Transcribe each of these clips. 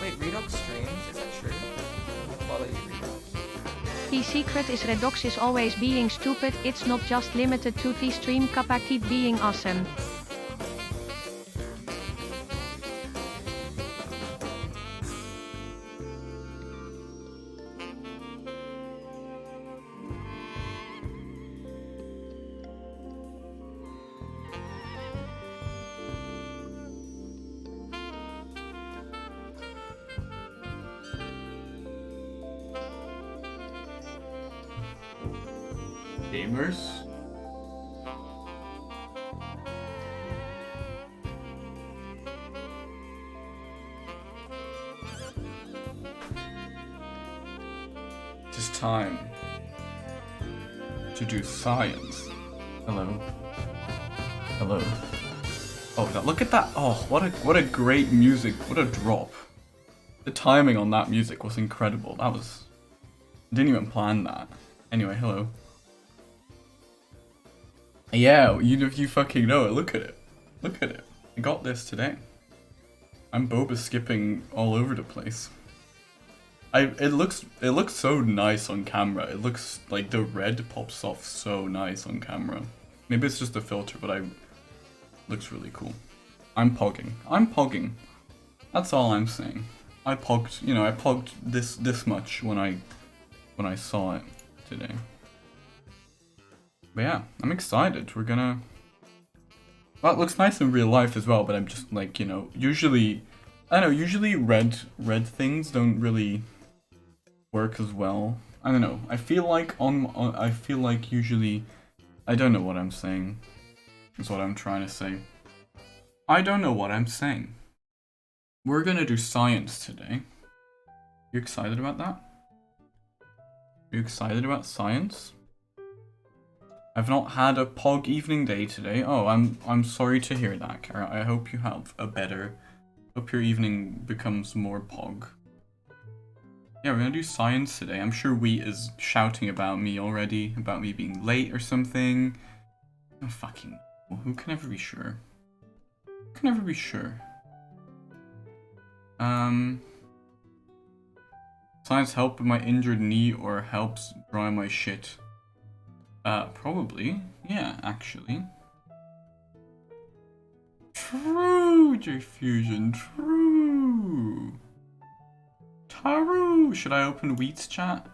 Wait, Redox streams? Is that true? I'll follow you, Redox. The secret is Redox is always being stupid, it's not just limited to the stream. Kappa, keep being awesome. Gamers? It is time to do science. Hello. Hello. Oh, look at that. Oh, what a great music. What a drop. The timing on that music was incredible. I didn't even plan that. Anyway, hello. Yeah, you fucking know it. Look at it. Look at it. I got this today. I'm boba skipping all over the place. It looks so nice on camera. It looks like the red pops off so nice on camera. Maybe it's just a filter, but looks really cool. I'm pogging. I'm pogging. That's all I'm saying. I pogged, I pogged this much when I saw it today. But yeah, I'm excited. We're gonna... Well, it looks nice in real life as well, but I'm just like, usually... I don't know, usually red things don't really work as well. I don't know. I feel like usually... I don't know what I'm saying, is what I'm trying to say. I don't know what I'm saying. We're gonna do science today. You excited about that? Are you excited about science? I've not had a pog evening day today. Oh, I'm sorry to hear that, Kara. I hope you have a better... Hope your evening becomes more pog. Yeah, we're gonna do science today. I'm sure Wheat is shouting about me already, about me being late or something. Oh, fucking... Who can ever be sure? Who can ever be sure? Science help with my injured knee or helps dry my shit? Probably. Yeah, actually. True, J-Fusion, true. True. Should I open Wheat's chat?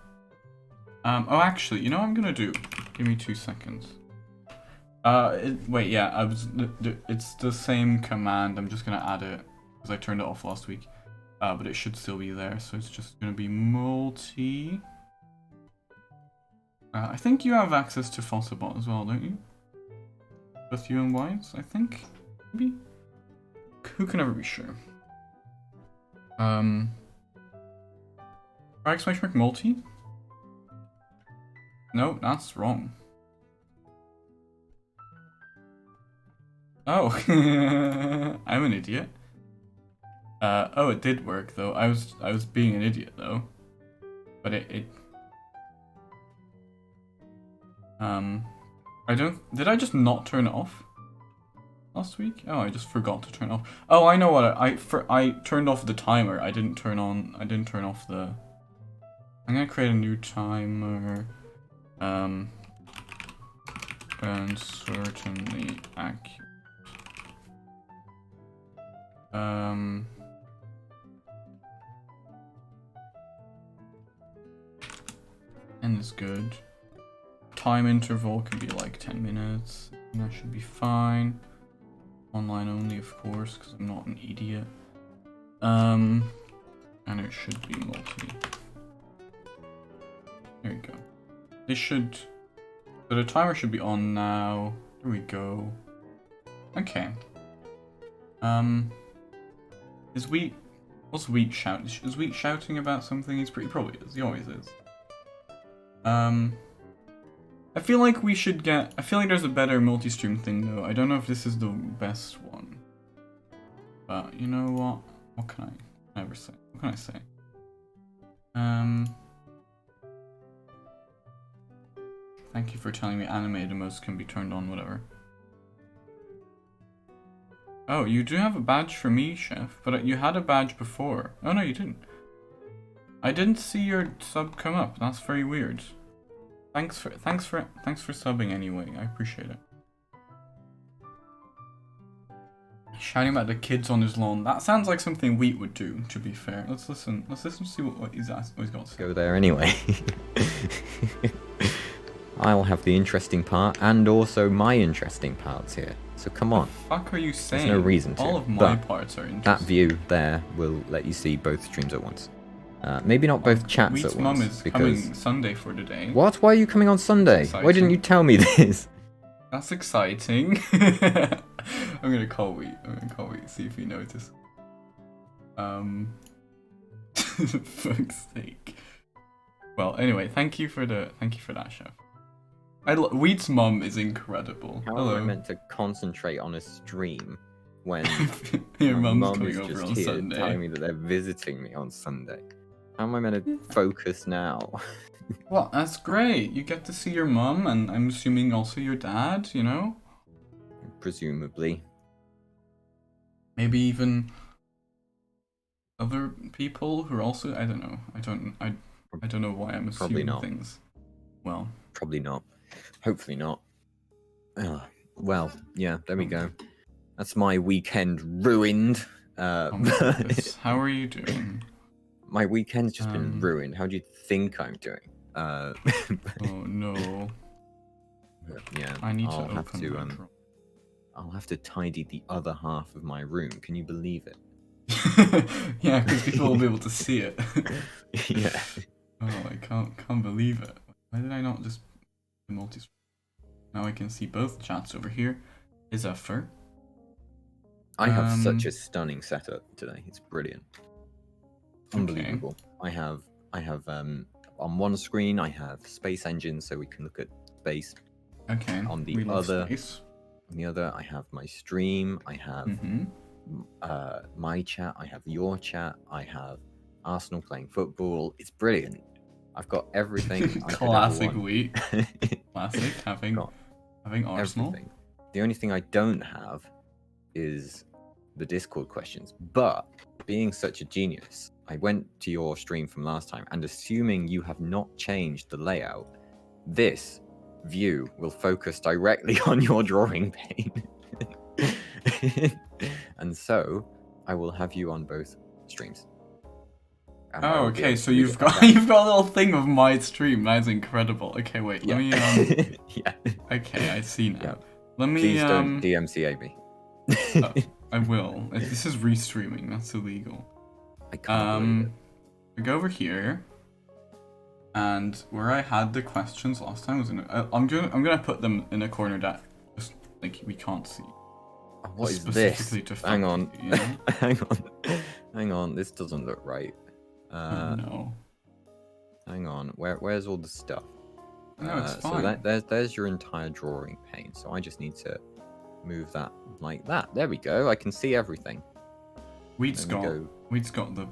Oh, actually, you know what I'm gonna do? Give me 2 seconds. Wait, yeah, it's the same command. I'm just gonna add it because I turned it off last week. But it should still be there, so it's just gonna be multi. I think you have access to Fossabot as well, don't you? Both you and Wise, I think, maybe. Who can ever be sure? Exclamation mark multi? No, that's wrong. Oh, I'm an idiot. Oh, it did work though. I was being an idiot though, but did I just not turn it off last week? Oh, I just forgot to turn it off. Oh, I know what I turned off the timer. I didn't turn off the. I'm gonna create a new timer. Uncertainly accurate. And is good. Time interval can be like 10 minutes. And that should be fine. Online only, of course, because I'm not an idiot. And it should be multi. There you go. This should. So the timer should be on now. There we go. Okay. What's Wheat shouting? Is Wheat shouting about something? He probably is. He always is. I feel like we should get. I feel like there's a better multi-stream thing though. I don't know if this is the best one. But you know what? What can I ever say? What can I say? Thank you for telling me animated emotes can be turned on, whatever. Oh, you do have a badge for me, Chef, but you had a badge before. Oh no, you didn't. I didn't see your sub come up. That's very weird. Thanks for subbing anyway. I appreciate it. Shouting about the kids on his lawn. That sounds like something Wheat would do, to be fair. Let's listen. Let's listen to see what he's got to say. Go there anyway. I'll have the interesting part and also my interesting parts here. So come on. What the fuck are you saying? There's no reason to. All of my parts are interesting. That view there will let you see both streams at once. Maybe not both chats Wheat's at once. mum is coming Sunday for today. What? Why are you coming on Sunday? Why didn't you tell me this? That's exciting. I'm gonna call Wheat. See if he notices. Fuck's sake. Well, anyway, thank you for that, Chef. Wheat's mum is incredible. How Hello. am I meant to concentrate on a stream when your my mum's mum coming is over just on here Sunday? telling me that they're visiting me on Sunday? How am I meant to focus now? Well, that's great. You get to see your mum, and I'm assuming also your dad, you know? Presumably. Maybe even other people who are also. I don't know. I don't know why I'm assuming Probably not. things. Well, probably not. Hopefully not. Well, yeah, there we go. That's my weekend ruined. How are you doing? My weekend's just been ruined. How do you think I'm doing? Oh no. Yeah, I need I'll to have open to. my drawer. I'll have to tidy the other half of my room. Can you believe it? Yeah, because people will be able to see it. Yeah. Oh, I can't believe it. Why did I not just multi? Now I can see both chats over here. Is a fur. I have such a stunning setup today. It's brilliant. Unbelievable. Okay. I have on one screen I have space engines so we can look at space. Okay. On the other I have my stream, I have my chat, I have your chat, I have Arsenal playing football. It's brilliant. I've got everything. Classic Wheat. Classic having Arsenal. Everything. The only thing I don't have is the Discord questions. But being such a genius, I went to your stream from last time, and assuming you have not changed the layout, this view will focus directly on your drawing pane. And so I will have you on both streams. Oh, okay. So you've got a little thing of my stream. That's incredible. Okay, wait. Yeah. Let me Yeah. Okay, I see now. Yeah. Let me. Please don't DMCA me. I will. This is restreaming. That's illegal. I can't believe it. We go over here, and where I had the questions last time was in. I'm gonna put them in a corner that just like we can't see. What is this? Specifically to Hang on. you know? Hang on. This doesn't look right. No. Hang on. Where's all the stuff? No, it's fine. So there's your entire drawing pane. So I just need to move that like that. There we go. I can see everything. Wheat's got the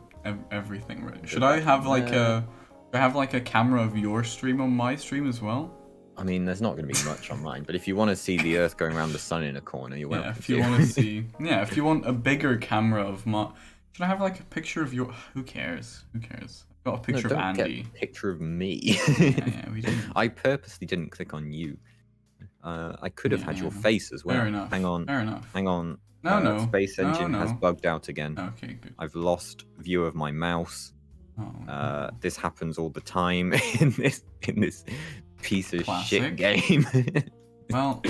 everything ready. Should I have like a camera of your stream on my stream as well? I mean, there's not going to be much on mine, but if you want to see the Earth going around the sun in a corner, you're welcome. Yeah, if you want to see, if you want a bigger camera of my, should I have like a picture of your? Who cares? Who cares? I've got a picture of don't Andy. Get a picture of me. Yeah, we do. I purposely didn't click on you. I could have had your face as well. Fair enough. Hang on. Fair enough. Hang on. No. Space engine No. has bugged out again. Okay, good. I've lost view of my mouse. Oh. This happens all the time in this piece of shit Classic. game. Well,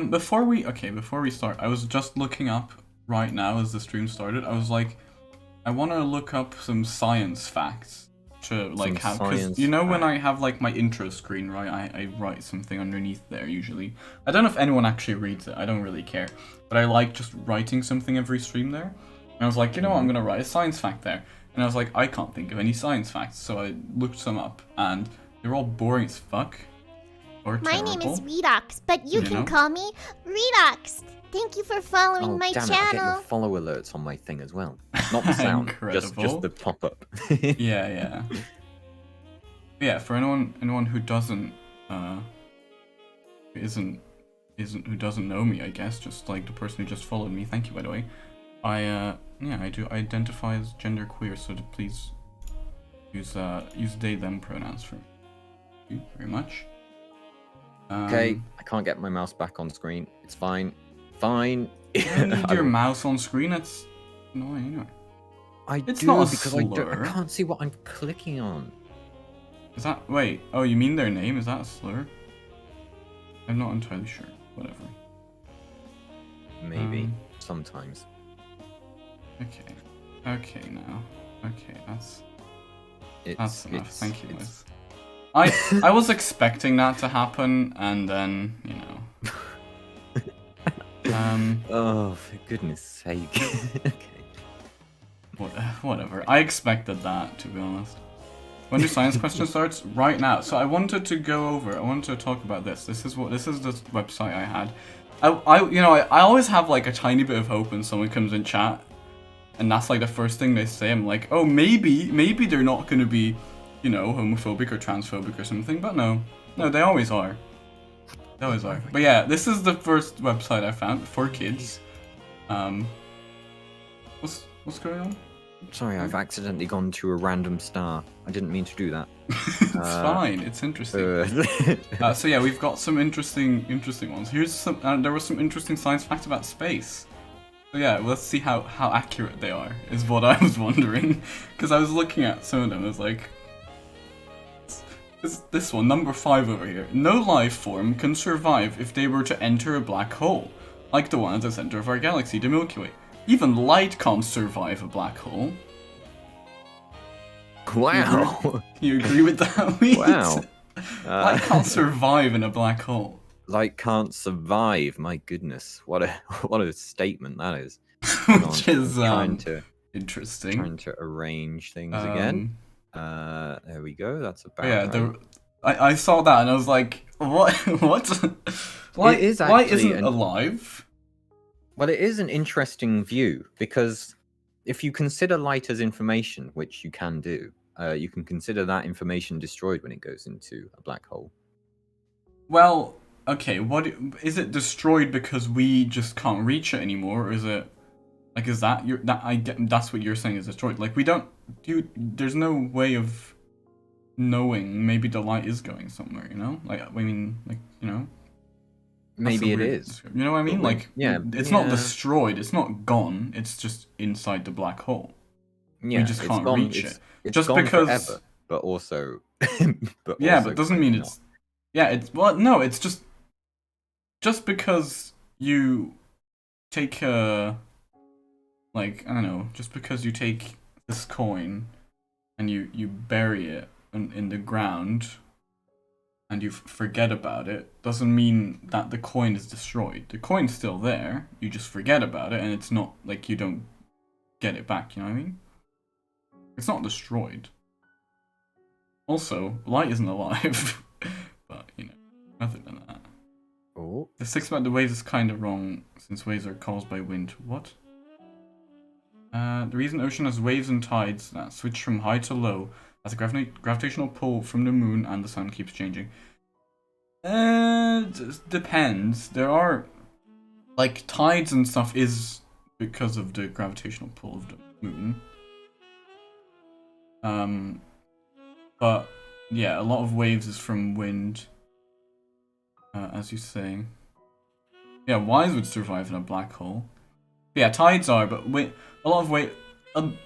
before we start, I was just looking up right now as the stream started. I was like, I want to look up some science facts to like have, because you know when I have like my intro screen, right? I write something underneath there usually. I don't know if anyone actually reads it. I don't really care, but I like just writing something every stream there. And I was like, you know what? I'm gonna write a science fact there. And I was like, I can't think of any science facts, so I looked some up, and they're all boring as fuck. Or My terrible. name is Redox, but you can know? call me Redox. Thank you for following my damn it, I get channel. your follow alerts on my thing as well. Not the sound, just Incredible. the pop-up. Yeah. Yeah, for anyone who doesn't who doesn't know me, I guess, just like the person who just followed me. Thank you, by the way. I do identify as genderqueer, so please use they them pronouns for me. Thank you very much. Okay, I can't get my mouse back on screen. It's fine. Fine. You don't need your mouse on screen. It's annoying anyway. It's not a because slur. I can't see what I'm clicking on. Is that wait? Oh, you mean their name? Is that a slur? I'm not entirely sure. Whatever. Maybe sometimes. Okay now. Okay, that's enough. Thank you, Liz. I was expecting that to happen, and then Oh, for goodness sake. Okay. Whatever. I expected that, to be honest. When do science question starts? Right now. So I wanted to talk about this. This is the website I had. I always have like a tiny bit of hope when someone comes in chat, and that's like the first thing they say. I'm like, oh, maybe they're not gonna be, homophobic or transphobic or something. But no, they always are. They always are. But yeah, this is the first website I found for kids. What's going on? Sorry, I've accidentally gone to a random star. I didn't mean to do that. It's fine. It's interesting. So yeah, we've got some interesting ones. Here's some. There was some interesting science facts about space. So yeah, let's see how accurate they are. Is what I was wondering, because I was looking at some of them. I was like, this one, number 5 over here. No life form can survive if they were to enter a black hole, like the one at the center of our galaxy, the Milky Way. Even light can't survive a black hole. Wow. You agree with that, Wheat? Wow. Light can't survive in a black hole. Light can't survive. My goodness, what a statement that is. Which is interesting. interesting. Trying to arrange things again. There we go. That's about. Yeah, right. I saw that and I was like, what? Light isn't alive. Well, it is an interesting view because if you consider light as information, which you can do, you can consider that information destroyed when it goes into a black hole. Well, okay, is it destroyed because we just can't reach it anymore, or is it like that's what you're saying is destroyed? Like there's no way of knowing. Maybe the light is going somewhere, Maybe it is. You know what I mean? Like, yeah, it's not destroyed. It's not gone. It's just inside the black hole. Yeah, we just can't reach it. It's just gone because. Forever, but also. But doesn't mean it's. Yeah. It's no. It's just. just because you take a, like, I don't know, just because you take this coin and you bury it in the ground and you forget about it, doesn't mean that the coin is destroyed. The coin's still there, you just forget about it, and it's not like you don't get it back, you know what I mean? It's not destroyed. Also, light isn't alive. But, you know, other than that. Oh. The 6 about the waves is kind of wrong, since waves are caused by wind. What? The reason ocean has waves and tides that switch from high to low as the gravitational pull from the moon and the sun keeps changing. Depends. There are, like, tides and stuff is because of the gravitational pull of the moon. But yeah, a lot of waves is from wind, as you say. Yeah, wise would survive in a black hole. Yeah, tides are, but a lot of weight.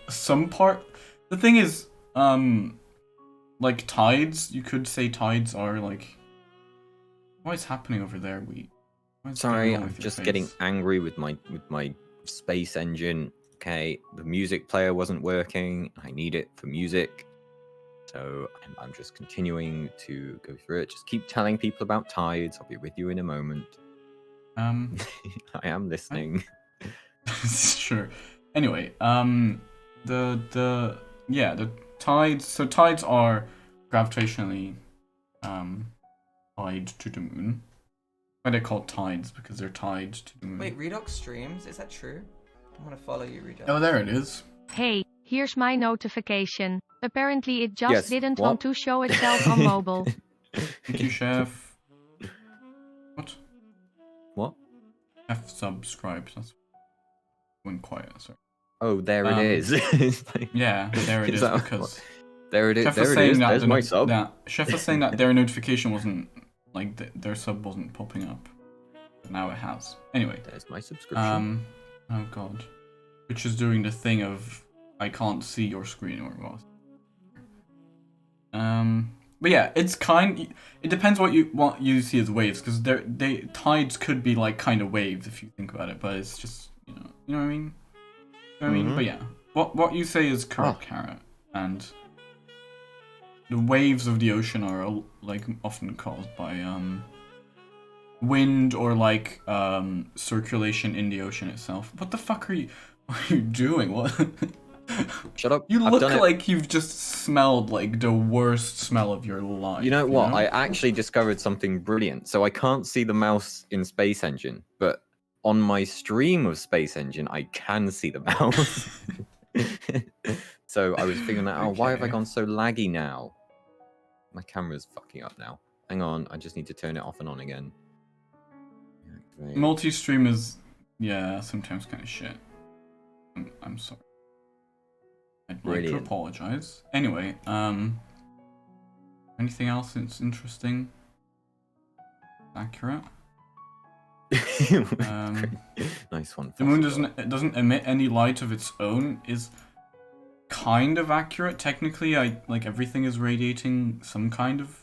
Some part. The thing is, like tides. You could say tides are like. What is happening over there? Sorry, I'm just getting angry with my space engine. Okay, the music player wasn't working. I need it for music. So I'm just continuing to go through it. Just keep telling people about tides. I'll be with you in a moment. I am listening. Sure. Anyway, the tides. So tides are gravitationally tied to the moon. Why they're called tides? Because they're tied to the moon. Wait, Redox streams? Is that true? I'm gonna follow you, Redox. Oh, there it is. Hey, here's my notification. Apparently it just didn't what? want to show itself on mobile. Thank you, Chef. What? What? Chef subscribed. That's went quiet. Sorry. Oh, there it is. It's like, Yeah, there it is because there it is. Chef There was it saying is. that There's my sub. Chef was saying that their notification wasn't like their sub wasn't popping up. But now it has. Anyway. There's my subscription. Oh god. Which is doing the thing of I can't see your screen or what. But yeah, it's it depends what you see as waves, because tides could be like kind of waves if you think about it, but it's just you know what I mean. But yeah, what you say is correct, Carrot, and the waves of the ocean are like often caused by wind or like circulation in the ocean itself. What the fuck are you doing? What? Shut up. You look like you've just smelled like the worst smell of your life. You know what? I actually discovered something brilliant. So I can't see the mouse in Space Engine, but on my stream of Space Engine, I can see the mouse. So I was figuring out, why have I gone so laggy now? My camera's fucking up now. Hang on, I just need to turn it off and on again. Multi-stream is, yeah, sometimes kind of shit. I'm sorry. I'd like to apologize. Anyway, anything else that's interesting? Accurate? Nice one. The moon doesn't emit any light of its own is kind of accurate. Technically, like everything is radiating some kind of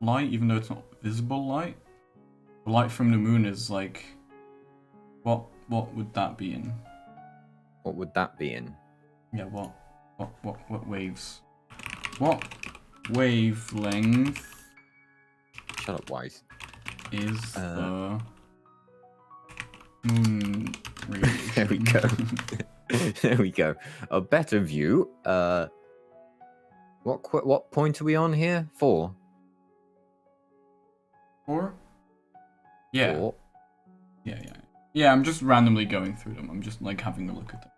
light, even though it's not visible light. The light from the moon is like, what would that be in? What would that be in? Yeah, what waves? What wavelength? Shut up, Wise. Is the moon radiation? There we go. There we go. A better view. What point are we on here? 4. 4? Yeah. 4. Yeah, I'm just randomly going through them. I'm just like having a look at them.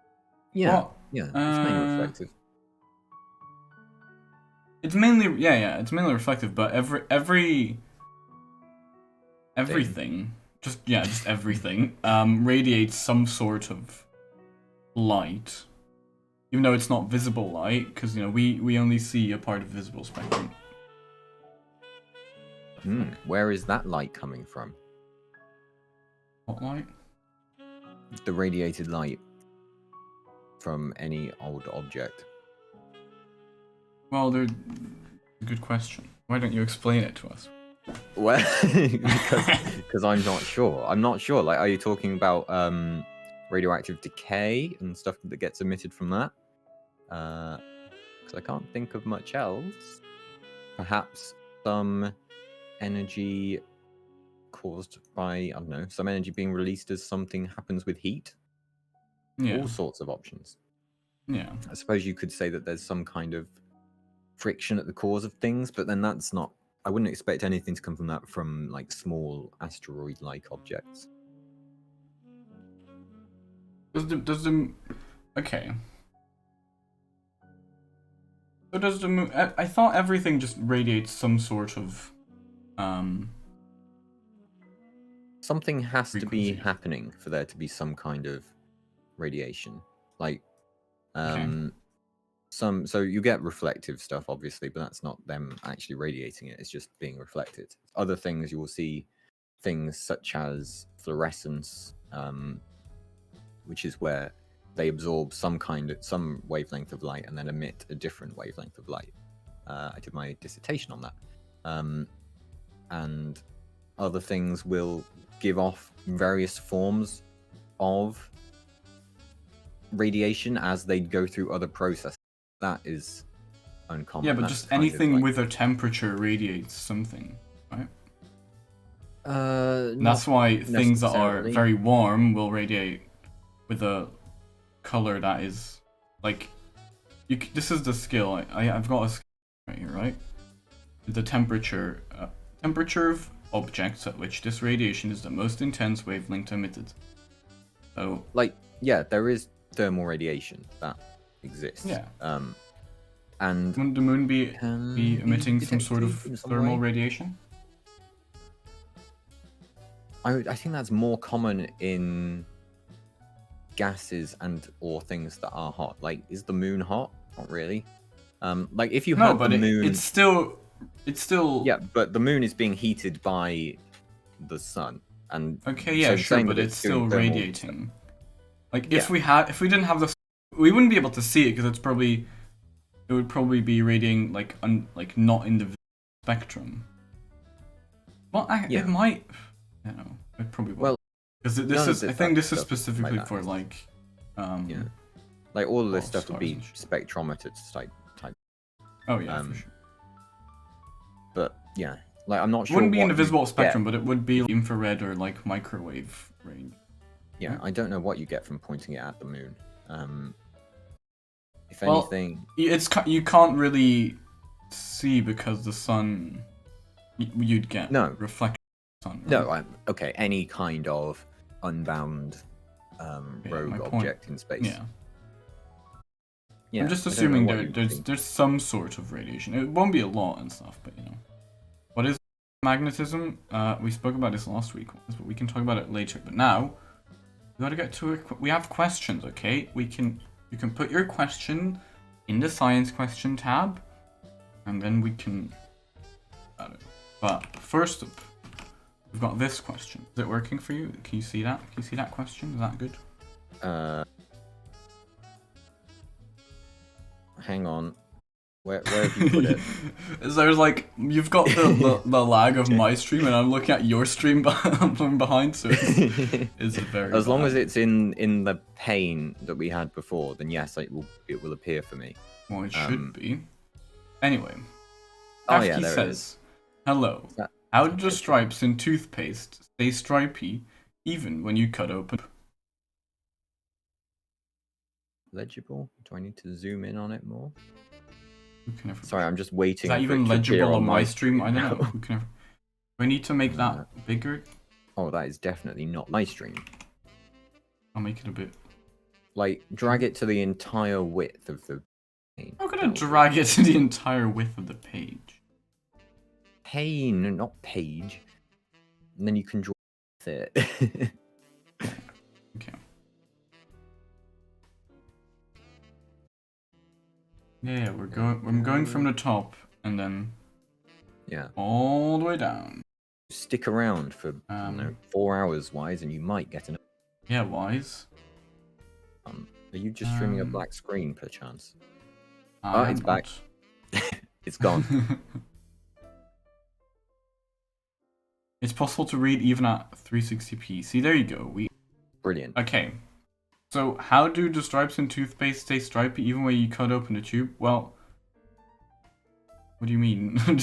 Yeah. What? Yeah. It's mainly reflective. It's mainly it's mainly reflective, but everything, just everything radiates some sort of light, even though it's not visible light, because we only see a part of visible spectrum. Where is that light coming from? What light? The radiated light from any old object. Well, a good question. Why don't you explain it to us? Well, because I'm not sure. I'm not sure. Like, are you talking about radioactive decay and stuff that gets emitted from that? Because I can't think of much else. Perhaps some energy caused by, I don't know, some energy being released as something happens with heat. Yeah. All sorts of options. Yeah. I suppose you could say that there's some kind of friction at the cause of things, but then that's not. I wouldn't expect anything to come from that from like small asteroid-like objects. Does the okay? So does the moon? I thought everything just radiates some sort of Something has to be frequency. happening for there to be some kind of radiation. Like Okay. so you get reflective stuff obviously, but that's not them actually radiating it, it's just being reflected. Other things you will see things such as fluorescence, which is where they absorb some wavelength of light and then emit a different wavelength of light. I did my dissertation on that. And other things will give off various forms of radiation as they go through other processes. That is uncommon. Yeah, but That's just kind of anything like, with a temperature radiates something, right? not That's why things that are necessarily. very warm will radiate with a color that is like this is the skill. I've got a skill right here, right? The temperature of objects at which this radiation is the most intense wavelength emitted. So Like, yeah, there is thermal radiation that exists. yeah, And wouldn't the moon be can emitting some sort of detected in some thermal way. radiation? I think that's more common in gases and or things that are hot. Like, is the moon hot? Not really. Like if you No, had but the moon, it's still yeah, but the moon is being heated by the sun, and okay. Yeah, so sure, saying but that it's doing still thermal radiating. Like Yeah. if we didn't have this, we wouldn't be able to see it because it would probably be radiating like not in the spectrum. Well, Yeah. it might. I don't know. It probably will. Well, because none this of is. I this think this is stuff like specifically that for is- like. yeah, like all of this well, stuff would stars be and shit. spectrometer type. Oh yeah, for um, sure. But yeah, like I'm not It sure. wouldn't be in what the you visible get. spectrum, but it would be infrared or like microwave range. Yeah, I don't know what you get from pointing it at the moon. If Well, anything, you can't really see because the sun. You'd get No. reflection of the sun. Right? no, okay, any kind of unbound Yeah, rogue my point- object in space. Yeah. Yeah, I'm just I don't know assuming what you would think. there's some sort of radiation. It won't be a lot and stuff, but you know. What is magnetism? We spoke about this last week, but we can talk about it later. But now, we gotta get to it. We have questions, okay? You can put your question in the science question tab, and then we can. But first up, we've got this question. Is it working for you? Can you see that? Can you see that question? Is that good? Hang on, where have you put it? There's like you've got the lag of my stream, and I'm looking at your stream from behind, so it's very. As long bad. as it's in the pane that we had before, then yes, it will appear for me. Well, it should be. Anyway, Oh yeah, Kafki there it says, is. "Hello. That- How do the stripes in toothpaste stay stripy even when you cut open?" Legible? Do I need to zoom in on it more? Who can ever... Sorry, I'm just waiting. Is that for even it to appear legible on my my stream? I don't now. know. Who can ever... Do I need to make that bigger? Oh, that is definitely not my stream. I'll make it a bit. Like, drag it to the entire width of the pane. I'm gonna drag it to the entire width of the page. Pane, not page. And then you can draw with it. Okay. Yeah, I'm going from the top and then Yeah. all the way down. Stick around for I don't know, 4 hours, Wise, and you might get an. Yeah, wise. Are you just streaming a black screen, perchance? I'm it's back. not. It's gone. It's possible to read even at 360p. See, there you go. Brilliant. Okay. So how do the stripes in toothpaste stay stripy even when you cut open the tube? Well, what do you mean? They're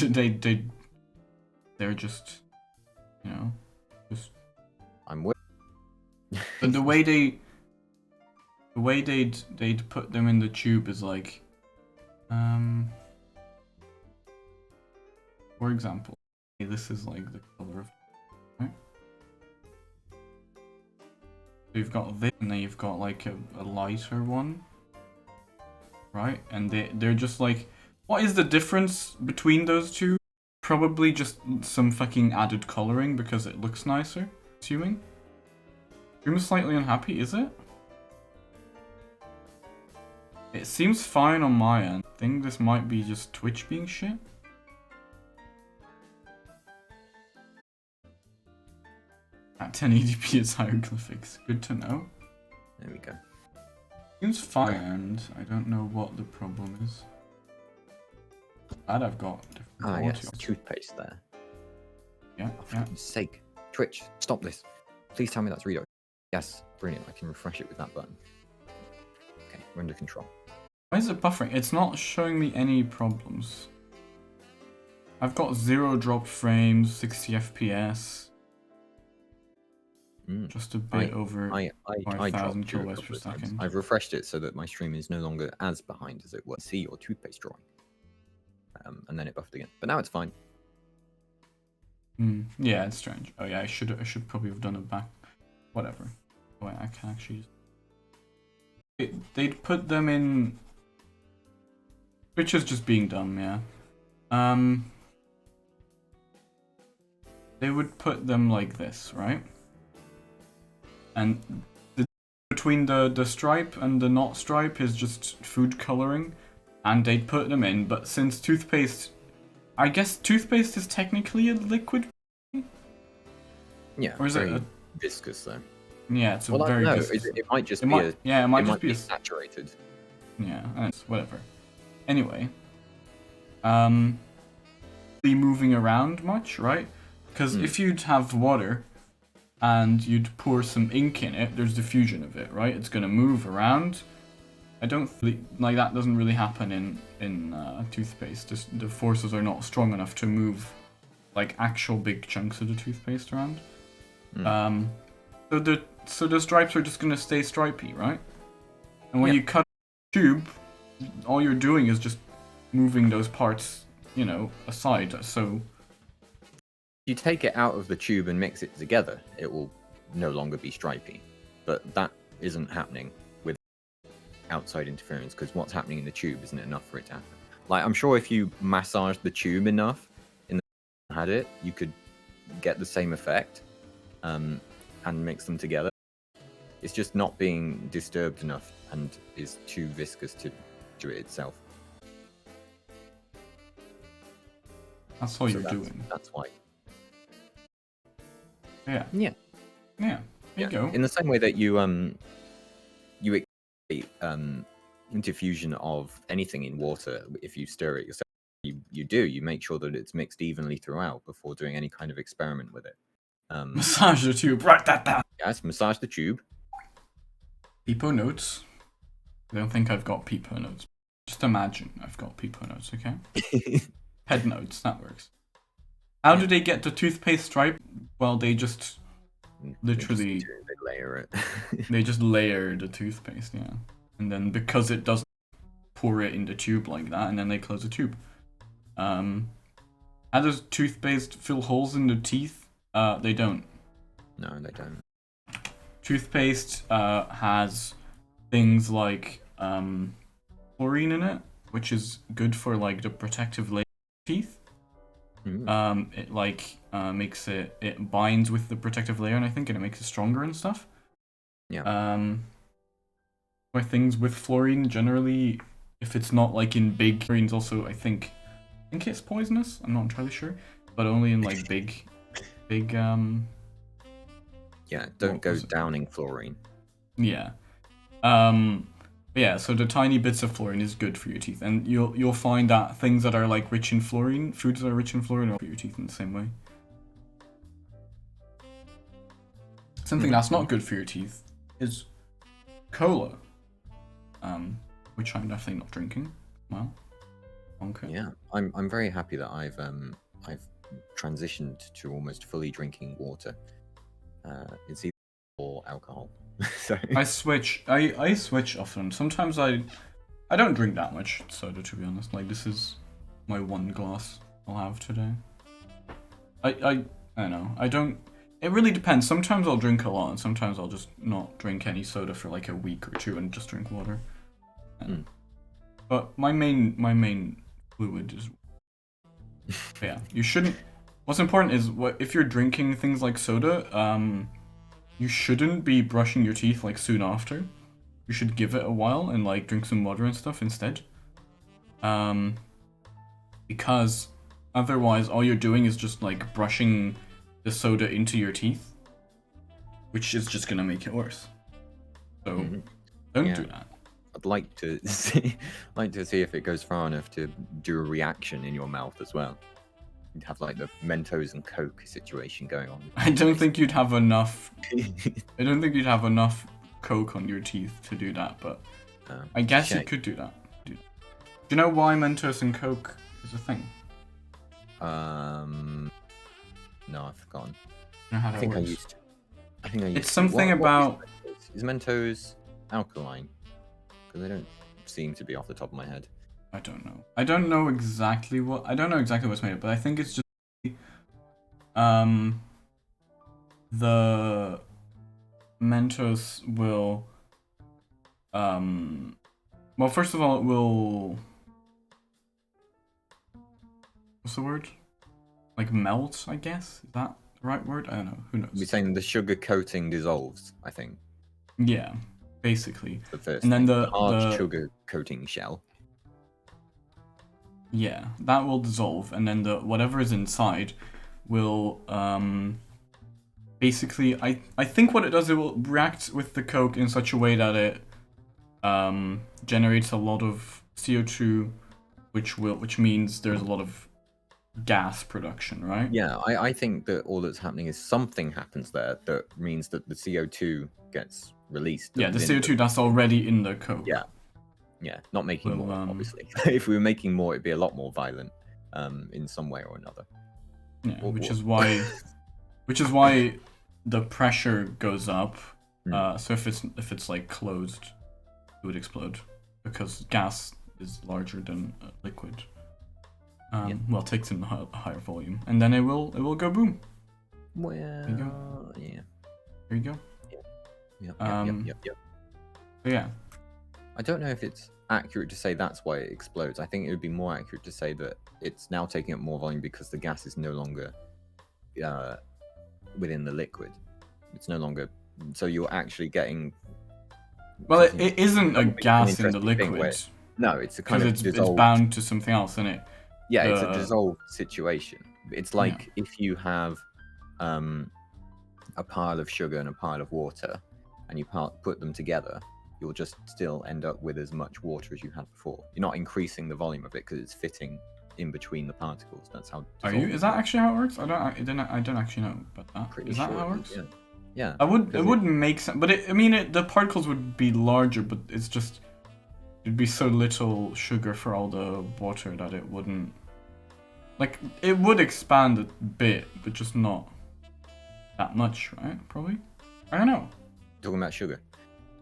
just, just. I'm with. But the way they'd put them in the tube is like, for example, this is like the color of, right? So you've got this, and then you've got like a lighter one, right? And they're just like, what is the difference between those two? Probably just some fucking added coloring because it looks nicer, assuming. You're slightly unhappy, is it? It seems fine on my end. I think this might be just Twitch being shit. At 1080p it's hieroglyphics. Good to know. There we go. Seems fine, and I don't know what the problem is. Glad I've got different Yes, quality. toothpaste there. Yeah, For yeah. goodness sake. Twitch, stop this. Please tell me that's redox. Yes, brilliant. I can refresh it with that button. Okay, we're under control. Why is it buffering? It's not showing me any problems. I've got 0 drop frames, 60 FPS. Just a bit over I 5,000 dropped you a kilobytes couple per of times. second. I've refreshed it so that my stream is no longer as behind as it was. See your toothpaste drawing. And then it buffed again. But now it's fine. Yeah, it's strange. Oh yeah, I should probably have done it back. Whatever. Wait, I can actually. They'd put them in. Which is just being dumb, yeah. They would put them like this, right? And between the stripe and the not stripe is just food coloring, and they'd put them in. But since toothpaste, I guess toothpaste is technically a liquid. Yeah, Or is it very a- viscous though. Yeah, it's a Well, very. no, viscous- it might just it be might, yeah, it might just be a saturated. Yeah, it's whatever. Anyway, be moving around much, right? Because if you'd have water and you'd pour some ink in it, there's diffusion of it, right? It's gonna move around. I don't like that. Doesn't really happen in toothpaste. Just the forces are not strong enough to move like actual big chunks of the toothpaste around. So the stripes are just gonna stay stripy, right? And when you cut the tube, all you're doing is just moving those parts, aside. So You take it out of the tube and mix it together, it will no longer be stripy. But that isn't happening with outside interference, because what's happening in the tube isn't enough for it to happen. Like, I'm sure if you massage the tube enough had it, you could get the same effect and mix them together. It's just not being disturbed enough and is too viscous to do it itself. that's all So you're doing. That's why. Yeah. Yeah. Yeah. There you go. In the same way that you diffusion of anything in water, if you stir it yourself, you make sure that it's mixed evenly throughout before doing any kind of experiment with it. Massage the tube. Right, that. Yes, massage the tube. Peepo notes. I don't think I've got peepo notes. Just imagine I've got peepo notes, okay? Head notes, that works. How do they get the toothpaste stripe? Well, they just literally they layer it. they just layer the toothpaste, yeah. And then because it doesn't pour it in the tube like that, and then they close the tube. How does toothpaste fill holes in the teeth? They don't. No, they don't. Toothpaste has things like chlorine in it, which is good for like the protective layer of teeth. It makes it binds with the protective layer, and I think it makes it stronger and stuff. Yeah. Or things with fluorine generally, if it's not like in big fluorine's also I think it's poisonous. I'm not entirely sure, but only in like big. Yeah, don't What go was it? downing fluorine. Yeah. Yeah, so the tiny bits of fluorine is good for your teeth, and you'll find that things that are like rich in fluorine, foods that are rich in fluorine, are for your teeth in the same way. Something that's not good for your teeth is cola, which I'm definitely not drinking. Well, okay. Yeah, I'm very happy that I've transitioned to almost fully drinking water. It's either or alcohol. So I switch often. Sometimes I don't drink that much soda, to be honest. Like, this is my one glass I'll have today. I don't know. I don't. It really depends. Sometimes I'll drink a lot, and sometimes I'll just not drink any soda for like a week or two and just drink water. But my main fluid is. Yeah, you shouldn't. What's important is if you're drinking things like soda, you shouldn't be brushing your teeth like soon after. You should give it a while and like drink some water and stuff instead. Because otherwise all you're doing is just like brushing the soda into your teeth, which is just gonna make it worse. So don't do that. I'd like to see if it goes far enough to do a reaction in your mouth as well. You'd have like the Mentos and Coke situation going on. I don't think you'd have enough. I don't think you'd have enough Coke on your teeth to do that, but I guess you could do that. Do you know why Mentos and Coke is a thing? No, I've forgotten. You know how I that think works? I used to. I think I used It's to. something What about. is Mentos alkaline? Because they don't seem to be off the top of my head. I don't know. I don't know exactly what's made of, but I think it's just the Mentos will well, first of all, it will, what's the word? Like melt, I guess? Is that the right word? I don't know. Who knows? You're saying the sugar coating dissolves, I think. Yeah, basically. The first And then thing. the hard sugar coating shell. Yeah, that will dissolve, and then the whatever is inside will basically I think what it does, it will react with the Coke in such a way that it generates a lot of CO2, which means there's a lot of gas production, right? Yeah, I think that all that's happening is something happens there that means that the CO2 gets released. Yeah, the within CO2 that's already in the Coke. Yeah, not making Well, more, obviously. If we were making more, it'd be a lot more violent, in some way or another. Yeah, which is why the pressure goes up. So if it's like closed, it would explode because gas is larger than liquid. Well, it takes in a higher volume, and then it will go boom. Well, you go. yeah. There you go. Yep. So yeah. I don't know if it's accurate to say that's why it explodes. I think it would be more accurate to say that it's now taking up more volume because the gas is no longer within the liquid. It's no longer, so you're actually getting. Well, it isn't a gas in the liquid. No, it's a kind of because it's dissolved. bound to something else, isn't it? Yeah, it's a dissolved situation. It's like if you have a pile of sugar and a pile of water, and you put them together, you'll just still end up with as much water as you had before. You're not increasing the volume of it because it's fitting in between the particles. That's how. Are you? Is that actually how it works? I don't actually know about that. Pretty Is that sure how it works? Yeah. It wouldn't make sense, but the particles would be larger, but it'd be so little sugar for all the water that it wouldn't. Like, it would expand a bit, but just not that much, right? Probably. I don't know. Talking about sugar.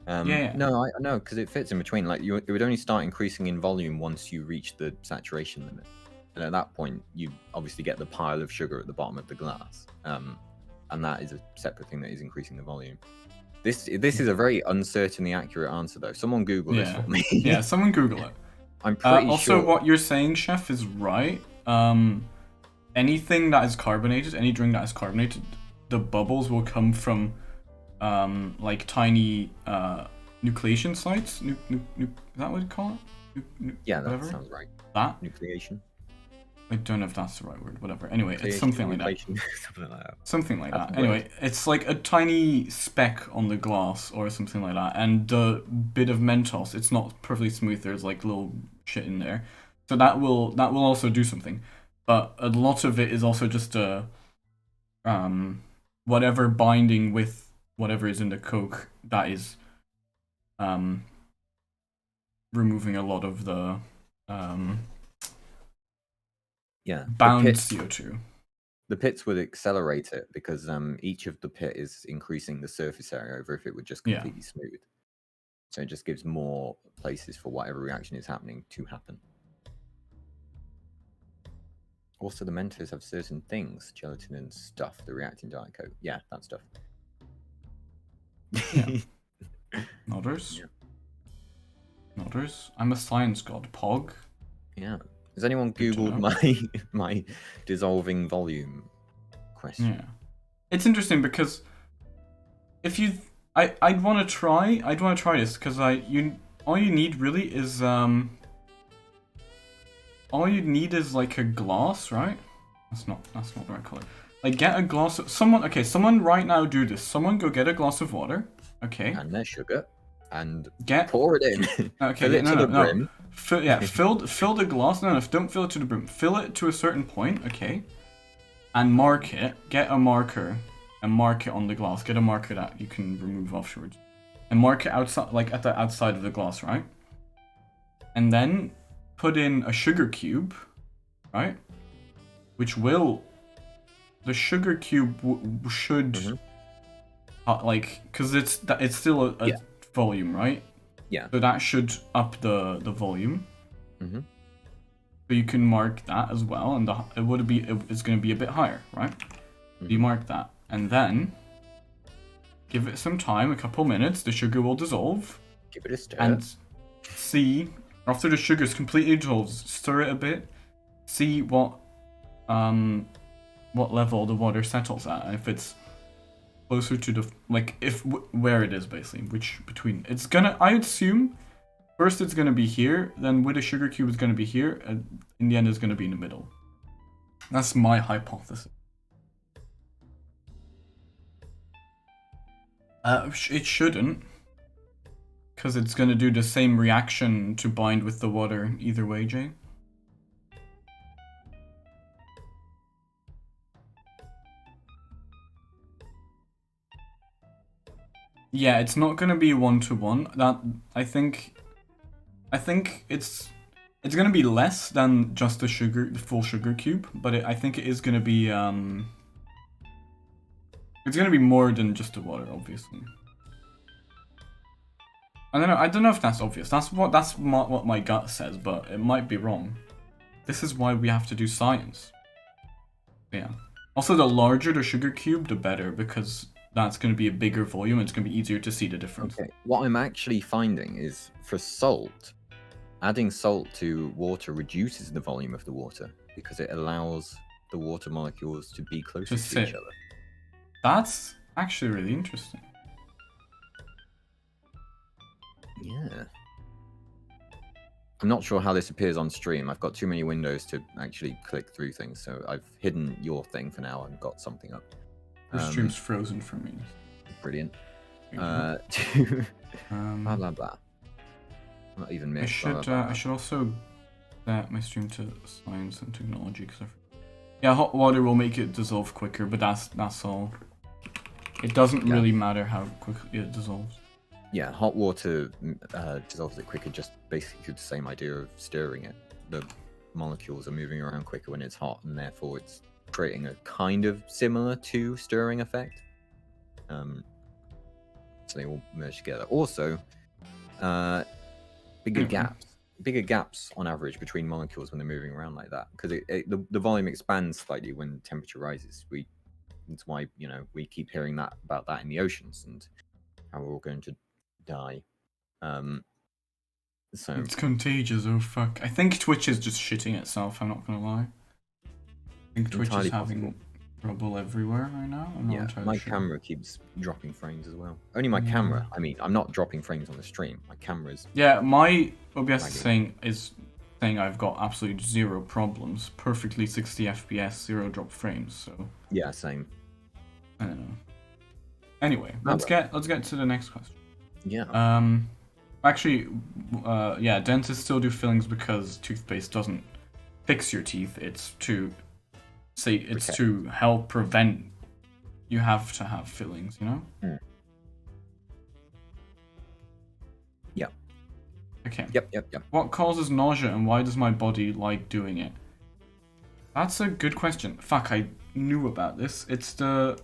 Yeah. No, I know, because it fits in between. Like, it would only start increasing in volume once you reach the saturation limit, and at that point, you obviously get the pile of sugar at the bottom of the glass, and that is a separate thing that is increasing the volume. This is a very uncertainly accurate answer, though. Someone Google this for me. Yeah, someone Google it. I'm pretty also, sure. what you're saying, Chef, is right. Anything that is carbonated, any drink that is carbonated, the bubbles will come from like tiny nucleation sites. Is that what you call it? Yeah, that whatever? sounds right. That? Nucleation. I don't know if that's the right word. Whatever. Anyway, it's something like that. Something like that. Something like that. Anyway, it's like a tiny speck on the glass or something like that. And the bit of Mentos, it's not perfectly smooth. There's like little shit in there. So that will also do something. But a lot of it is also just whatever binding with whatever is in the Coke that is removing a lot of the bound CO2. The pits would accelerate it because each of the pit is increasing the surface area over if it were just completely smooth. So it just gives more places for whatever reaction is happening to happen. Also, the Mentos have certain things, gelatin and stuff, that react in Diet Coke. Yeah, that stuff. Yeah. Nodders? Yeah. Nodders? I'm a science god. Pog? Yeah. Has anyone Googled my dissolving volume question? Yeah. It's interesting because if you... I'd want to try this because all you need really is all you need is like a glass, right? That's not the right color. Like get a glass of someone right now do this. Someone go get a glass of water. Okay. And there's sugar. And pour it in. Okay, fill it to the brim. Fill the glass. No, don't fill it to the brim. Fill it to a certain point, okay? And mark it. Get a marker and mark it on the glass. Get a marker that you can remove afterwards. And mark it outside, like at the outside of the glass, right? And then put in a sugar cube, right? Which will... The sugar cube should... because it's still a volume, right? Yeah. So that should up the volume. Mm-hmm. So you can mark that as well, and it's going to be a bit higher, right? Mm-hmm. You mark that, and then give it some time, a couple minutes. The sugar will dissolve. Give it a stir. And see after the sugar is completely dissolved, stir it a bit. See what level the water settles at, and if it's closer to the where it is basically, which between it's gonna. I assume first it's gonna be here, then with a sugar cube it's gonna be here, and in the end it's gonna be in the middle. That's my hypothesis. It shouldn't, because it's gonna do the same reaction to bind with the water either way, Jay. Yeah, it's not gonna be 1-to-1. That I think it's gonna be less than just the full sugar cube, but I think it is gonna be it's gonna be more than just the water, obviously. I don't know if that's obvious. That's what my gut says, but it might be wrong. This is why we have to do science. Yeah. Also, the larger the sugar cube, the better, because that's going to be a bigger volume. It's going to be easier to see the difference. Okay. What I'm actually finding is for salt, adding salt to water reduces the volume of the water because it allows the water molecules to be closer to each other. That's actually really interesting. Yeah. I'm not sure how this appears on stream. I've got too many windows to actually click through things, so I've hidden your thing for now and got something up. Your stream's frozen for me. Brilliant. Blah blah blah. I'm not even missed. I should also set my stream to science and technology because hot water will make it dissolve quicker, but that's all. It doesn't really matter how quickly it dissolves. Yeah, hot water dissolves it quicker, just basically the same idea of stirring it. The molecules are moving around quicker when it's hot, and therefore it's creating a kind of similar to stirring effect. So they all merge together. Also, bigger gaps on average between molecules when they're moving around like that, because the volume expands slightly when temperature rises. That's why we keep hearing about that in the oceans and how we're all going to die. So it's contagious. Oh fuck! I think Twitch is just shitting itself. I'm not gonna lie. I think Twitch is having trouble everywhere right now. My camera keeps dropping frames as well. Only my camera. I mean, I'm not dropping frames on the stream. My camera's. Yeah, my OBS is saying I've got absolute zero problems. Perfectly 60 FPS, 0 drop frames. So. Yeah, same. I don't know. Anyway, let's get to the next question. Yeah. Actually, dentists still do fillings because toothpaste doesn't fix your teeth. It's to help prevent. You have to have fillings, Okay. Yep. What causes nausea and why does my body like doing it? That's a good question. Fuck, I knew about this. It's the,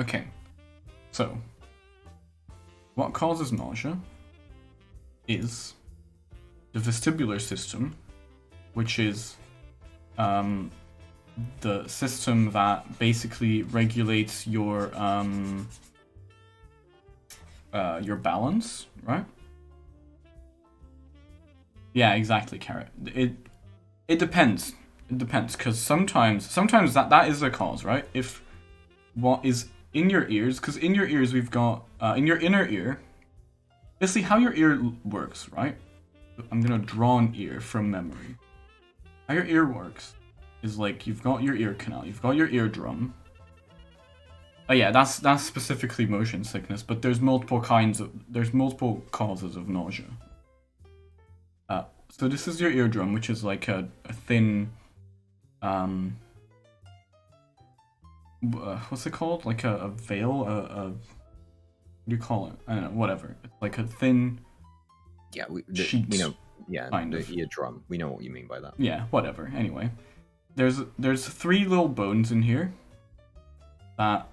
Okay. So, what causes nausea is the vestibular system, which is, the system that basically regulates your balance, right? Yeah, exactly, Carrot. It depends. It depends, because sometimes that is a cause, right? If what is in your ears, because in your ears we've got in your inner ear. Basically, how your ear works, right? I'm gonna draw an ear from memory. How your ear works is like you've got your ear canal, you've got your eardrum. Oh yeah, that's specifically motion sickness, but there's multiple causes of nausea. So this is your eardrum, which is like a thin, what's it called? Like a veil, what do you call it? I don't know, whatever. It's like a thin. Yeah, we sheet, know. Yeah, kind the of. eardrum. We know what you mean by that. Yeah, whatever. Anyway, there's 3 little bones in here that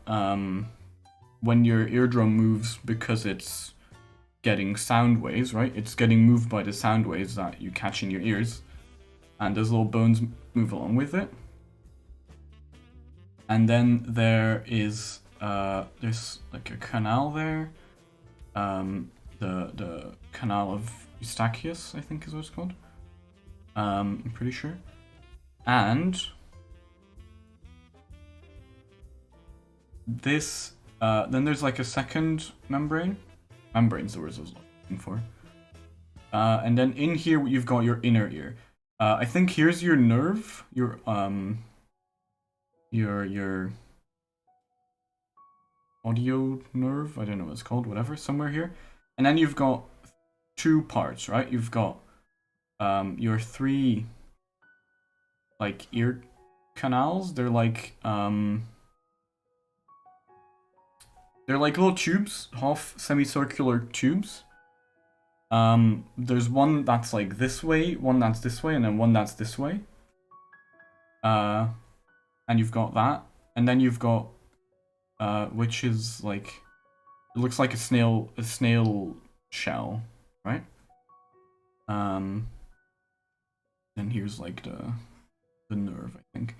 when your eardrum moves because it's getting sound waves, right? It's getting moved by the sound waves that you catch in your ears, and those little bones move along with it. And then there is there's like a canal there, the canal of Eustachius, I think is what it's called. I'm pretty sure. And this then there's like a second membrane. Membrane's the words I was looking for. And then in here you've got your inner ear. I think here's your nerve, your audio nerve, I don't know what it's called, whatever, somewhere here. And then you've got 2 parts, right? You've got your 3 like ear canals. They're like little tubes, half semicircular tubes. There's one that's like this way, one that's this way, and then one that's this way. And you've got that, and then you've got which is like, it looks like a snail shell, right? And here's like the nerve, I think.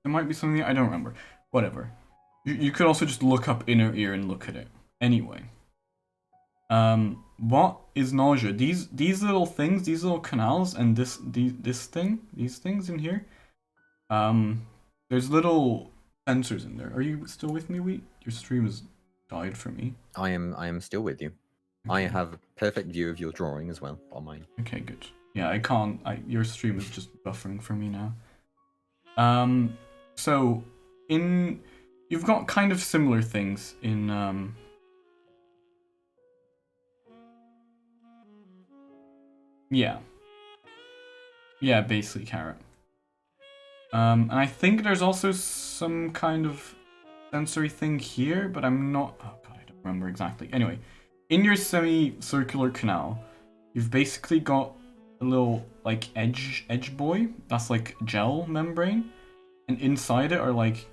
There might be something, I don't remember. Whatever. You could also just look up inner ear and look at it. Anyway. What is nausea? These little things, these little canals, and these things in here. There's little sensors in there. Are you still with me, Wheat? Your stream has died for me. I am still with you. Okay. I have a perfect view of your drawing as well on mine. Okay, good. Yeah, I can't. Your stream is just buffering for me now. So you've got kind of similar things in yeah, basically, Carrot. And I think there's also some kind of sensory thing here, but I'm not. Oh god, I don't remember exactly. Anyway, in your semicircular canal, you've basically got a little like edge boy. That's like gel membrane, and inside it are like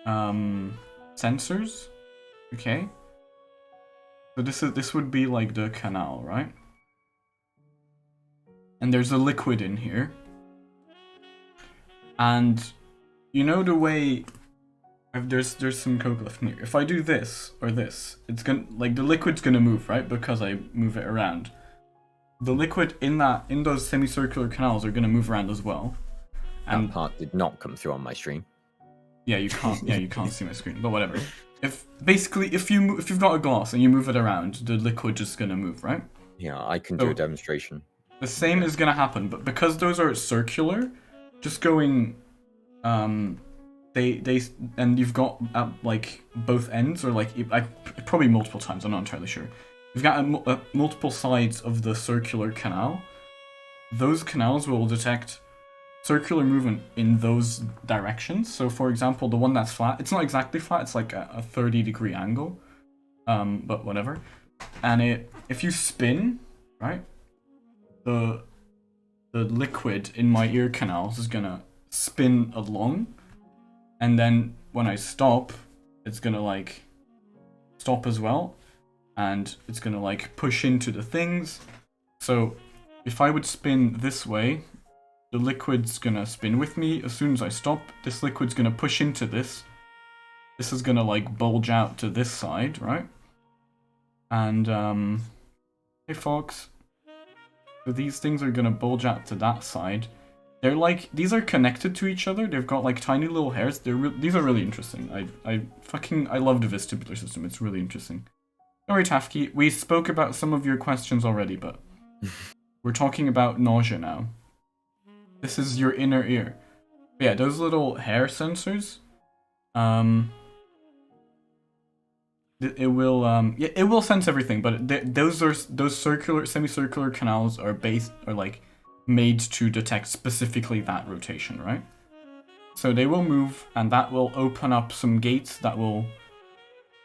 sensors. Okay. So this would be like the canal, right? And there's a liquid in here. And you know the way there's some coke left in here. If I do this or this, it's gonna, like, the liquid's gonna move, right? Because I move it around. The liquid in those semicircular canals are gonna move around as well. And that part did not come through on my stream. Yeah, you can't. Yeah, you can't see my screen, but whatever. If you've got a glass and you move it around, the liquid just gonna move, right? Yeah, I can do a demonstration. The same is gonna happen, but because those are circular, just going, they and you've got like both ends, or like probably multiple times. I'm not entirely sure. You've got multiple sides of the circular canal. Those canals will detect circular movement in those directions. So, for example, the one that's flat, it's not exactly flat. It's like a 30-degree angle. but whatever. And if you spin, right, the liquid in my ear canals is gonna spin along, and then when I stop, it's gonna like stop as well, and it's gonna like push into the things. So if I would spin this way, the liquid's gonna spin with me. As soon as I stop, this liquid's gonna push into this. This is gonna like bulge out to this side, right? And hey Fox. So these things are gonna bulge out to that side. They're like, these are connected to each other. They've got like tiny little hairs. These are really interesting. I love the vestibular system. It's really interesting. Sorry, Tafki. We spoke about some of your questions already, but we're talking about nausea now. This is your inner ear. But yeah, those little hair sensors. It will sense everything, but those circular, semicircular canals are like made to detect specifically that rotation, right? So they will move, and that will open up some gates that will,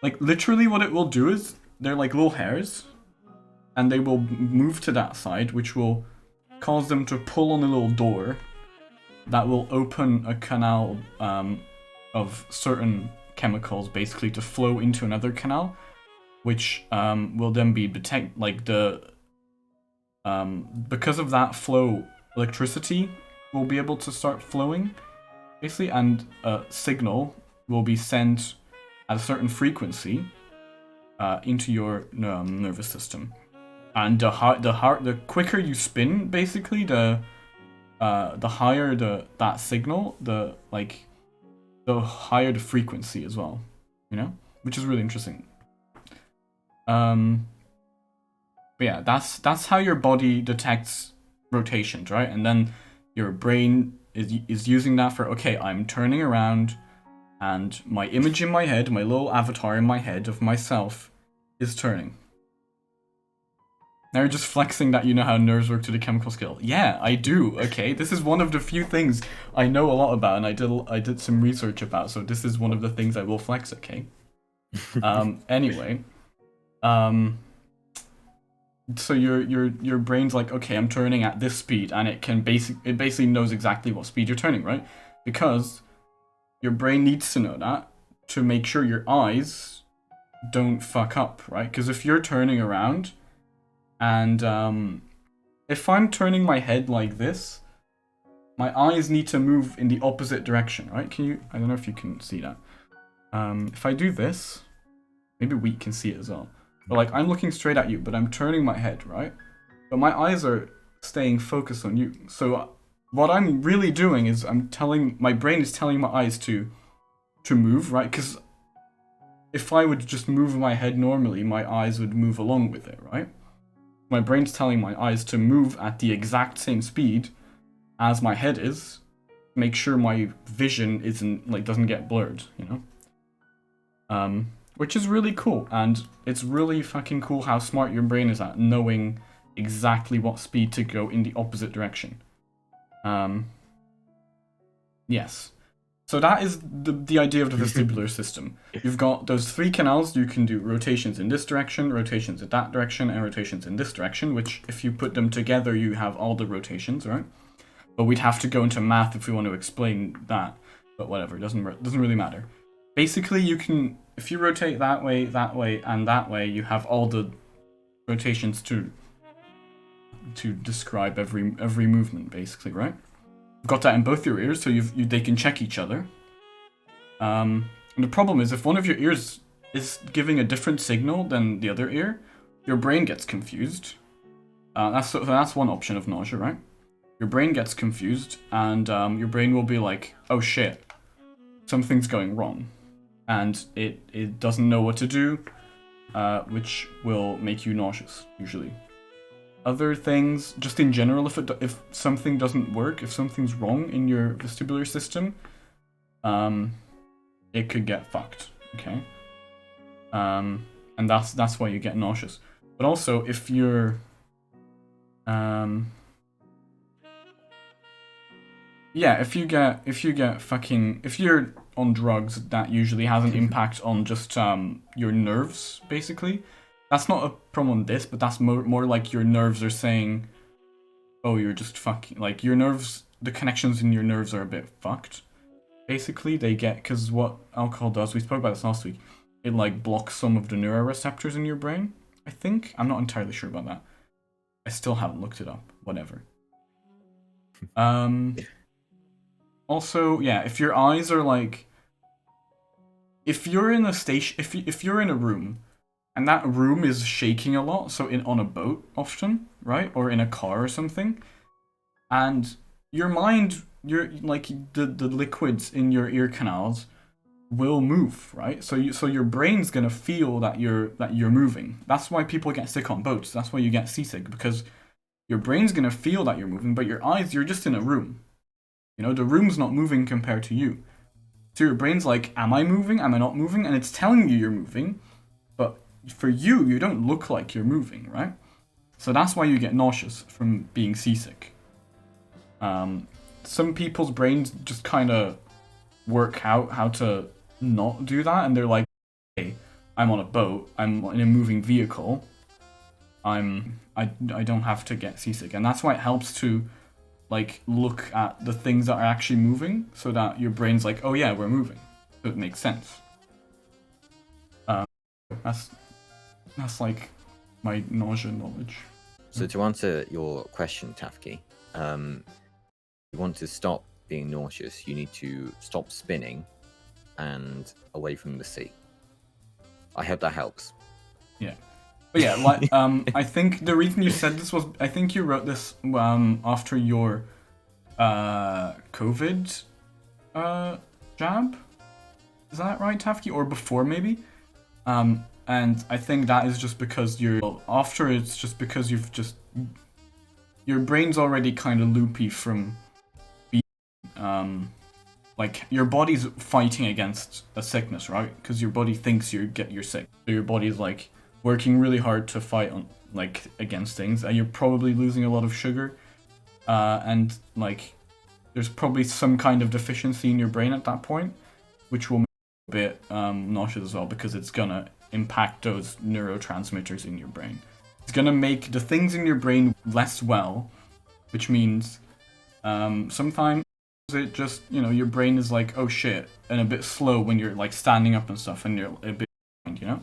like, literally what it will do is they're like little hairs, and they will move to that side, which will cause them to pull on a little door that will open a canal of certain chemicals, basically, to flow into another canal, which will then be because of that flow, electricity will be able to start flowing, basically, and a signal will be sent at a certain frequency into your nervous system. And the quicker you spin, basically, the higher that signal, the higher the frequency as well, you know, which is really interesting. But yeah, that's how your body detects rotations, right? And then your brain is using that for, okay, I'm turning around, and my image in my head, my little avatar in my head of myself, is turning. Now you're just flexing that you know how nerves work to the chemical scale. Yeah, I do, okay? This is one of the few things I know a lot about, and I did some research about, so this is one of the things I will flex, okay? Anyway. So your brain's like, okay, I'm turning at this speed, and it basically knows exactly what speed you're turning, right? Because your brain needs to know that to make sure your eyes don't fuck up, right? Because if you're turning around, and if I'm turning my head like this, my eyes need to move in the opposite direction, right? I don't know if you can see that. If I do this, maybe we can see it as well. But like, I'm looking straight at you, but I'm turning my head, right? But my eyes are staying focused on you. So what I'm really doing is my brain is telling my eyes to move, right? Because if I would just move my head normally, my eyes would move along with it, right? My brain's telling my eyes to move at the exact same speed as my head is, make sure my vision doesn't get blurred, you know? Which is really cool, and it's really fucking cool how smart your brain is at knowing exactly what speed to go in the opposite direction. Yes. So that is the idea of the vestibular system. You've got those three canals. You can do rotations in this direction, rotations in that direction, and rotations in this direction, which if you put them together, you have all the rotations, right? But we'd have to go into math if we want to explain that. But whatever, it doesn't really matter. Basically, if you rotate that way, and that way, you have all the rotations to describe every movement, basically, right? You've got that in both your ears, so they can check each other. And the problem is, if one of your ears is giving a different signal than the other ear, your brain gets confused. That's one option of nausea, right? Your brain gets confused, and your brain will be like, oh shit, something's going wrong. And it doesn't know what to do, which will make you nauseous, usually. Other things, just in general, if something doesn't work, if something's wrong in your vestibular system, it could get fucked, okay? And that's why you get nauseous. But also, if you're if you're on drugs, that usually has an impact on just your nerves, basically. That's not a problem on this, but that's more like your nerves are saying, oh, you're just fucking, like, your nerves, the connections in your nerves are a bit fucked. Basically, they get, because what alcohol does, we spoke about this last week, it, like, blocks some of the neuroreceptors in your brain, I think. I'm not entirely sure about that. I still haven't looked it up. Whatever. Also, yeah, if your eyes are, like, if you're in a station, if you're in a room, and that room is shaking a lot, so on a boat often, right, or in a car or something, and your mind, like the liquids in your ear canals will move, right? So your brain's gonna feel that you're moving. That's why people get sick on boats. That's why you get seasick, because your brain's gonna feel that you're moving, but your eyes, you're just in a room. You know, the room's not moving compared to you. So your brain's like, am I moving? Am I not moving? And it's telling you you're moving, but for you, you don't look like you're moving, right? So that's why you get nauseous from being seasick. Some people's brains just kind of work out how to not do that, and they're like, hey, I'm on a boat, I'm in a moving vehicle, I don't have to get seasick. And that's why it helps to, like, look at the things that are actually moving, so that your brain's like, oh yeah, we're moving. So it makes sense. That's like my nausea knowledge. So to answer your question, Tafki, you want to stop being nauseous, you need to stop spinning and away from the sea. I hope that helps. Yeah. But yeah, like, I think the reason you said this was, I think you wrote this after your COVID jab. Is that right, Tafki? Or before, maybe? And I think that is just because after it's just because your brain's already kind of loopy from being, like, your body's fighting against a sickness, right? Because your body thinks you're sick. So your body's, like, working really hard to fight against things, and you're probably losing a lot of sugar, and, like, there's probably some kind of deficiency in your brain at that point, which will make you a bit nauseous as well, because it's gonna impact those neurotransmitters in your brain. It's gonna make the things in your brain less well, which means sometimes it just, you know, your brain is like, oh shit, and a bit slow when you're, like, standing up and stuff, and you're a bit, you know,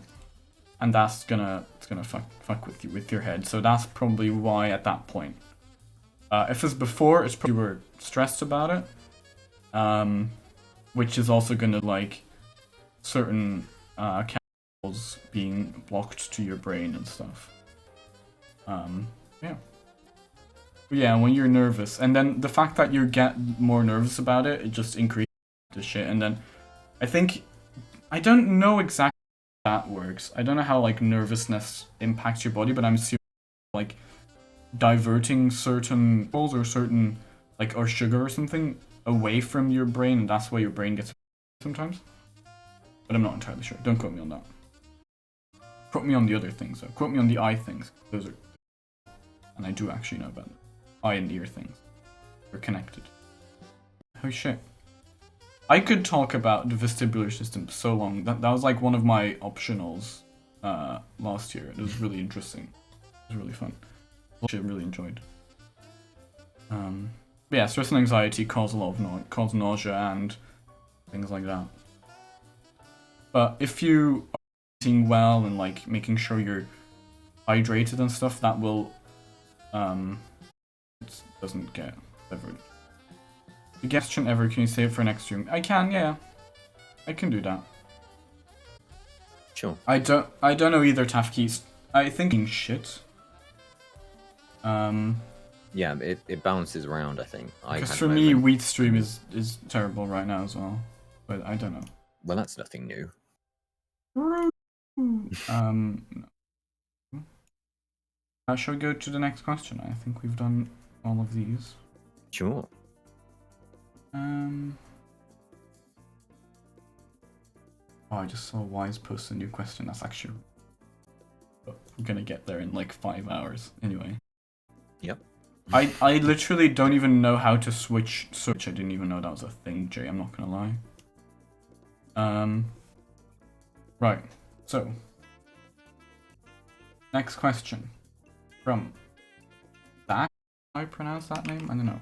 and it's gonna fuck with your head. So that's probably why at that point. If it's before, it's probably you were stressed about it, which is also gonna, like, certain chemicals being blocked to your brain and stuff. Yeah. But yeah, when you're nervous, and then the fact that you get more nervous about it, it just increases the shit. And then I don't know exactly how that works. I don't know how, like, nervousness impacts your body, but I'm assuming, like, diverting certain chemicals or certain, like, or sugar or something away from your brain, and that's why your brain gets sometimes. But I'm not entirely sure. Don't quote me on that. Quote me on the other things, though. Quote me on the eye things. Those are... And I do actually know about them. Eye and ear things. They're connected. Oh shit. I could talk about the vestibular system so long. That was, like, one of my optionals last year. It was really interesting. It was really fun. I really enjoyed. But yeah, stress and anxiety cause a lot of cause nausea and things like that. But if you are eating well and, like, making sure you're hydrated and stuff, that will it doesn't get severed. Suggestion ever, can you save for next stream? I can, yeah. I can do that. Sure. I don't know either, Tafke's. I think shit. Yeah, it bounces around, I think. Because for me, wheat stream is terrible right now as well. But I don't know. Well, that's nothing new. Shall we go to the next question? I think we've done all of these. Sure. Oh, I just saw Wise post a new question. That's actually... I'm gonna get there in, like, 5 hours. Anyway. Yep. I literally don't even know how to switch. I didn't even know that was a thing, Jay. I'm not gonna lie. Right. So, next question from Zach. How do I pronounce that name? I don't know.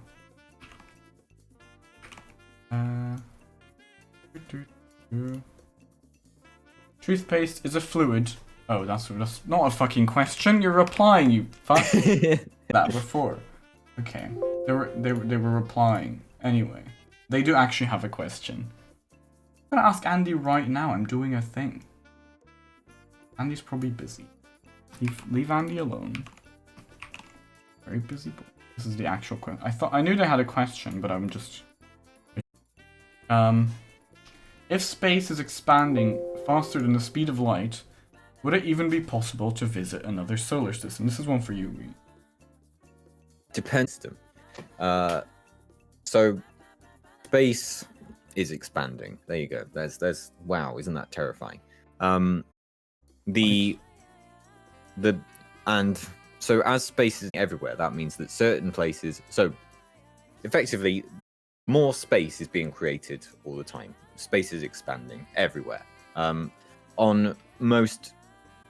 Toothpaste is a fluid. Oh, that's not a fucking question. You're replying, you fuck. That before. Okay. They were replying. Anyway, they do actually have a question. I'm gonna ask Andy right now. I'm doing a thing. Andy's probably busy. Leave Andy alone. Very busy boy. This is the actual question. I knew they had a question, but I'm just. If space is expanding faster than the speed of light, would it even be possible to visit another solar system? This is one for you, Reed. Depends. So space is expanding. There you go. There's wow, isn't that terrifying? And so as space is everywhere, that means that certain places, so effectively more space is being created all the time. Space is expanding everywhere. On most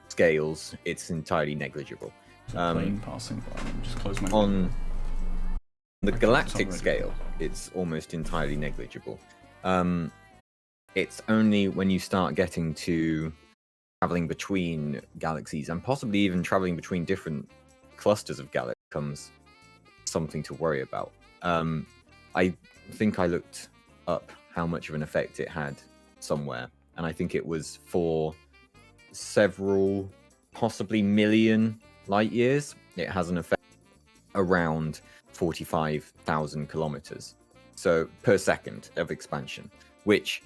scales, it's entirely negligible. Plane passing by. Just close my. On the galactic scale, it's almost entirely negligible. It's only when you start getting to traveling between galaxies and possibly even traveling between different clusters of galaxies becomes something to worry about. I think I looked up how much of an effect it had somewhere, and I think it was for several, possibly million light years. It has an effect around 45,000 kilometers so per second of expansion, which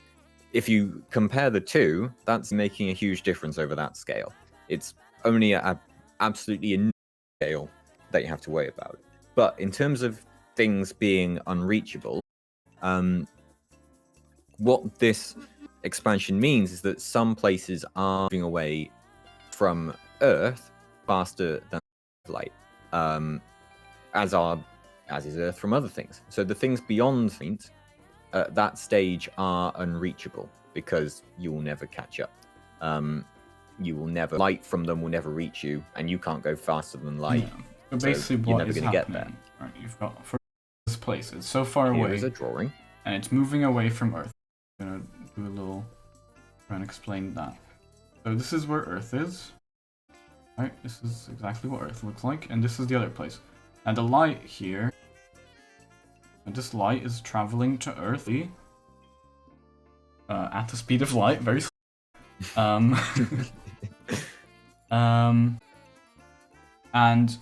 if you compare the two, that's making a huge difference over that scale. It's only an absolutely enormous scale that you have to worry about. But in terms of things being unreachable, what this expansion means is that some places are moving away from Earth faster than light, as is Earth from other things. So the things beyond at that stage are unreachable because you will never catch up. Light from them will never reach you, and you can't go faster than light. Yeah. So basically, you're what never is going to get happening? there. Right, you've got for this place. It's so far Here away. is a drawing, and it's moving away from Earth. I'm gonna do a little try and explain that. So this is where Earth is. Right, this is exactly what Earth looks like, and this is the other place. And the light here, and this light is traveling to Earth at the speed of light, very slow. And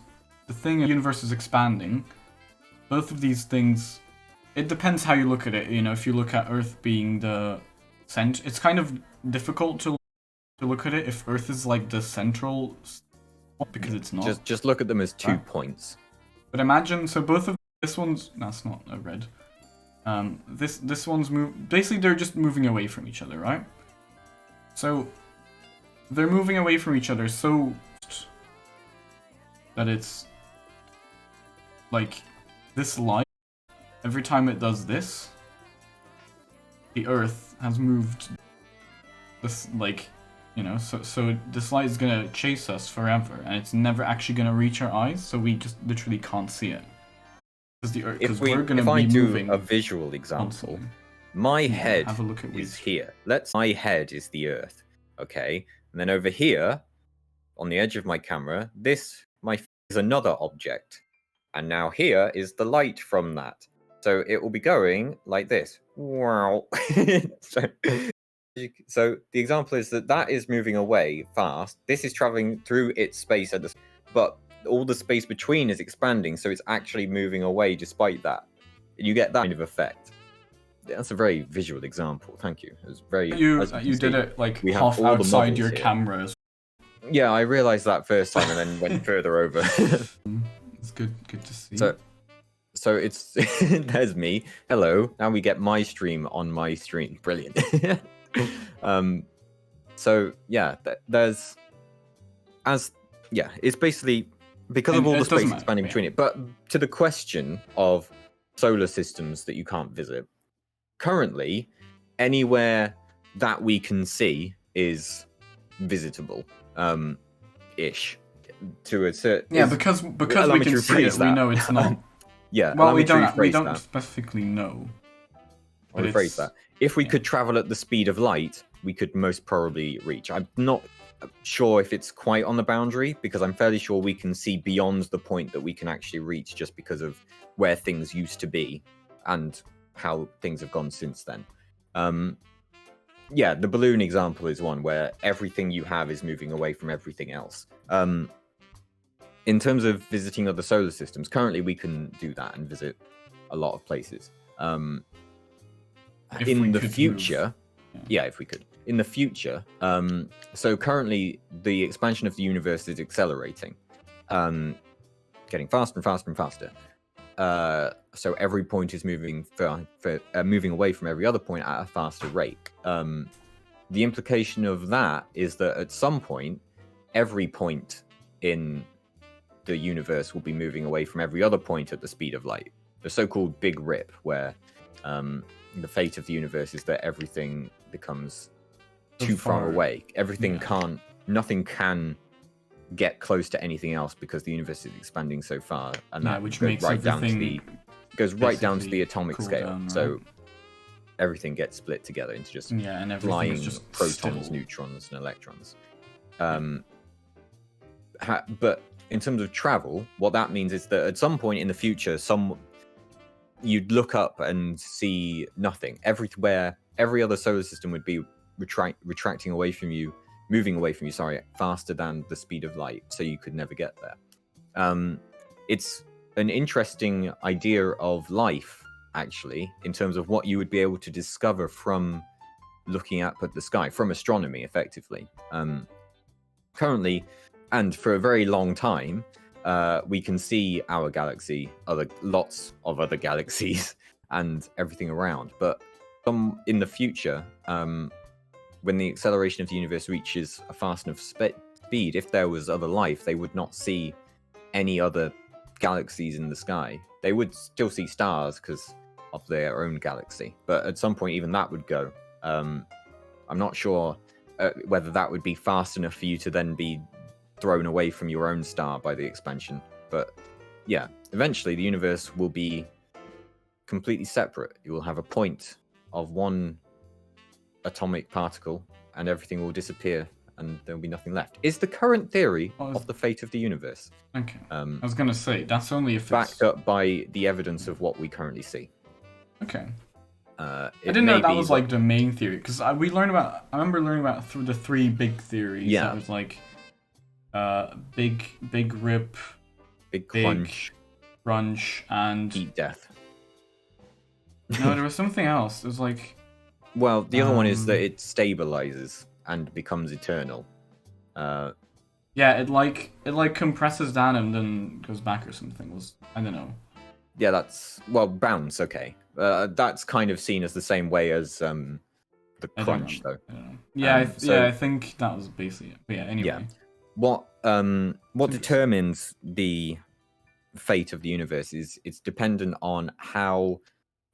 the thing, the universe is expanding. Both of these things, it depends how you look at it. You know, if you look at Earth being the center, it's kind of difficult to look at it if Earth is like the central, because it's not. Just look at them as 2 points. But imagine, so both of this one's, that's not a red. This one's basically they're just moving away from each other, right? So they're moving away from each other so that it's like this light, every time it does this, the Earth has moved this, like, you know, so this light is gonna chase us forever, and it's never actually gonna reach our eyes, so we just literally can't see it. Because we're gonna be moving. Do a visual example, constantly. My head have a look at is here. My head is the Earth, okay? And then over here, on the edge of my camera, this is another object. And now here is the light from that. So it will be going like this. Wow. So the example is that is moving away fast. This is traveling through its space but all the space between is expanding, so it's actually moving away despite that. You get that kind of effect. That's a very visual example. Thank you. It was very. You did it like half outside your cameras. Yeah, I realized that first time and then went further over. It's good to see. So it's there's me. Hello. Now we get my stream on my stream. Brilliant. So yeah, it's basically because of all the space expanding between it. But to the question of solar systems that you can't visit, currently anywhere that we can see is visitable, ish, to a certain. Yeah, because allow we me can to see it, rephrase we that. know it's not. Yeah, Well, allow we me to don't rephrase that. specifically know. I'll but rephrase it's- that. If we yeah. could travel at the speed of light, we could most probably reach. I'm not sure if it's quite on the boundary, because I'm fairly sure we can see beyond the point that we can actually reach, just because of where things used to be and how things have gone since then. Yeah, the balloon example is one where everything you have is moving away from everything else. In terms of visiting other solar systems, currently we can do that and visit a lot of places. If In we the could future, move. yeah, if we could. In the future, so currently the expansion of the universe is accelerating, getting faster and faster and faster. So every point is moving moving away from every other point at a faster rate. The implication of that is that at some point, every point in the universe will be moving away from every other point at the speed of light. The so-called Big Rip, where the fate of the universe is that everything becomes too far away. Everything nothing can get close to anything else because the universe is expanding so far, and that which goes makes right down to everything goes right down to the basically atomic cool scale. down, right? So everything gets split together into just and everything flying is just protons, stubble. neutrons, and electrons. But in terms of travel, what that means is that at some point in the future, you'd look up and see nothing. Everywhere, every other solar system would be retracting away from you, moving away from you, sorry, faster than the speed of light, so you could never get there. It's an interesting idea of life, actually, in terms of what you would be able to discover from looking up at the sky, from astronomy, effectively. Currently, and for a very long time, we can see our galaxy, lots of other galaxies, and everything around. But in the future, when the acceleration of the universe reaches a fast enough speed, if there was other life, they would not see any other galaxies in the sky. They would still see stars because of their own galaxy, but at some point, even that would go. I'm not sure whether that would be fast enough for you to then be thrown away from your own star by the expansion. But yeah, eventually the universe will be completely separate. You will have a point of one atomic particle and everything will disappear and there will be nothing left. Is the current theory of the fate of the universe. Okay. I was going to say, that's only if backed it's... up by the evidence of what we currently see. Okay. I didn't know that was like the main theory, because I remember learning about the three big theories. Yeah. That was like big rip, Big crunch, crunch, and eat death. no, there was something else. It was like, well, the other one is that it stabilizes and becomes eternal. yeah, it like compresses down and then goes back or something. I don't know. Yeah, that's bounce. Okay, that's kind of seen as the same way as the crunch, though. I don't know. Yeah, I think that was basically it. But yeah, anyway. Yeah. What determines the fate of the universe is it's dependent on how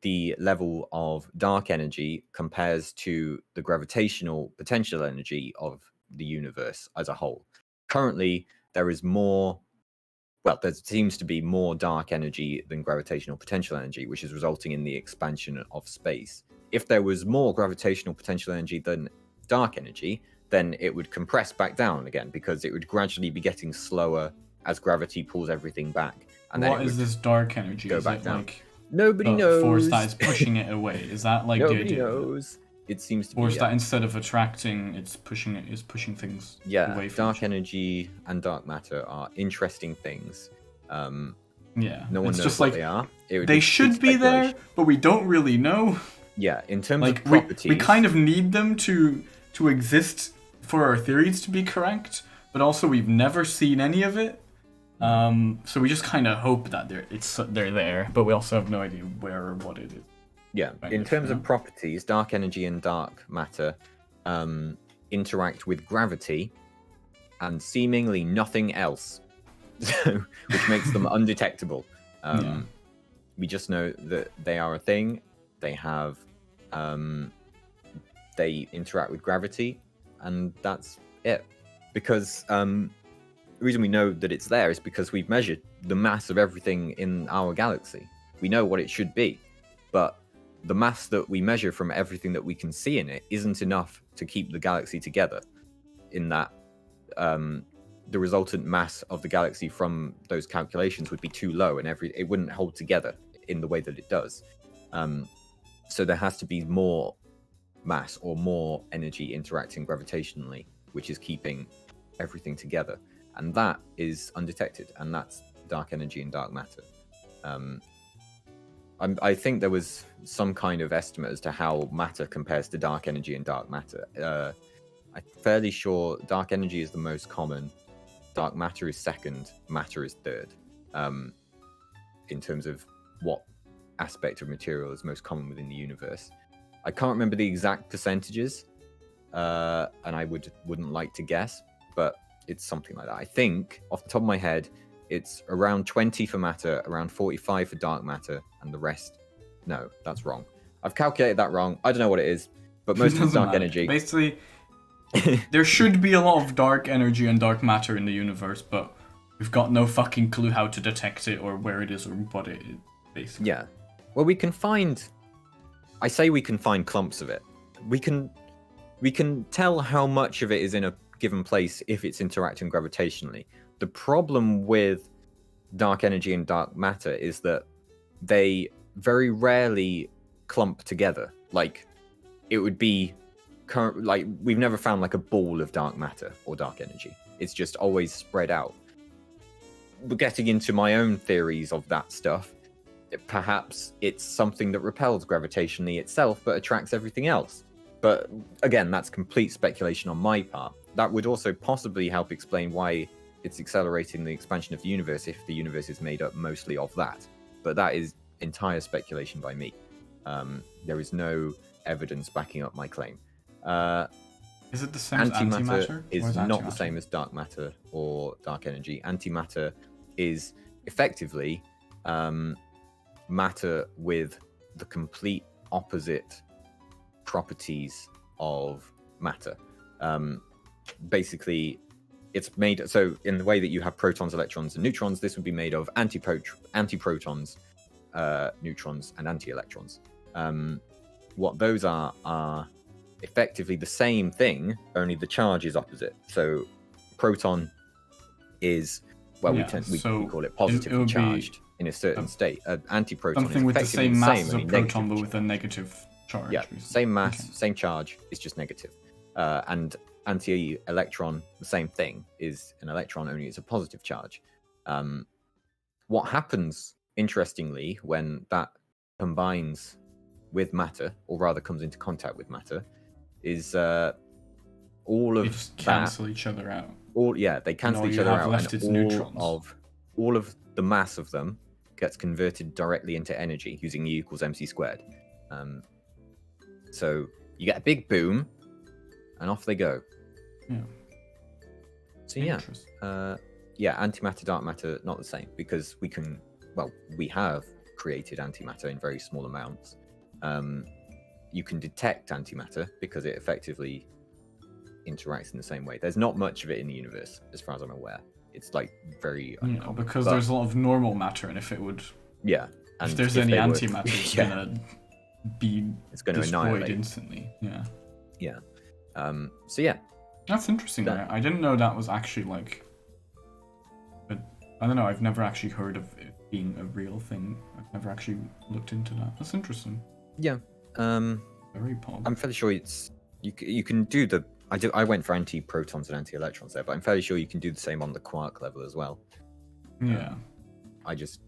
the level of dark energy compares to the gravitational potential energy of the universe as a whole. Currently, there seems to be more dark energy than gravitational potential energy, which is resulting in the expansion of space. If there was more gravitational potential energy than dark energy, then it would compress back down again, because it would gradually be getting slower as gravity pulls everything back. And then what is this dark energy? go is back it down. like Nobody the knows. force that is pushing it away? Is that like the Nobody idea? knows. It seems to Force be that instead of attracting, it's pushing things away from dark energy and dark matter are interesting things. Yeah, No one it's knows just what like they are. they should be there, but we don't really know. Yeah, in terms Like of properties, we kind of need them to exist for our theories to be correct, but also we've never seen any of it. So we just kind of hope that they're there, but we also have no idea where or what it is. yeah, in terms of properties, dark energy and dark matter interact with gravity and seemingly nothing else, which makes them undetectable. We just know that they are a thing. They have they interact with gravity, and that's it. Because the reason we know that it's there is because we've measured the mass of everything in our galaxy. We know what it should be, but the mass that we measure from everything that we can see in it isn't enough to keep the galaxy together. In that, the resultant mass of the galaxy from those calculations would be too low, and it wouldn't hold together in the way that it does. So there has to be more mass or more energy interacting gravitationally, which is keeping everything together, and that is undetected, and that's dark energy and dark matter. I think there was some kind of estimate as to how matter compares to dark energy and dark matter. I'm fairly sure dark energy is the most common, dark matter is second, matter is third, in terms of what aspect of material is most common within the universe. I can't remember the exact percentages, and I wouldn't like to guess, but it's something like that. I think, off the top of my head, it's around 20 for matter, around 45 for dark matter, and the rest... No, that's wrong. I've calculated that wrong. I don't know what it is, but most of it's dark energy. Basically, there should be a lot of dark energy and dark matter in the universe, but we've got no fucking clue how to detect it or where it is or what it is, basically. Yeah. Well, we can find... I say we can find clumps of it. We can tell how much of it is in a given place if it's interacting gravitationally. The problem with dark energy and dark matter is that they very rarely clump together. Like, it would be... like, we've never found like a ball of dark matter or dark energy. It's just always spread out. But getting into my own theories of that stuff, perhaps it's something that repels gravitationally itself but attracts everything else. But again, that's complete speculation on my part. That would also possibly help explain why it's accelerating the expansion of the universe if the universe is made up mostly of that. But that is entire speculation by me. There is no evidence backing up my claim. Is it the same as antimatter? Is not the same as dark matter or dark energy. Antimatter is effectively matter with the complete opposite properties of matter. Basically, it's made so in the way that you have protons, electrons, and neutrons, this would be made of antiprotons, neutrons, and anti-electrons. What those are effectively the same thing, only the charge is opposite. So proton is, well, we call it positively charged in a certain state. Antiproton something is with the same mass as a proton, but charge. with a negative charge. Yeah, same mass, same charge, it's just negative. And anti-electron, the same thing, is an electron, only it's a positive charge. What happens, interestingly, when that combines with matter, or rather comes into contact with matter, is all of they just cancel each other out. They cancel each other out, left and its neutrons. all of the mass of them gets converted directly into energy using E equals mc squared. So you get a big boom, and off they go. Yeah. So antimatter, dark matter, not the same, because we have created antimatter in very small amounts. You can detect antimatter because it effectively interacts in the same way. There's not much of it in the universe, as far as I'm aware. It's like very uncommon. Because there's a lot of normal matter, and if there's any antimatter, it's going to destroyed annihilate instantly. Yeah. That's interesting. I didn't know that was actually like. But I don't know. I've never actually heard of it being a real thing. I've never actually looked into that. That's interesting. Yeah. Very pog. I'm fairly sure it's you can do the. I went for anti-protons and anti-electrons there, but I'm fairly sure you can do the same on the quark level as well. Yeah. I just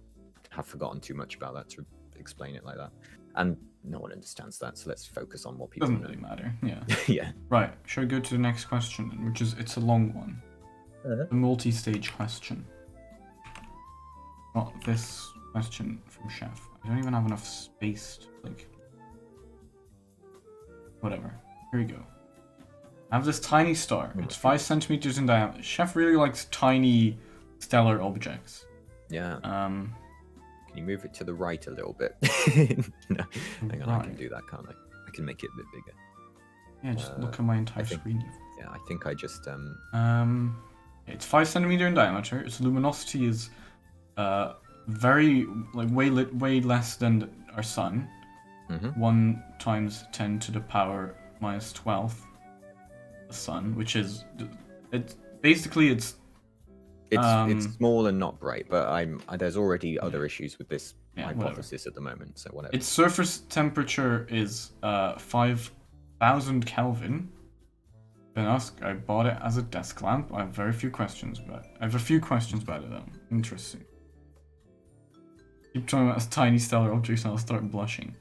have forgotten too much about that to explain it like that, and no one understands that. So let's focus on what people. Doesn't really matter. Yeah. Yeah. Right. Should I go to the next question, which is it's a long one. The multi-stage question. Got this question from Chef. I don't even have enough space to whatever. Here we go. I have this tiny star. It's 5 centimeters in diameter. Chef really likes tiny stellar objects. Yeah. Can you move it to the right a little bit? No, hang on, I can do that, can't I? I can make it a bit bigger. Yeah, just look at my entire think- screen. Yeah, I think I just It's 5 centimeter in diameter. Its luminosity is very way less than our sun. Mhm. 1 times 10 to the power minus 12th the sun, which is it's basically it's small and not bright, but there's already other issues with this Yeah, hypothesis at the moment, so whatever. its surface temperature is 5,000 Kelvin. Then I bought it as a desk lamp. I have very few questions about it. I have a few questions about it though. Interesting. Keep talking about tiny stellar objects and I'll start blushing.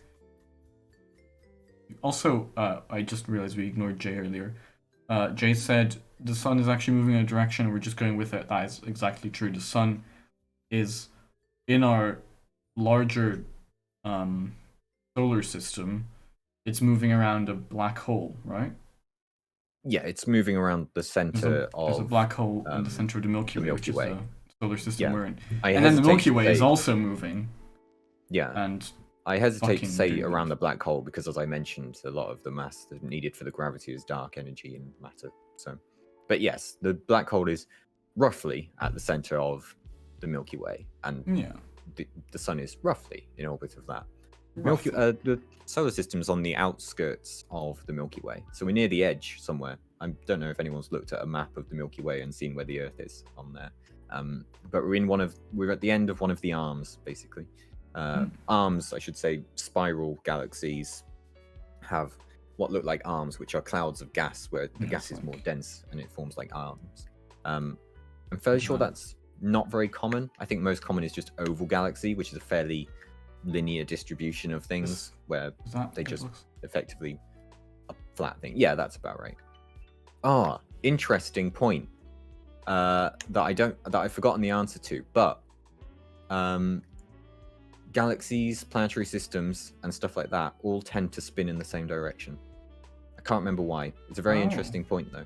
Also, I just realized we ignored Jay earlier. Jay said the sun is actually moving in a direction and we're just going with it. That is exactly true. The sun is in our larger solar system. It's moving around a black hole, right? Yeah, it's moving around the center There's a of black hole in the center of the Milky Way, which is Way. the solar system Yeah. we're in. I And then the hesitate Milky to Way is say- also moving. Yeah, And I hesitate to fucking say doing around it. the black hole because, as I mentioned, a lot of the mass that's needed for the gravity is dark energy and matter. So, but yes, the black hole is roughly at the center of the Milky Way, and yeah, the sun is roughly in orbit of that. roughly. The solar system's on the outskirts of the Milky Way, so we're near the edge somewhere. I don't know if anyone's looked at a map of the Milky Way and seen where the Earth is on there. But we're at the end of one of the arms, basically. Arms, I should say, spiral galaxies have what look like arms, which are clouds of gas, where the Yeah, gas it's is more like- dense and it forms like arms. I'm fairly sure that's not very common. I think most common is just oval galaxy, which is a fairly linear distribution of things, where Is that they what it just looks- effectively a flat thing. Yeah, that's about right. Ah, interesting point. That I've forgotten the answer to, but galaxies, planetary systems, and stuff like that all tend to spin in the same direction. I can't remember why. It's a very Oh. interesting point though.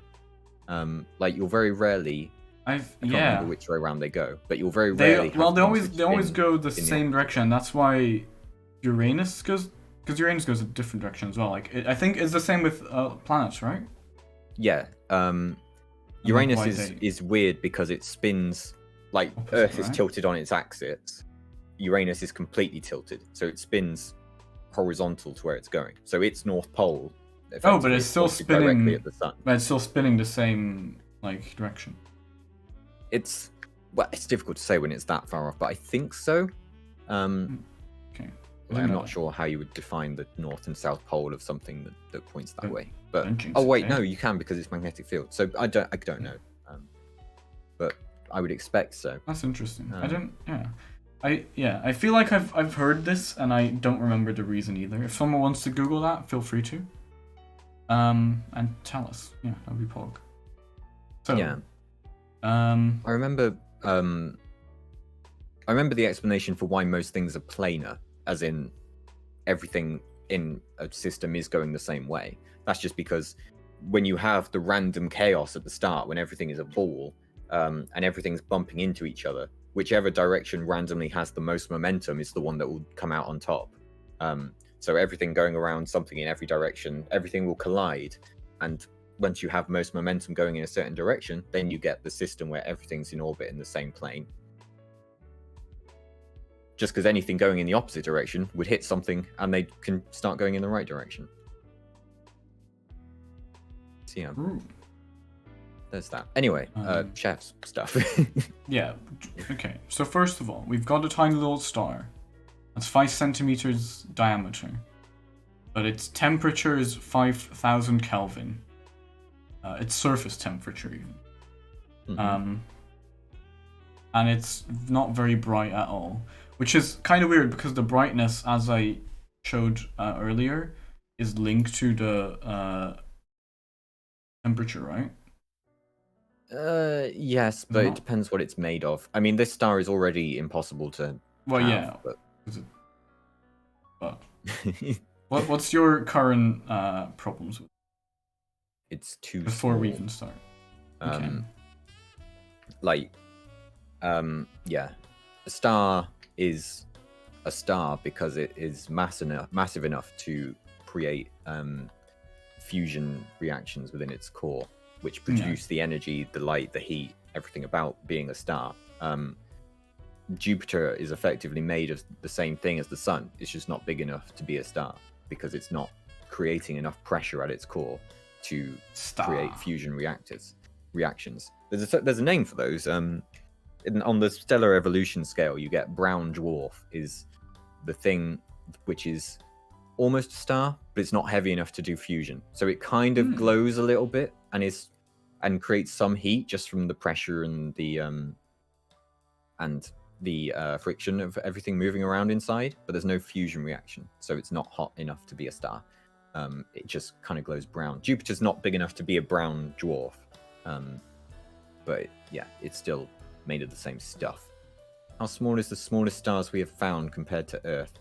Like you'll very rarely I can't remember which way around they go, but you'll very rarely. They always spin go the in the same direction. That's why Uranus goes, because Uranus goes a different direction as well. Like I think it's the same with planets, right? Yeah. why Uranus they- is weird because it spins like Opposite, Earth is right? tilted on its axis. Uranus is completely tilted, so it spins horizontal to where it's going. So its north pole. Oh, but effectively it's is still pointed directly spinning. at the sun. But it's still spinning the same direction. It's difficult to say when it's that far off, but I think so. Okay. I'm not sure how you would define the north and south pole of something that points that Don't- way. But don't jinx oh it, wait, eh? no, you can because it's magnetic field. So I don't know. But I would expect so. That's interesting. I Um, don't. Yeah. I feel like I've heard this and I don't remember the reason either. If someone wants to Google that, feel free to. And tell us. Yeah, that'd be pog. So. Yeah. I remember the explanation for why most things are planar, as in everything in a system is going the same way. That's just because when you have the random chaos at the start, when everything is a ball, and everything's bumping into each other, whichever direction randomly has the most momentum is the one that will come out on top. So everything going around something in every direction, everything will collide, and once you have most momentum going in a certain direction, then you get the system where everything's in orbit in the same plane. Just because anything going in the opposite direction would hit something and they can start going in the right direction. So yeah, Ooh. there's that. Anyway, chef's stuff. Yeah. Okay. So first of all, we've got a tiny little star. That's 5 centimeters diameter, but its temperature is 5,000 Kelvin. Its surface temperature even. Mhm. And it's not very bright at all, which is kind of weird because the brightness, as I showed earlier, is linked to the temperature, right? Yes, but Not- it depends what it's made of. I mean, this star is already impossible to Well, have, yeah. but Is it? But what's your current problems with it's too before we small. even start? Okay. Like, yeah, a star is a star because it is massive enough to create fusion reactions within its core, which produce the energy, the light, the heat, everything about being a star. Jupiter is effectively made of the same thing as the sun. It's just not big enough to be a star because it's not creating enough pressure at its core to create fusion reactions. There's a name for those. On the stellar evolution scale, you get brown dwarf is the thing which is almost a star, but it's not heavy enough to do fusion. So it kind of glows a little bit and creates some heat just from the pressure and the friction of everything moving around inside, but there's no fusion reaction, so it's not hot enough to be a star. It just kind of glows brown. Jupiter's not big enough to be a brown dwarf, but yeah, it's still made of the same stuff. How small is the smallest stars we have found compared to Earth?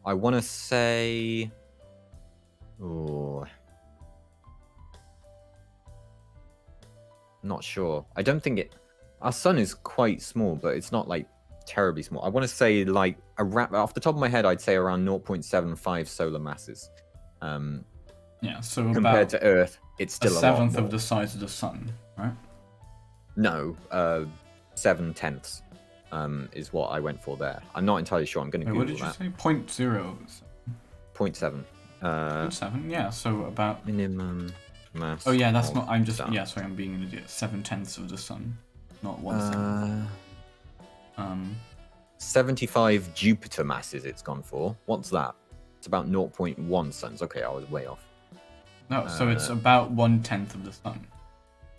I want to say... Not sure. I don't think it... Our sun is quite small, but it's not like terribly small. I want to say like off the top of my head, I'd say around 0.75 solar masses. Yeah, so compared to Earth, it's still a seventh of the size of the sun, right? No, 7/10 is what I went for there. I'm not entirely sure. I'm going to Google that. What did you say? 0.0? 0.7. 0.7. Yeah, so about minimum mass. Oh yeah, that's not. I'm just sorry, I'm being an idiot. 7/10 of the sun, not 1/7. 75 Jupiter masses it's gone for. What's that? It's about 0.1 suns. Okay, I was way off. No, so it's about 1/10 of the sun.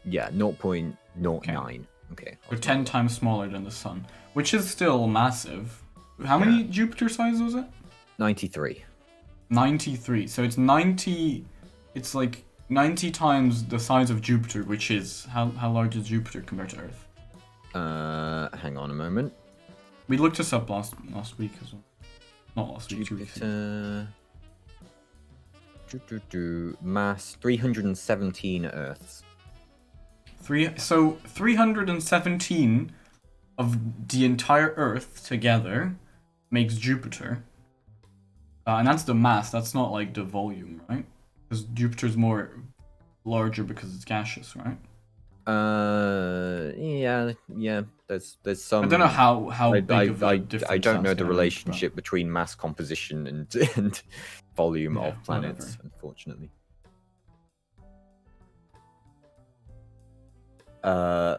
Yeah, 0.09. Okay. Or 10 times smaller than the sun, which is still massive. How many Jupiter sizes was it? 93. 93. So it's 90. It's like 90 times the size of Jupiter, which is how large is Jupiter compared to Earth? Hang on a moment. We looked this up last week as well. Not last week, 2 weeks ago. Mass 317 Earths. 317 of the entire Earth together makes Jupiter. And that's the mass, that's not like the volume, right? Because Jupiter's more larger because it's gaseous, right? Yeah. There's some. I don't know how big of a difference. I don't know the relationship between mass composition and volume of planets, unfortunately. Yeah,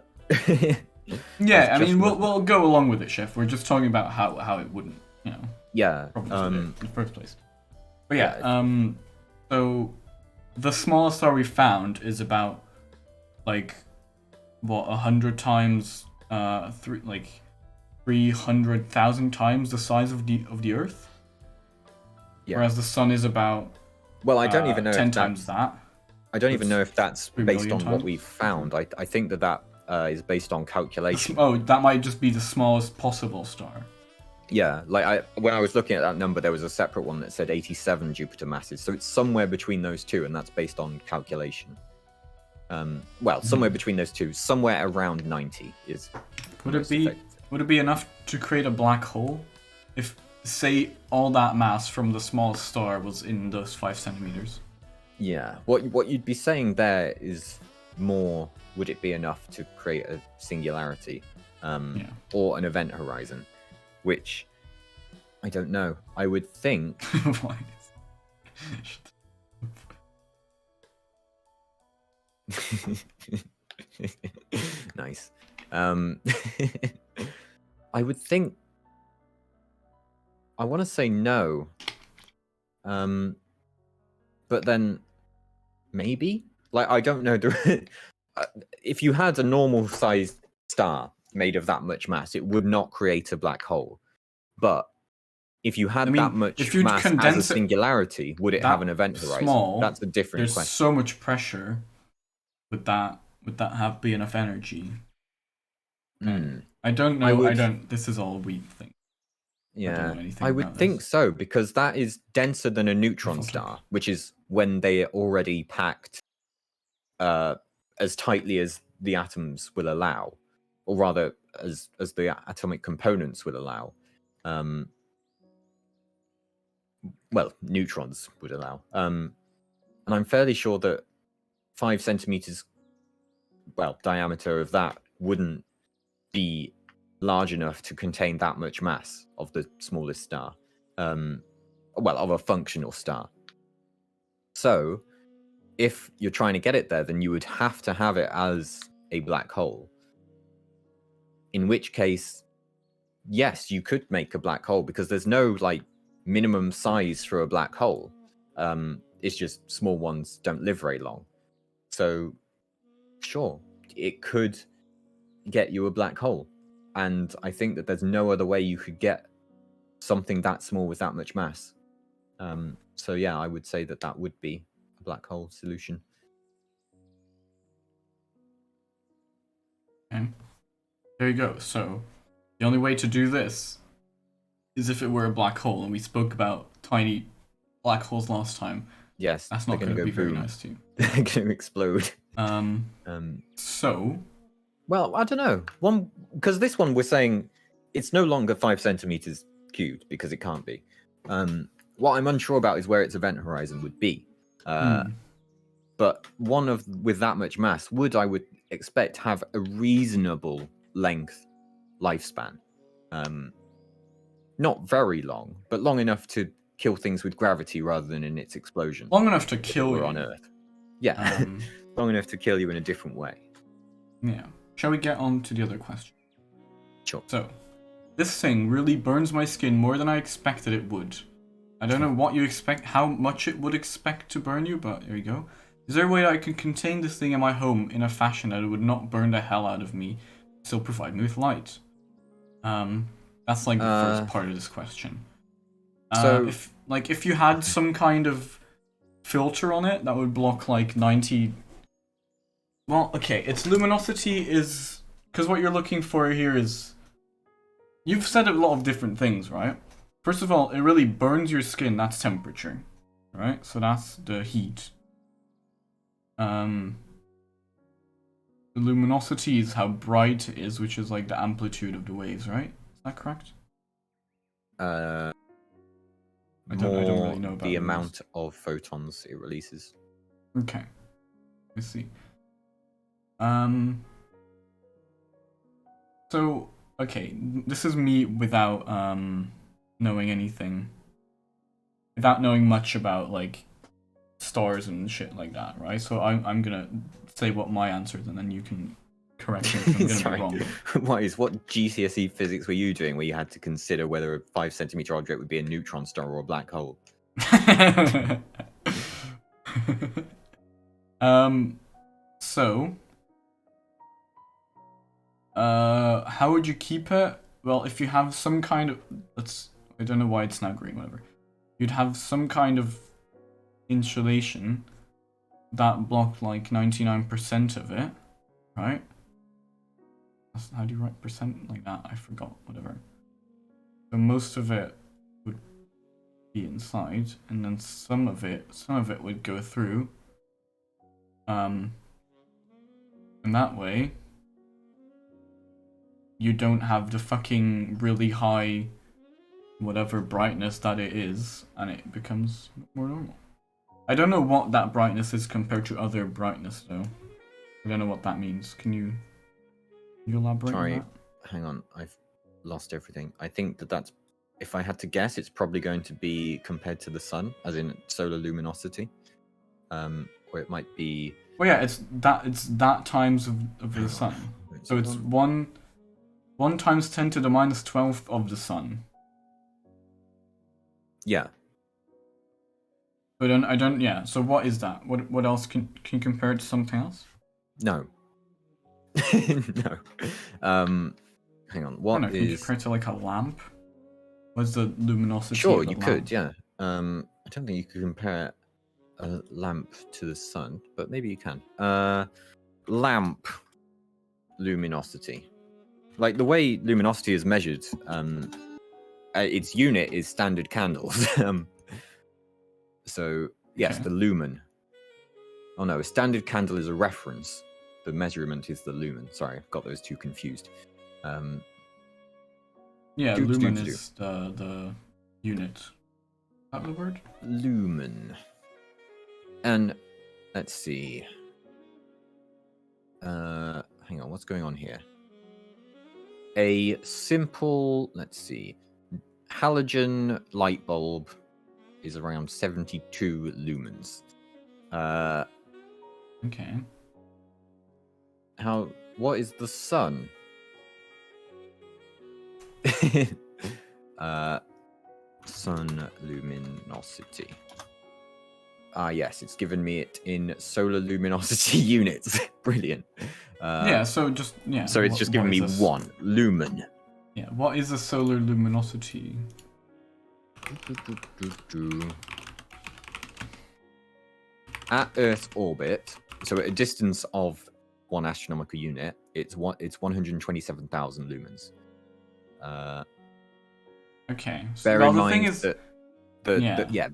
I mean we'll go along with it, Chef. We're just talking about how it wouldn't, in the first place. But so the smallest star we found is about 100 times 300,000 times the size of the Earth. Yeah. Whereas the sun is about I don't even know 10 times that. I don't even know if that's based on what we've found. I think that is based on calculation. Oh, that might just be the smallest possible star. Yeah, when I was looking at that number, there was a separate one that said 87 Jupiter masses. So it's somewhere between those two, and that's based on calculation. Somewhere between those two, somewhere around 90 is. Would it be enough to create a black hole? If, say, all that mass from the smallest star was in those 5 centimeters? Yeah. What you'd be saying there is more, would it be enough to create a singularity or an event horizon? Which, I don't know. I would think... Nice. I would think... I want to say no. But then, maybe? I don't know. If you had a normal-sized star made of that much mass, it would not create a black hole. But if you had that much mass as a singularity, would it have an event horizon? Small, that's a different question. There's so much pressure. Would that be enough energy? I don't know. This is all we think. Yeah, I would think so, because that is denser than a neutron star, which is when they are already packed as tightly as the atoms will allow, or rather, as the atomic components will allow. well, neutrons would allow. And I'm fairly sure that 5 centimeters, well, diameter of that wouldn't be large enough to contain that much mass of the smallest star. Well, of a functional star. So, if you're trying to get it there, then you would have to have it as a black hole. In which case, yes, you could make a black hole because there's no like minimum size for a black hole. It's just small ones don't live very long. So, sure, it could get you a black hole. And I think that there's no other way you could get something that small with that much mass. So yeah, I would say that that would be a black hole solution. Okay. There you go. So the only way to do this is if it were a black hole, and we spoke about tiny black holes last time. Yes, That's not going to be very nice to you. They're going to explode. So, well, I don't know. Because this one we're saying it's no longer 5 centimeters cubed because it can't be. What I'm unsure about is where its event horizon would be. But one with that much mass I would expect have a reasonable length lifespan. Not very long, but long enough to kill things with gravity rather than in its explosion. long enough to kill you on Earth. Yeah, long enough to kill you in a different way. Yeah. Shall we get on to the other question? Sure. So, this thing really burns my skin more than I expected it would. I don't know what you expect, how much it would expect to burn you, but there you go. Is there a way that I can contain this thing in my home in a fashion that it would not burn the hell out of me, still provide me with light? That's like the first part of this question. So, if you had some kind of filter on it that would block like 90. Well, okay, its luminosity is, because what you're looking for here is, you've said a lot of different things, right? First of all, it really burns your skin. That's temperature, right? So that's the heat. The luminosity is how bright it is, which is like the amplitude of the waves, right? Is that correct? I don't really know about the those. amount of photons it releases. Okay. Let's see. So, okay, this is me without knowing anything. Without knowing much about like stars and shit like that, right? So I'm gonna say what my answer is, and then you can correct me if I'm gonna be wrong. What GCSE physics were you doing where you had to consider whether a 5 centimeter object would be a neutron star or a black hole? So, how would you keep it? Well, if you have some kind of, I don't know why it's now green, whatever. You'd have some kind of insulation that blocked like 99% of it, right? How do you write percent like that? I forgot, whatever. So most of it would be inside, and then some of it would go through. And that way, you don't have the fucking really high whatever brightness that it is, and it becomes more normal. I don't know what that brightness is compared to other brightness, though. I don't know what that means. Can you elaborate on that? Hang on, I've lost everything. I think that's, if I had to guess, it's probably going to be compared to the sun, as in solar luminosity. Or it might be... Well, yeah, it's that times of the sun. So it's 1 times 10 to the minus 12th of the sun. Yeah. But I don't. Yeah. So what is that? What else can you compare it to something else? No. No. Hang on. What Can you compare it to like a lamp? What's the luminosity? Sure, of the you lamp? could. Yeah. I don't think you could compare a lamp to the sun, but maybe you can. Lamp luminosity. Like the way luminosity is measured, its unit is standard candles. So yes, Okay. the lumen. Oh no, a standard candle is a reference. The measurement is the lumen. Sorry, I've got those two confused. Yeah, do- lumen do- is the unit. that the word? Lumen. And let's see. Hang on, what's going on here? A simple, let's see, halogen light bulb is around 72 lumens. Okay. What is the sun? Sun luminosity. Yes, it's given me it in solar luminosity units. Brilliant. Yeah, so just, yeah. So it's just giving me this? 1 lumen. Yeah, what is a solar luminosity? At Earth's orbit, so at a distance of 1 astronomical unit, it's 127,000 lumens. Okay. So, Bear well, in the mind thing is, that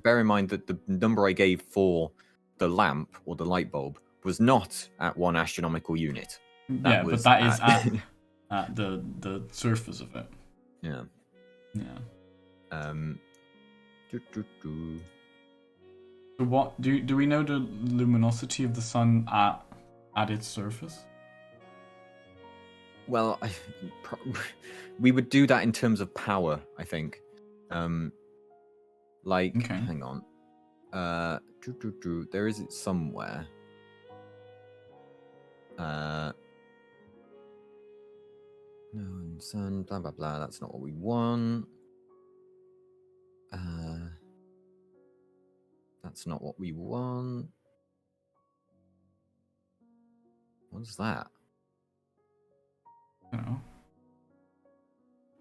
bear in mind that the number I gave for the lamp or the light bulb was not at 1 astronomical unit. yeah, but that is at the surface of it. Yeah. Yeah. So So what do we know the luminosity of the sun at its surface? Well, we would do that in terms of power, I think. Like, Okay. hang on. There is it somewhere. No, sun, blah blah blah. That's not what we want. That's not what we want. What's that? I don't know.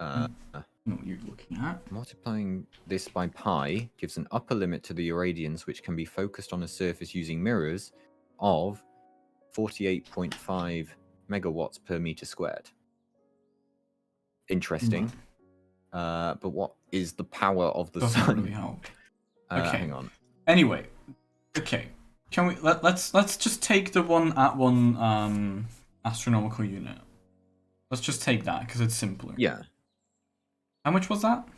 I don't know what you're looking at. Multiplying this by pi gives an upper limit to the irradiance which can be focused on a surface using mirrors of 48.5 megawatts per meter squared. Interesting. But what is the power of the Doesn't sun? really help. Okay. Hang on. Anyway, okay. Can we let's just take the one at 1 astronomical unit. Let's just take that because it's simpler. Yeah. How much was that?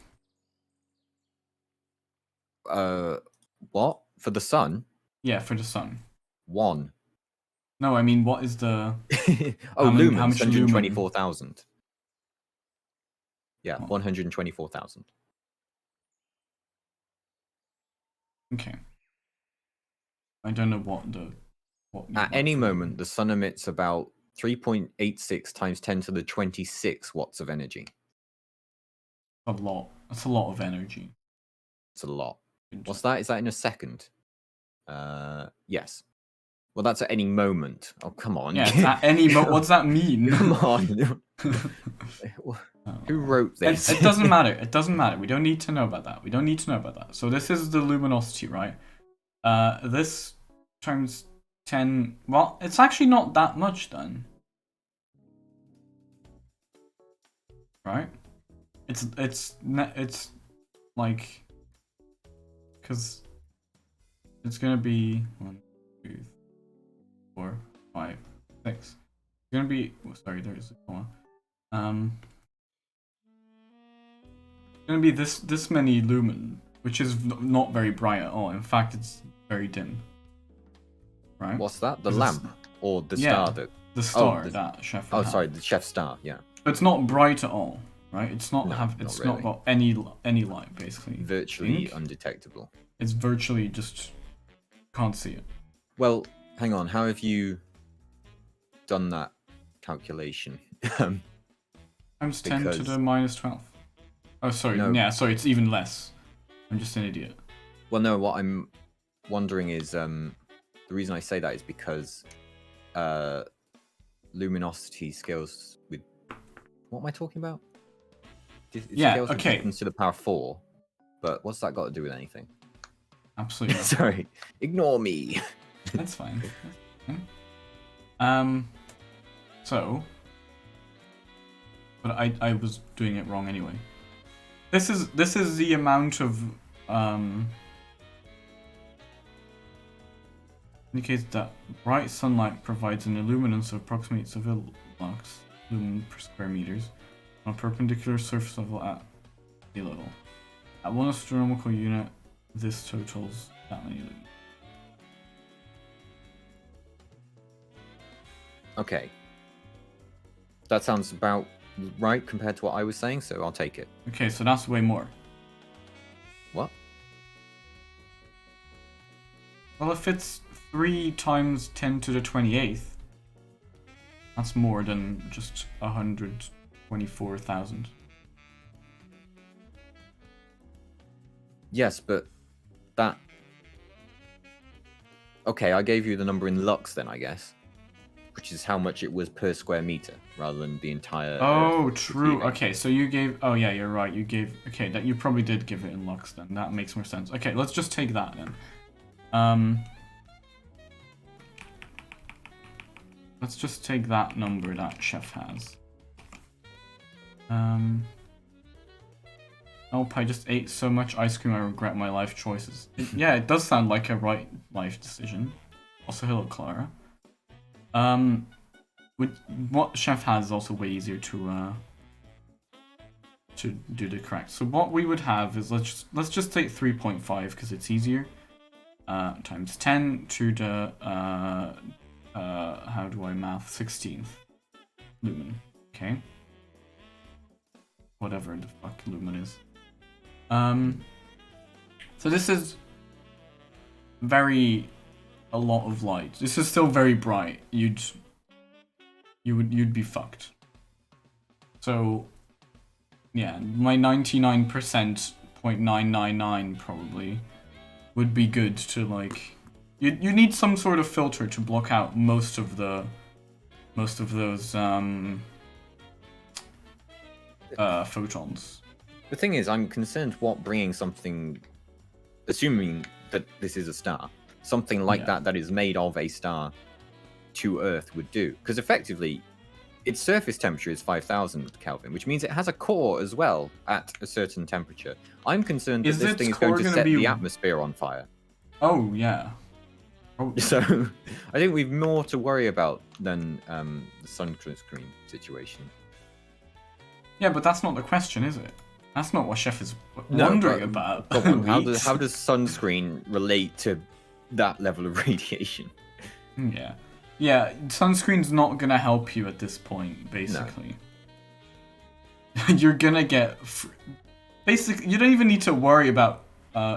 What? For the sun? Yeah, for the sun. 1. No, I mean, what is the? Oh, how lumens, much lumen? 124,000. Yeah, Oh. 124,000. Okay. I don't know what At any moment, the sun emits about 3.86 times 10 to the 26 watts of energy. a lot. That's a lot of energy. It's a lot. What's that? Is that in a second? Yes. Well, that's at any moment. Oh, come on. Yeah, it's at any moment. What's that mean? Come on. Who wrote this? It doesn't matter. It doesn't matter. We don't need to know about that. We don't need to know about that. So this is the luminosity, right? This times 10. Well, it's actually not that much then. Right? It's like, because it's gonna be 1, 2, 4, 5, 6. It's gonna be, sorry, there's a comma. It's gonna be this many lumen, which is not very bright at all. In fact, it's very dim. Right? What's that? The lamp or the Yeah, star? That... The star the... that chef. Oh, sorry, the chef star. Yeah. But it's not bright at all, right? It's not not not got any light basically. Virtually undetectable. It's virtually just can't see it. Well, hang on. How have you done that calculation? Times 10 to the minus 12. Oh, sorry. No. Yeah, sorry. It's even less. I'm just an idiot. Well, no. What I'm wondering is the reason I say that is because luminosity scales with what am I talking about? It scales with okay. distance to the power 4, but what's that got to do with anything? Absolutely. Sorry, ignore me. That's fine. That's fine. So, but I was doing it wrong anyway. This is the amount of indicates that bright sunlight provides an illuminance of approximately civil lux lumen per square meters on a perpendicular surface level at sea level. At 1 astronomical unit, this totals that many lumens. Okay. That sounds about right compared to what I was saying, so I'll take it. Okay, so that's way more. What? Well, if it's 3 times 10 to the 28th, that's more than just 124,000. Yes, but that... Okay, I gave you the number in lux then, I guess. Which is how much it was per square meter, rather than the entire... Oh, true. Okay, so you gave... Oh, yeah, you're right. You gave... Okay, that you probably did give it in lux then. That makes more sense. Okay, let's just take that then. Let's just take that number that Chef has. Oh, I just ate so much ice cream I regret my life choices. Yeah, it does sound like a right life decision. Also, hello, Clara. What Chef has is also way easier to do the correct. So what we would have is let's just take 3.5 because it's easier. Times 10 to the how do I math 16th lumen. Okay. Whatever the fuck lumen is. So this is a lot of light. This is still very bright. You'd be fucked. So yeah, my 99.999 probably would be good to like you need some sort of filter to block out most of those photons. The thing is, I'm concerned what bringing something, assuming that this is a star, something like that is made of a star to Earth would do. Because effectively, its surface temperature is 5,000 Kelvin, which means it has a core as well at a certain temperature. I'm concerned that this thing is going to set the atmosphere on fire. Oh, yeah. Probably. So, I think we've more to worry about than the sunscreen situation. Yeah, but that's not the question, is it? That's not what Chef is wondering about. How does sunscreen relate to that level of radiation? Yeah. Yeah, sunscreen's not gonna help you at this point, basically. No. You're gonna get... Basically, you don't even need to worry about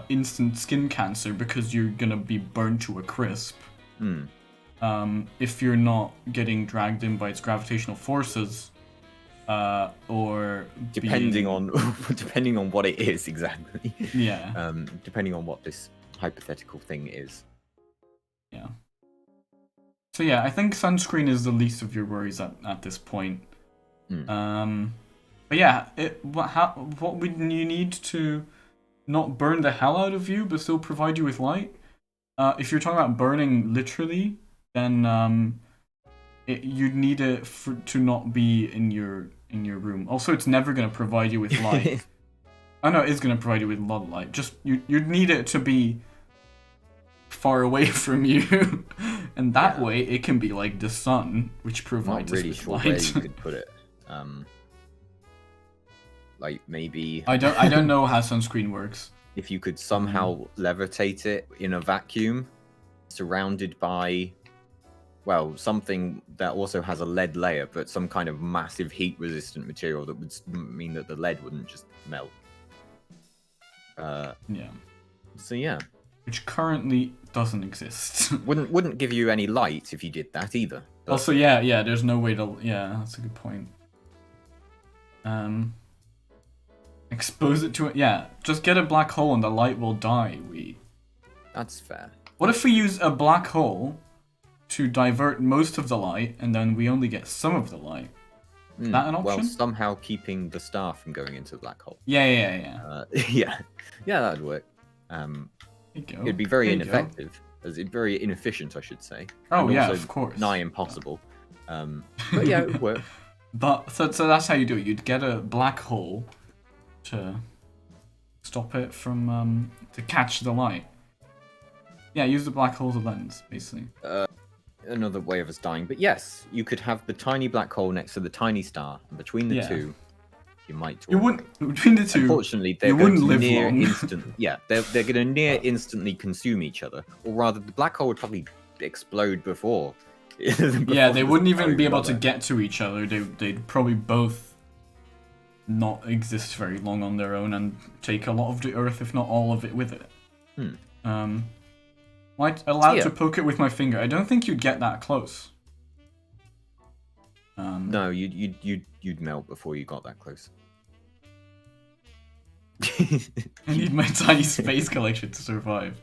instant skin cancer because you're gonna be burned to a crisp. If you're not getting dragged in by its gravitational forces, or depending on what it is exactly. Yeah. Depending on what this hypothetical thing is. Yeah. So yeah, I think sunscreen is the least of your worries at this point. But yeah, what would you need to not burn the hell out of you but still provide you with light? If you're talking about burning literally, then you'd need it to not be in your room. Also, it's never going to provide you with light. Oh no, it is going to provide you with a lot of light. Just you'd need it to be far away from you, and that way it can be like the sun, which provides us with light. Where you could put it. Like maybe I don't know how sunscreen works. If you could somehow levitate it in a vacuum, surrounded by, well, something that also has a lead layer, but some kind of massive heat-resistant material that would mean that the lead wouldn't just melt. Yeah. So yeah. Which currently doesn't exist. wouldn't give you any light if you did that either. But... Also, yeah, there's no way to... Yeah, that's a good point. Expose it to it. Yeah, just get a black hole and the light will die. That's fair. What if we use a black hole to divert most of the light and then we only get some of the light? Is that an option? Well, somehow keeping the star from going into the black hole. Yeah. Yeah, that'd work. It'd be very ineffective. Very inefficient, I should say. Oh, and yeah, also of course. Nigh impossible. But yeah, it would work. But so that's how you do it. You'd get a black hole to stop it from to catch the light. Yeah, use the black hole as a lens, basically. Another way of us dying, but yes, you could have the tiny black hole next to the tiny star, and between the two, You might. You wouldn't between the two. Unfortunately, they're you going wouldn't to live near long. instant. Yeah, they're going to near instantly consume each other, or rather, the black hole would probably explode before. Yeah, they wouldn't even be able to get. get to each other. They'd probably both not exist very long on their own and take a lot of the Earth, if not all of it, with it. Might allowed to poke it with my finger. I don't think you'd get that close. No, you'd melt before you got that close. I need my tiny space collection to survive.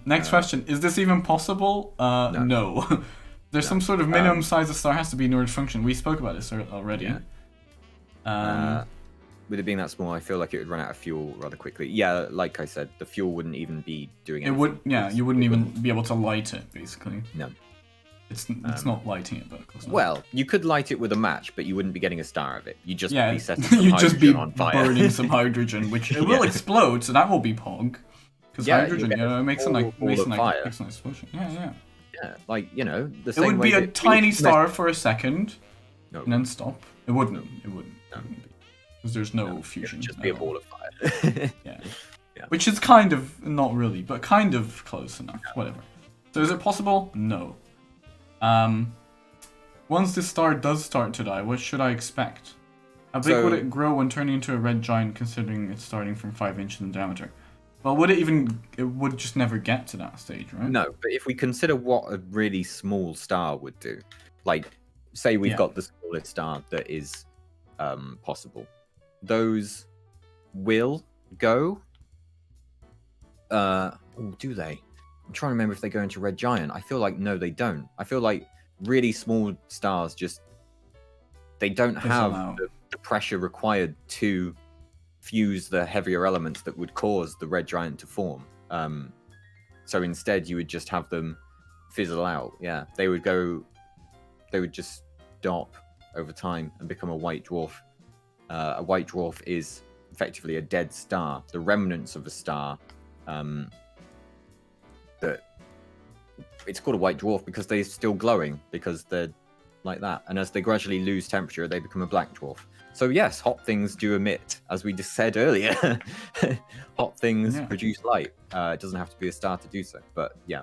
Next question. Is this even possible? No. There's some sort of minimum size a star has to be in order to function. We spoke about this already. Yeah. With it being that small, I feel like it would run out of fuel rather quickly. Yeah, like I said, the fuel wouldn't even be doing anything. It would, yeah, you wouldn't even be able to light it, basically. No. It's not lighting it, but close enough. Well, you could light it with a match, but you wouldn't be getting a star of it. You'd just be setting some you'd just be on fire. burning some hydrogen, which it will explode, so that will be pog. Because hydrogen, makes a nice explosion. Yeah. Yeah, like, the it same would way be a that tiny star for a second, No. and then stop. It wouldn't. It wouldn't. No. Because there's no fusion. It would just be a ball of fire. Yeah. Which is kind of, not really, but kind of close enough. Whatever. So is it possible? No. Once this star does start to die, what should I expect? How big would it grow when turning into a red giant, considering it's starting from 5 inches in diameter? Well, it would just never get to that stage, right? No, but if we consider what a really small star would do, like, say we've got the smallest star that is possible, those will go. Do they? I'm trying to remember if they go into red giant. I feel like no, they don't. I feel like really small stars they don't have the pressure required to fuse the heavier elements that would cause the red giant to form. So instead, you would just have them fizzle out. Yeah, they would just stop over time and become a white dwarf. A white dwarf is effectively a dead star, the remnants of a star. That it's called a white dwarf because they're still glowing, because they're like that. And as they gradually lose temperature, they become a black dwarf. So yes, hot things do emit, as we just said earlier. Hot things produce light. It doesn't have to be a star to do so, but yeah,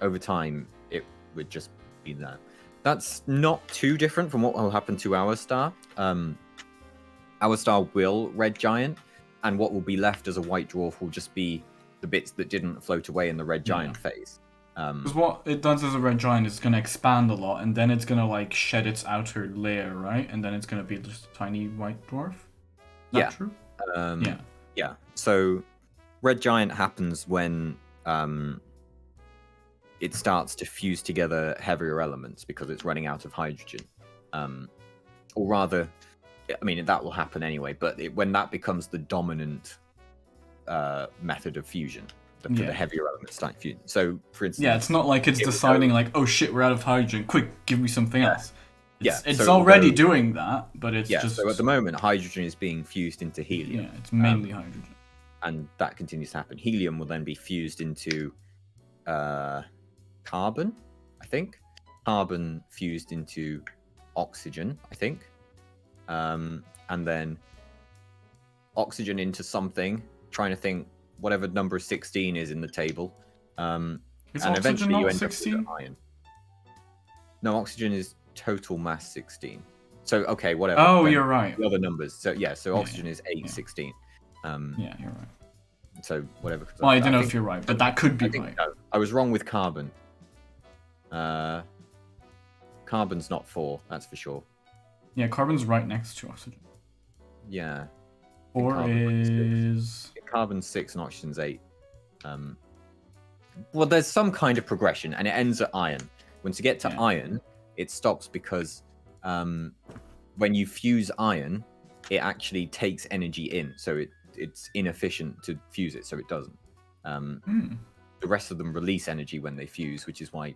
over time it would just be that. That's not too different from what will happen to our star. Our star will red giant, and what will be left as a white dwarf will just be the bits that didn't float away in the red giant phase. Because what it does as a red giant is going to expand a lot, and then it's going to like shed its outer layer, right? And then it's going to be just a tiny white dwarf. Is that true? Yeah. So red giant happens when it starts to fuse together heavier elements because it's running out of hydrogen. Or rather, I mean, that will happen anyway, but when that becomes the dominant method of fusion, for the heavier elements start fusing. So, for instance... Yeah, it's not like it's deciding like, oh shit, we're out of hydrogen, quick, give me something else. It's so already doing that, but it's just... so at the moment, hydrogen is being fused into helium. Yeah, it's mainly hydrogen. And that continues to happen. Helium will then be fused into carbon, I think. Carbon fused into oxygen, I think. And then oxygen into something, trying to think whatever number 16 is in the table. Is and oxygen eventually you not end 16? up with iron. No, oxygen is total mass 16. So, okay, whatever. Oh, then you're right. The other numbers. So, oxygen is 816. Yeah, you're right. So, whatever. Well, I don't know if you're right, but that could be right. No, I was wrong with carbon. Carbon's not 4, that's for sure. Yeah, carbon's right next to oxygen. Yeah. 4 is... Carbon's 6 and oxygen's 8. Well, there's some kind of progression, and it ends at iron. When to get to iron, it stops because when you fuse iron, it actually takes energy in, so it's inefficient to fuse it, so it doesn't. The rest of them release energy when they fuse, which is why,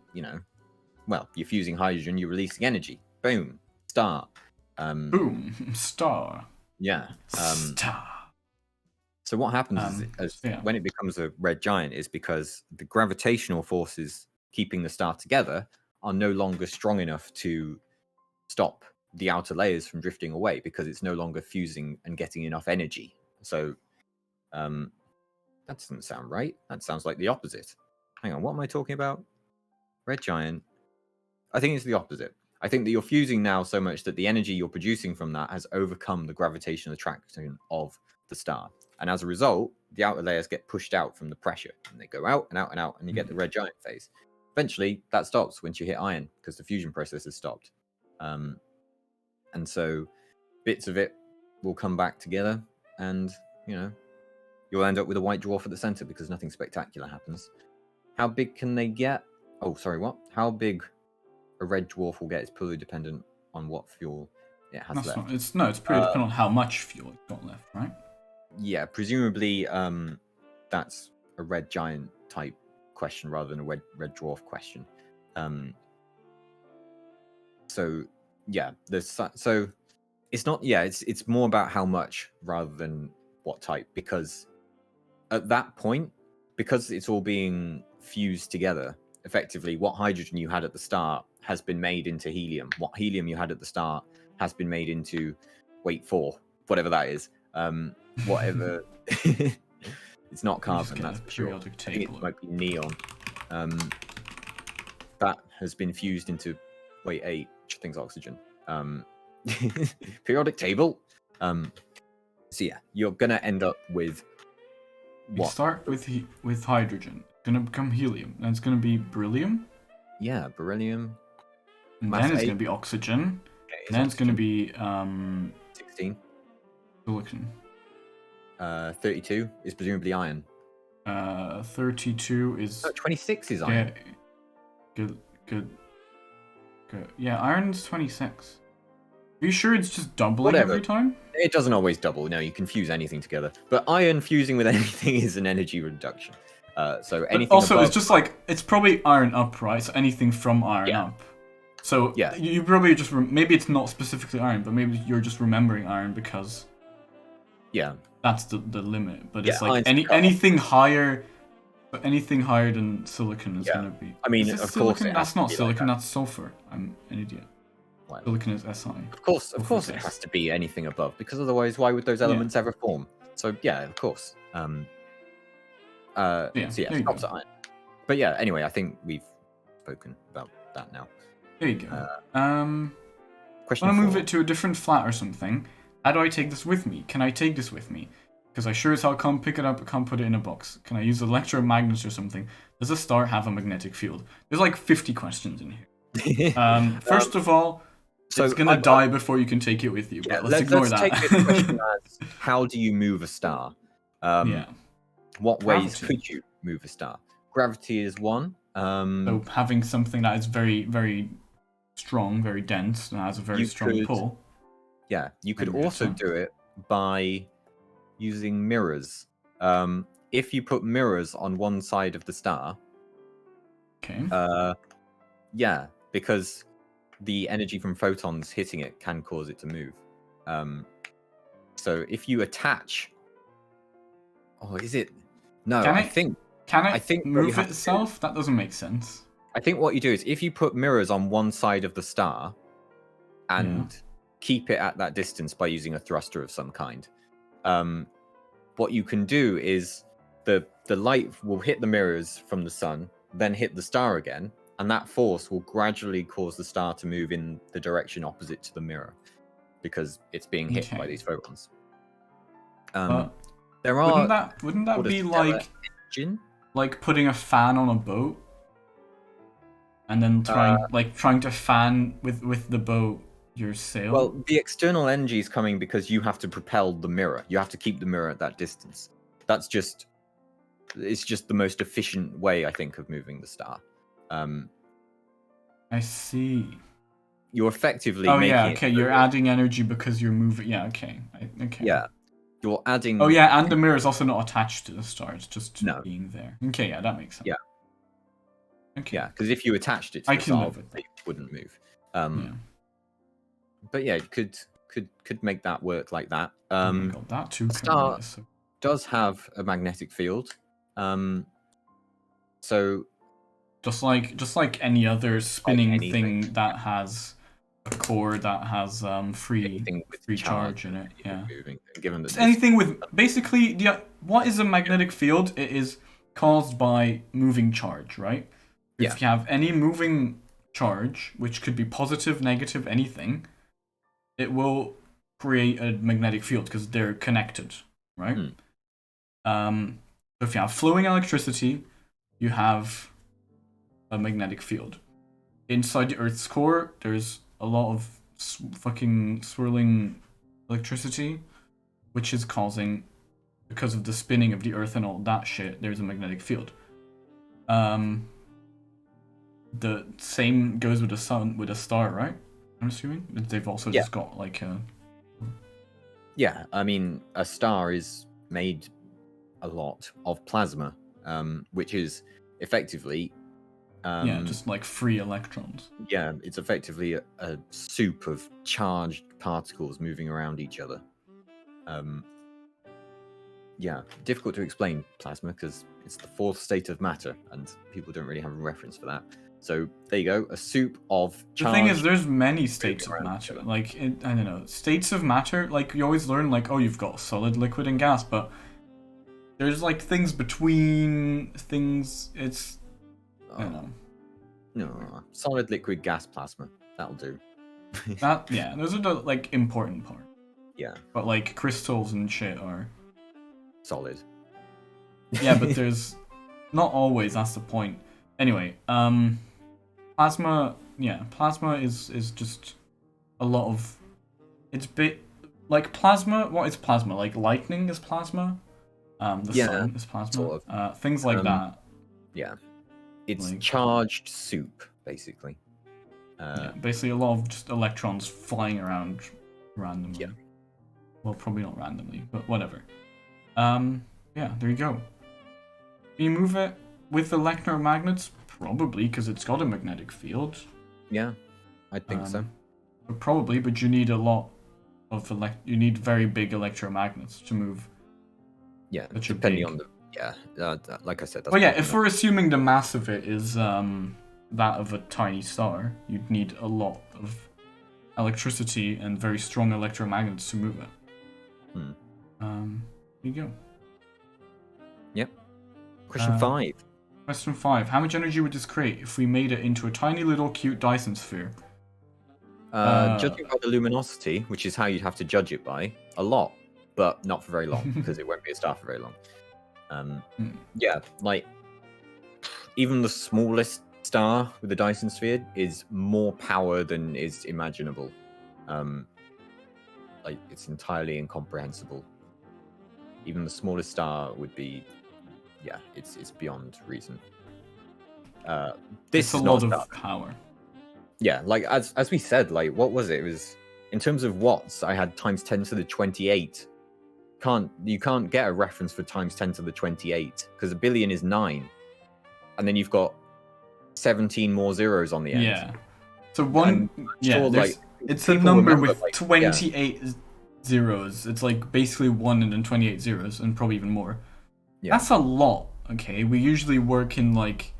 well, you're fusing hydrogen, you're releasing energy. Boom. Star. Boom. Star. Yeah. Star. So what happens is when it becomes a red giant is because the gravitational forces keeping the star together are no longer strong enough to stop the outer layers from drifting away because it's no longer fusing and getting enough energy. So that doesn't sound right. That sounds like the opposite. Hang on, what am I talking about? Red giant. I think it's the opposite. I think that you're fusing now so much that the energy you're producing from that has overcome the gravitational attraction of the star. And as a result, the outer layers get pushed out from the pressure and they go out and out and out, and you get the red giant phase. Eventually, that stops once you hit iron because the fusion process has stopped. And so bits of it will come back together and, you'll end up with a white dwarf at the center because nothing spectacular happens. How big can they get? Oh, sorry, what? How big a red dwarf will get is purely dependent on what fuel it has left. It's pretty dependent on how much fuel it's got left, right? Yeah, presumably that's a red giant type question rather than a red dwarf question. So yeah, so it's not. Yeah, it's more about how much rather than what type, because at that point, because it's all being fused together, effectively, what hydrogen you had at the start has been made into helium. What helium you had at the start has been made into, wait for whatever that is. Whatever. It's not carbon. That's for sure. I think it might be neon. That has been fused into which I think's oxygen. Periodic table. So yeah, you're gonna end up with what? You start with hydrogen. It's gonna become helium. Then it's gonna be beryllium. Yeah, beryllium. And then it's gonna be oxygen. Okay, and then it's gonna be 16. Silicon. 32 is presumably iron. 32 is 26 is iron. Yeah. Good. Yeah, iron's 26. Are you sure it's just doubling every time? It doesn't always double. No, you can fuse anything together. But iron fusing with anything is an energy reduction. So anything. But also, above... it's just like it's probably iron up, right? So anything from iron up. So yeah, you probably just maybe it's not specifically iron, but maybe you're just remembering iron because that's the limit. But it's like anything higher. But anything higher than silicon is gonna be. I mean, of course, that's not silicon. That's sulfur. I'm an idiot. Wow. Silicon is Si. Of course, it has to be anything above, because otherwise, why would those elements ever form? So yeah, of course. So stops at iron. But yeah, anyway, I think we've spoken about that now. There you go. Question. I want to move it to a different flat or something. How do I take this with me? Can I take this with me? Because I sure as hell can't pick it up, I can't put it in a box. Can I use electromagnets or something? Does a star have a magnetic field? There's like 50 questions in here. First of all, it's gonna die before you can take it with you. But let's ignore that. Take this question as, how do you move a star? What ways could you move a star? Gravity is one. So having something that is very, very strong, very dense, and has a very strong pull. Yeah, you could also do it by using mirrors. If you put mirrors on one side of the star, because the energy from photons hitting it can cause it to move. So if you attach, is it? No, I think move itself? That doesn't make sense. I think what you do is if you put mirrors on one side of the star and keep it at that distance by using a thruster of some kind, what you can do is the light will hit the mirrors from the sun, then hit the star again, and that force will gradually cause the star to move in the direction opposite to the mirror because it's being hit by these photons. There are. Wouldn't that be like putting a fan on a boat and then trying to fan with the boat your sail? Well, the external energy is coming because you have to propel the mirror. You have to keep the mirror at that distance. It's just the most efficient way, I think, of moving the star. I see. You're effectively you're adding energy because you're moving. Yeah, okay. Yeah. You're adding... Oh yeah, and the mirror is also not attached to the star. It's just being there. Okay, yeah, that makes sense. Yeah. Okay. Yeah, because if you attached it to the star, it wouldn't move. But yeah, you could make that work like that. That too. The star does have a magnetic field. So just like any other spinning thing that has a core that has free Anything with charge in it. Yeah. moving, given that It's anything with basically what is a magnetic field? It is caused by moving charge, right? Yeah. If you have any moving charge, which could be positive, negative, anything, it will create a magnetic field because they're connected, right? So if you have flowing electricity, you have a magnetic field. Inside the Earth's core, there's a lot of fucking swirling electricity, which is causing, because of the spinning of the Earth and all that shit, there's a magnetic field. The same goes with the sun, with a star, right? I'm assuming they've also just got like a. Yeah, I mean, a star is made a lot of plasma, which is effectively. Just like free electrons. Yeah, it's effectively a soup of charged particles moving around each other. Yeah, difficult to explain plasma because it's the fourth state of matter, and people don't really have a reference for that. So there you go, a soup of charged. The thing is, there's many states of matter. Like, I don't know, states of matter. Like you always learn, like, oh, you've got solid, liquid, and gas, but there's like things between things. It's I don't know. No, solid, liquid, gas, plasma. That'll do. Those are the like important part. Yeah. But like crystals and shit are solid. Yeah, but there's not always. That's the point. Anyway, plasma. Yeah, plasma is just a lot of. It's like plasma. What is plasma? Like lightning is plasma. The sun is plasma. Sort of. Things like that. Yeah. It's like, charged soup, basically. Basically a lot of just electrons flying around randomly. Yeah. Well, probably not randomly, but whatever. Yeah, there you go. Can you move it with electromagnets? Probably, because it's got a magnetic field. Yeah, I think so. Probably, but you need a lot of you need very big electromagnets to move. Yeah, depending on the like I said. Well, yeah, if we're assuming the mass of it is that of a tiny star, you'd need a lot of electricity and very strong electromagnets to move it. There you go. Yep. Question 5. Question 5. How much energy would this create if we made it into a tiny little cute Dyson sphere? Judging by the luminosity, which is how you'd have to judge it by, a lot, but not for very long, because it won't be a star for very long. Yeah, like, even the smallest star with the Dyson sphere is more power than is imaginable. Like, it's entirely incomprehensible. Even the smallest star would be, yeah, it's beyond reason. This is a lot of power. Yeah, like as we said, like what was it? It was in terms of watts. I had times 10 to the 28. You can't get a reference for times 10 to the 28 because a billion is 9, and then you've got 17 more zeros on the end. Yeah. So one, sure, like, it's a number with 28 zeros. It's like basically 1 and then 28 zeros, and probably even more. Yeah. That's a lot. Okay, we usually work in like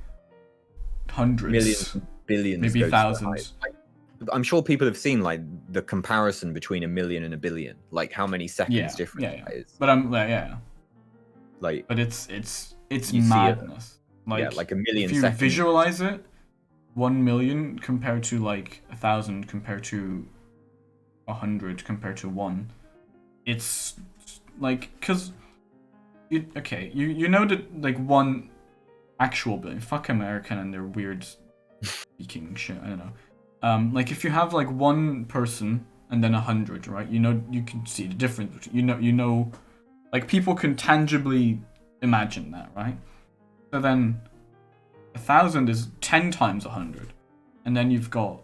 hundreds, millions, billions, maybe thousands. I'm sure people have seen like the comparison between a million and a billion, like how many seconds difference that is. But like, but it's madness. Like a million. If you seconds. visualize it, 1 million compared to like 1,000 compared to 100 compared to 1, it's like because you know that like 1 actual billion. Fuck American and their weird speaking shit. I don't know. Like if you have like 1 person and then 100, right? You know, you can see the difference. You know, like people can tangibly imagine that, right? So then 1,000 is 10 times 100, and then you've got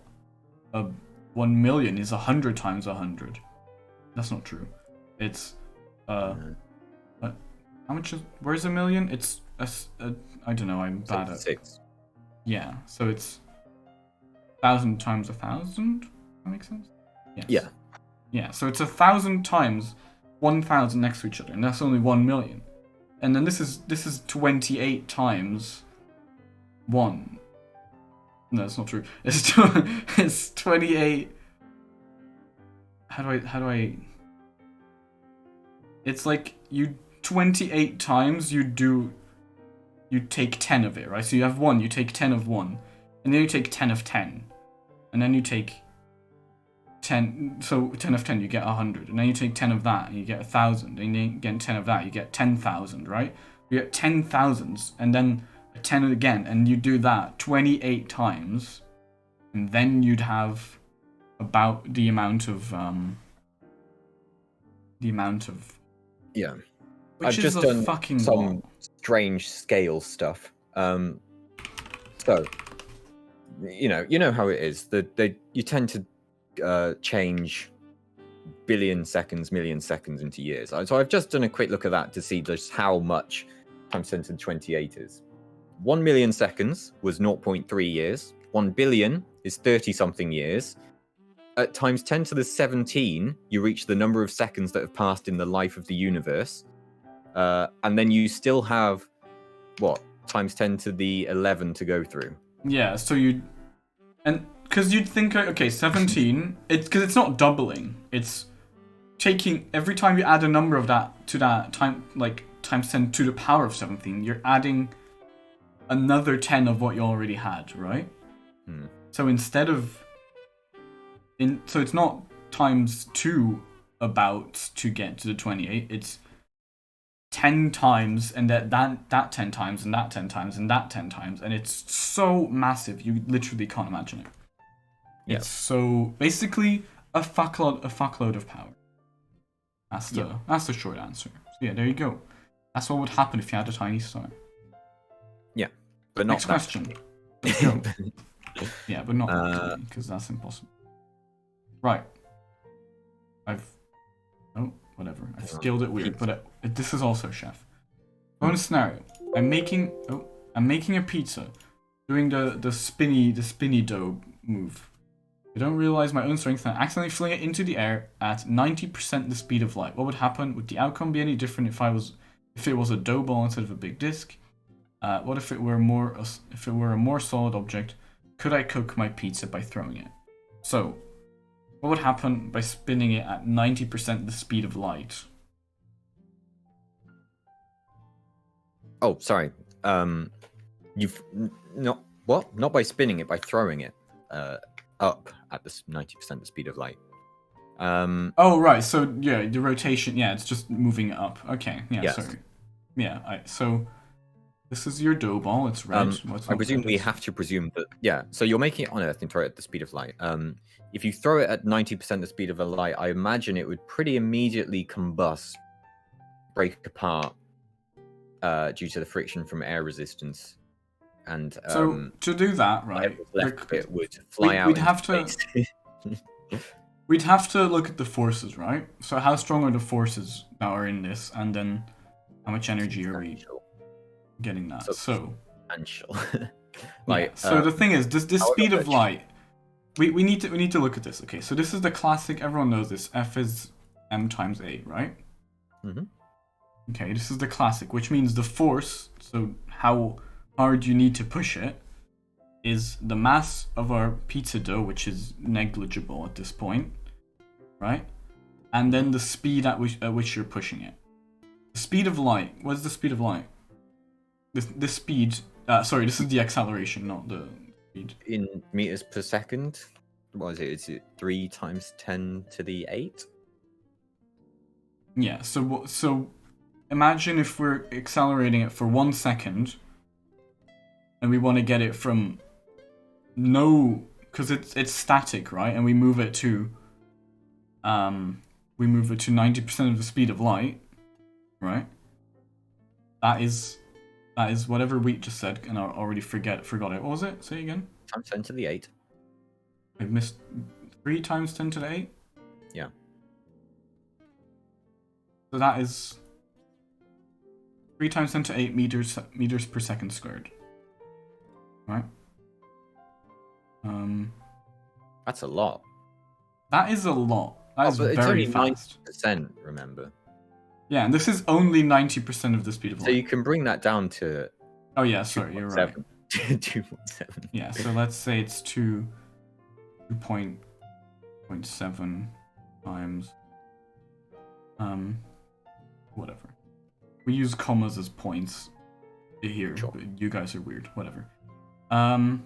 1 million is 100 times 100. That's not true. It's how much is? Where's a million? It's I don't know. I'm bad at 6. Yeah, so it's 1,000 times 1,000. That makes sense. Yes. Yeah. Yeah. So it's 1,000 times 1,000 next to each other, and that's only 1 million. And then this is 28 times 1. No, that's not true. It's 28 how do I? It's like you 28 times you take 10 of it, right? So you have 1, you take 10 of 1, and then you take 10 of 10, and then you take 10. So 10 of 10, you get 100, and then you take 10 of that, and you get 1,000. And you get 10 of that, you get 10,000, right? You get 10,000s, and then a 10 again, and you do that 28 times, and then you'd have about the amount of Yeah. which I've is just a done fucking some lot. strange scale stuff. So you know how it is. You tend to change billion seconds, million seconds into years. So I've just done a quick look at that to see just how much times 10 to the 28 is. 1 million seconds was 0.3 years. 1 billion is 30 something years. At times 10 to the 17, you reach the number of seconds that have passed in the life of the universe. And then you still have, what, times 10 to the 11 to go through. Yeah, so and because you'd think, okay, 17, because it's not doubling, it's taking, every time you add a number of that to that time, like times 10 to the power of 17, you're adding another 10 of what you already had, right? So instead of, so it's not times 2 about to get to the 28, it's 10 times, and that 10 times, and that 10 times, and that 10 times, and it's so massive, you literally can't imagine it. Yeah. It's so, basically, a fuckload of power. That's the short answer. So yeah, there you go. That's what would happen if you had a tiny star. Yeah, but not Next that. question. Let's go. Yeah, but not because that's impossible. Right. Whatever. I've scaled it weird, but this is also chef. Bonus scenario. I'm making a pizza, doing the spinny dough move. I don't realize my own strength and I accidentally fling it into the air at 90% the speed of light. What would happen? Would the outcome be any different if it was a dough ball instead of a big disc? What if it were a more solid object? Could I cook my pizza by throwing it? So, what would happen by spinning it at 90% the speed of light? Oh, sorry. Not by spinning it, by throwing it up at the 90% the speed of light. Oh, right. So, yeah, the rotation. Yeah, it's just moving it up. Okay. Yeah, yes. sorry. Yeah, so this is your dough ball. It's red. I presume we have to presume that, yeah, so you're making it on Earth and throw it at the speed of light. If you throw it at 90% the speed of a light, I imagine it would pretty immediately combust, break apart, due to the friction from air resistance. And so to do that, right, it would fly out. We'd have to look at the forces, right? So how strong are the forces that are in this, and then how much energy are we getting that? So the thing is, this speed of light, we need to look at this. Okay, so this is the classic. Everyone knows this. F is m times a, right? Mm-hmm. Okay, this is the classic, which means the force. So how hard you need to push it is the mass of our pizza dough, which is negligible at this point, right? And then the speed at which you're pushing it. The speed of light. What's the speed of light? The speed. Sorry, this is the acceleration, not the speed. In meters per second. What is it? Is it 3 times 10 to the 8? Yeah. So imagine if we're accelerating it for 1 second, and we want to get it from because it's static, right? And we move it to 90% of the speed of light, right? That is whatever we just said, and I already forgot it. What was it? Say it again. Times 10 to the 8. I missed 3 times 10 to the 8. Yeah. So that is 3 times 10 to 8 meters per second squared. Right. That's a lot. That is a lot. That is very fast. It's only 90%, remember? Yeah, and this is only 90% of the speed of light. So you can bring that down to... Oh yeah, sorry, you're right. 2.7. Yeah, so let's say it's 2.7 times whatever. We use commas as points here. Sure. But you guys are weird. Whatever. Air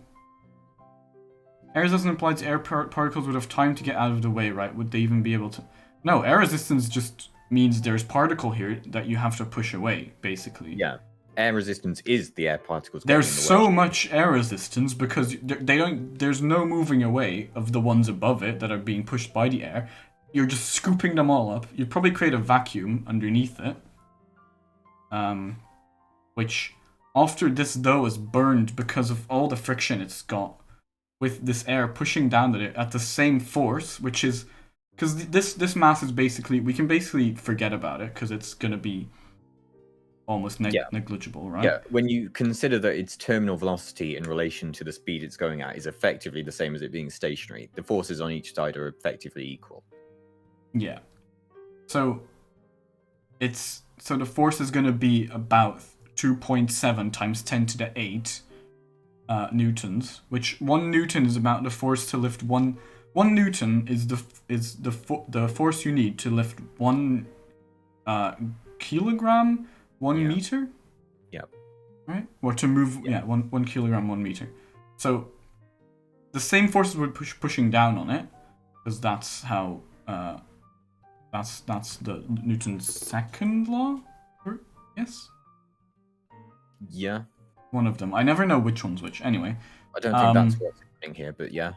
resistance implies air particles would have time to get out of the way, right? Would they even be able to? No, air resistance just means there's particle here that you have to push away, basically. Yeah. Air resistance is the air particles. There's getting in the so way. much air resistance because they don't. There's no moving away of the ones above it that are being pushed by the air. You're just scooping them all up. You'd probably create a vacuum underneath it. Which after this dough is burned because of all the friction it's got with this air pushing down at it at the same force, which is because this mass is basically, we can basically forget about it because it's gonna be almost negligible, right? Yeah, when you consider that its terminal velocity in relation to the speed it's going at is effectively the same as it being stationary, the forces on each side are effectively equal. Yeah. So the force is going to be about 2.7 times 10 to the 8 newtons, which 1 newton is about the force to lift 1 newton is the force you need to lift 1 kilogram 1 meter. Yep. Right? Or to move 1 kilogram 1 meter. So the same forces would pushing down on it, because that's how that's the Newton's second law. Yes. Yeah. One of them. I never know which one's which. Anyway. I don't think that's what's happening here, but yeah.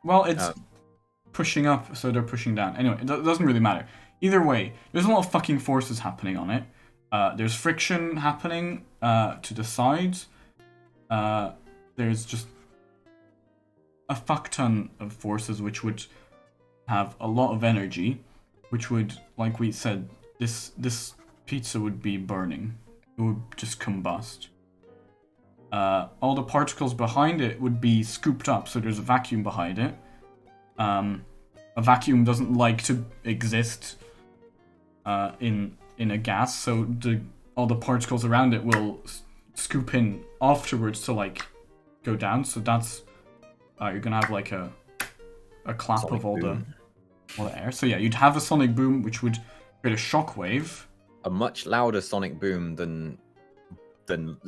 Well, it's pushing up, so they're pushing down. Anyway, it doesn't really matter. Either way, there's a lot of fucking forces happening on it. There's friction happening to the sides. There's just a fuck ton of forces which would have a lot of energy, which would, like we said, this pizza would be burning. It would just combust. All the particles behind it would be scooped up, so there's a vacuum behind it. A vacuum doesn't like to exist in a gas, so all the particles around it will scoop in afterwards to like go down. So that's you're gonna have like a clap sonic of all boom. the air. So yeah, you'd have a sonic boom, which would create a shock wave. A much louder sonic boom than a sonic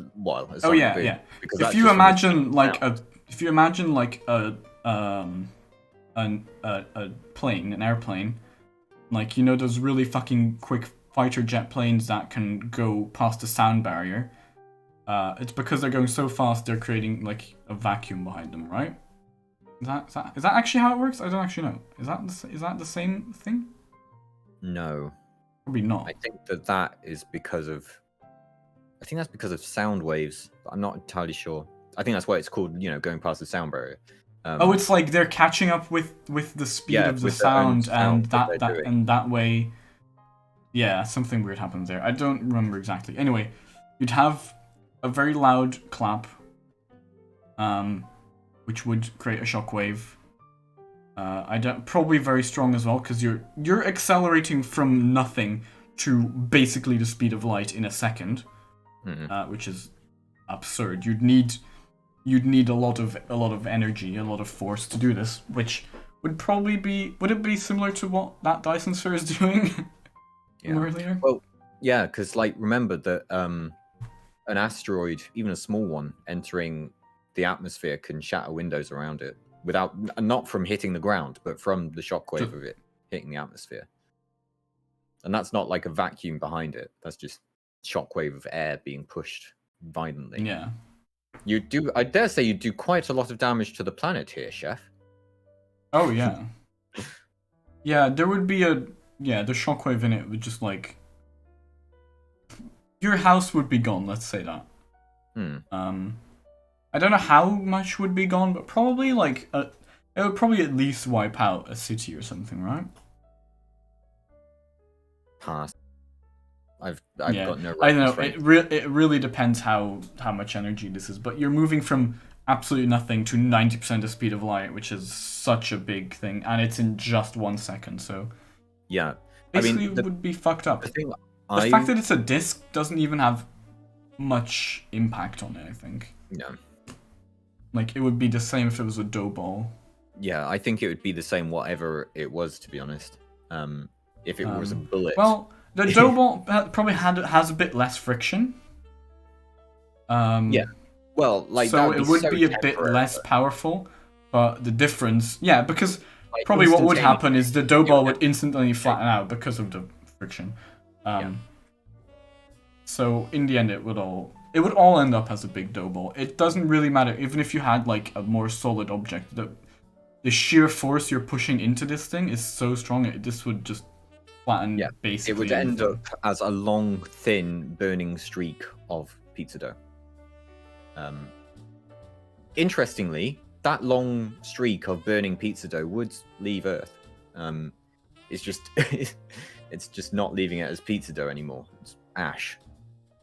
boom. Yeah. Because If that's you just from the imagine like sound. a plane, an airplane, like, you know, those really fucking quick fighter jet planes that can go past the sound barrier. It's because they're going so fast, they're creating like a vacuum behind them, right? Is that actually how it works? I don't actually know. Is that the same thing? No. Probably not. I think that is because of... I think that's because of sound waves, but I'm not entirely sure. I think that's why it's called, going past the sound barrier. It's like they're catching up with the speed of the with their own sound, sound and that they're doing. and that way, yeah, something weird happens there. I don't remember exactly. Anyway, you'd have a very loud clap, which would create a shockwave. Probably very strong as well, because you're accelerating from nothing to basically the speed of light in a second, which is absurd. You'd need a lot of energy, a lot of force to do this, which would probably be... Would it be similar to what that Dyson sphere is doing earlier? Well, yeah, because remember that an asteroid, even a small one, entering the atmosphere can shatter windows around it not from hitting the ground, but from the shockwave of it hitting the atmosphere. And that's not like a vacuum behind it. That's just shockwave of air being pushed violently. Yeah. I dare say you do quite a lot of damage to the planet here, Chef. Oh, yeah. Yeah, there would be the shockwave in it would just like... Your house would be gone, let's say that. I don't know how much would be gone, but probably it would probably at least wipe out a city or something, right? Pass. I've got no I don't know. reference It really depends how much energy this is, but you're moving from absolutely nothing to 90% the speed of light, which is such a big thing, and it's in just 1 second. So yeah, basically, it would be fucked up. The fact that it's a disc doesn't even have much impact on it, I think. No. Like, it would be the same if it was a dough ball. Yeah, I think it would be the same whatever it was, to be honest. If it was a bullet. Well, the dough ball probably has a bit less friction. Yeah. Well, like that so would it be would so be a bit temporary, less but, powerful, but the difference, because like, probably what would happen instantaneous- is the dough ball would instantly flatten out because of the friction. So in the end, it would all end up as a big dough ball. It doesn't really matter, even if you had like a more solid object. The sheer force you're pushing into this thing is so strong. This would just flatten basically. It would end everything. up as a long, thin, burning streak of pizza dough. Interestingly, that long streak of burning pizza dough would leave Earth. It's just it's just not leaving it as pizza dough anymore. It's ash.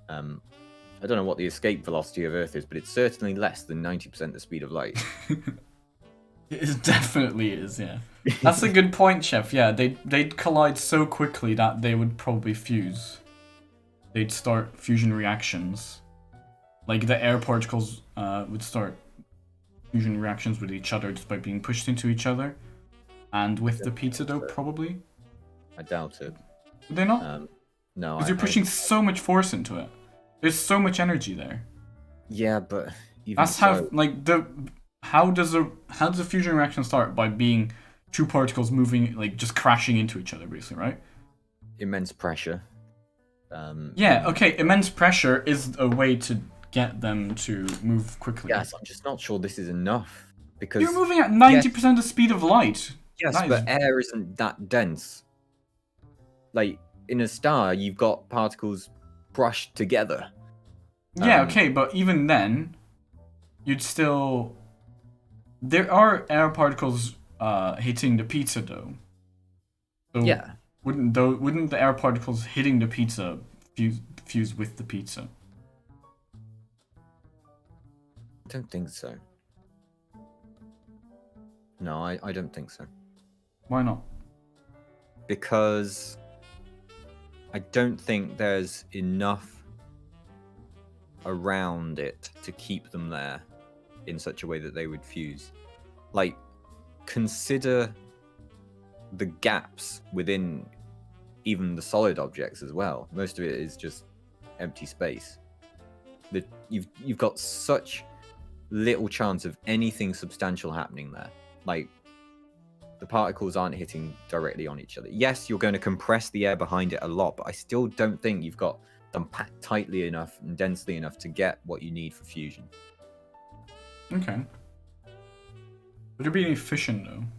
I don't know what the escape velocity of Earth is, but it's certainly less than 90% the speed of light. It definitely is, yeah. That's a good point, Chef. Yeah, they'd collide so quickly that they would probably fuse. They'd start fusion reactions. Like the air particles would start fusion reactions with each other just by being pushed into each other. And with the pizza dough, probably. I doubt it. Would they not? No. Because you're pushing so much force into it. There's so much energy there. Yeah, but even That's how how does a fusion reaction start? By being two particles moving, like just crashing into each other, basically, right? Immense pressure. Yeah, okay, immense pressure is a way to get them to move quickly. Yes, I'm just not sure this is enough. Because you're moving at 90% the speed of light. Yes, but air isn't that dense. Like, in a star, you've got particles crushed together. Yeah, okay, but even then, you'd still... There are air particles hitting the pizza dough. So yeah. Wouldn't the air particles hitting the pizza fuse with the pizza? I don't think so. No, I don't think so. Why not? Because I don't think there's enough around it to keep them there in such a way that they would fuse. Like, consider the gaps within even the solid objects as well. Most of it is just empty space. You've got such little chance of anything substantial happening there. Like, the particles aren't hitting directly on each other. Yes, you're going to compress the air behind it a lot, but I still don't think you've got them packed tightly enough and densely enough to get what you need for fusion. Okay. Would it be any fission,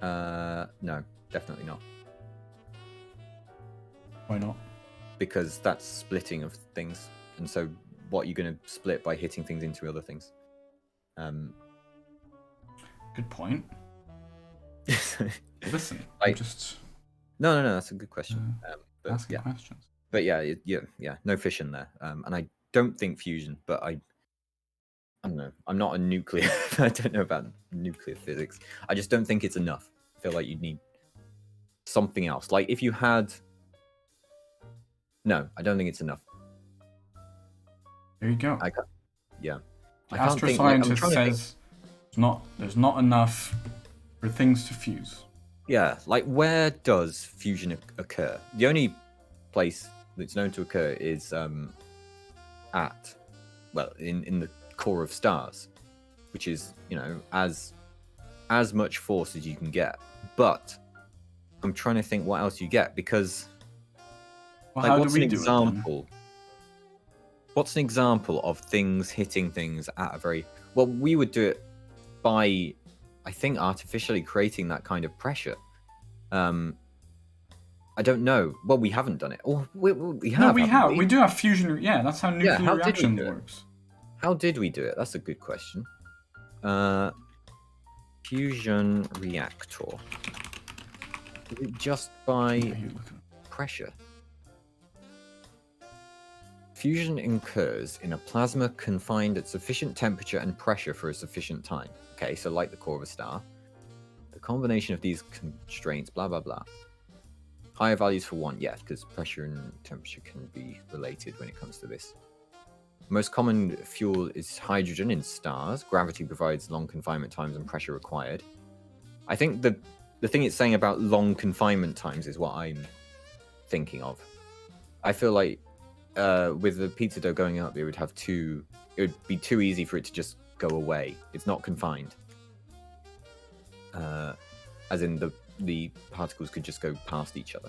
though? No, definitely not. Why not? Because that's splitting of things. And so what you're going to split by hitting things into other things. Good point. Listen, just... No, that's a good question. But, asking questions. But yeah, no fission there. And I don't think fusion, but I don't know. I'm not a nuclear... I don't know about nuclear physics. I just don't think it's enough. I feel like you'd need something else. Like, if you had... No, I don't think it's enough. There you go. Yeah. The astro scientist says there's not enough for things to fuse. Yeah, like, where does fusion occur? The only place that's known to occur is in the core of stars, which is, as much force as you can get. But I'm trying to think what else you get, because what's an example? What's an example of things hitting things at a very... Well, we would do it by, I think, artificially creating that kind of pressure. I don't know. Well, we haven't done it. Or we have. No, we have. We do have fusion. Yeah, that's how nuclear reaction works. How did we do it? That's a good question. Fusion reactor. Is it just by pressure? Fusion occurs in a plasma confined at sufficient temperature and pressure for a sufficient time. Okay, so like the core of a star. The combination of these constraints, blah, blah, blah. Higher values for one, yes, because pressure and temperature can be related when it comes to this. Most common fuel is hydrogen in stars. Gravity provides long confinement times and pressure required. I think the thing it's saying about long confinement times is what I'm thinking of. I feel like with the pizza dough going up, it would be too easy for it to just go away. It's not confined. As in the particles could just go past each other.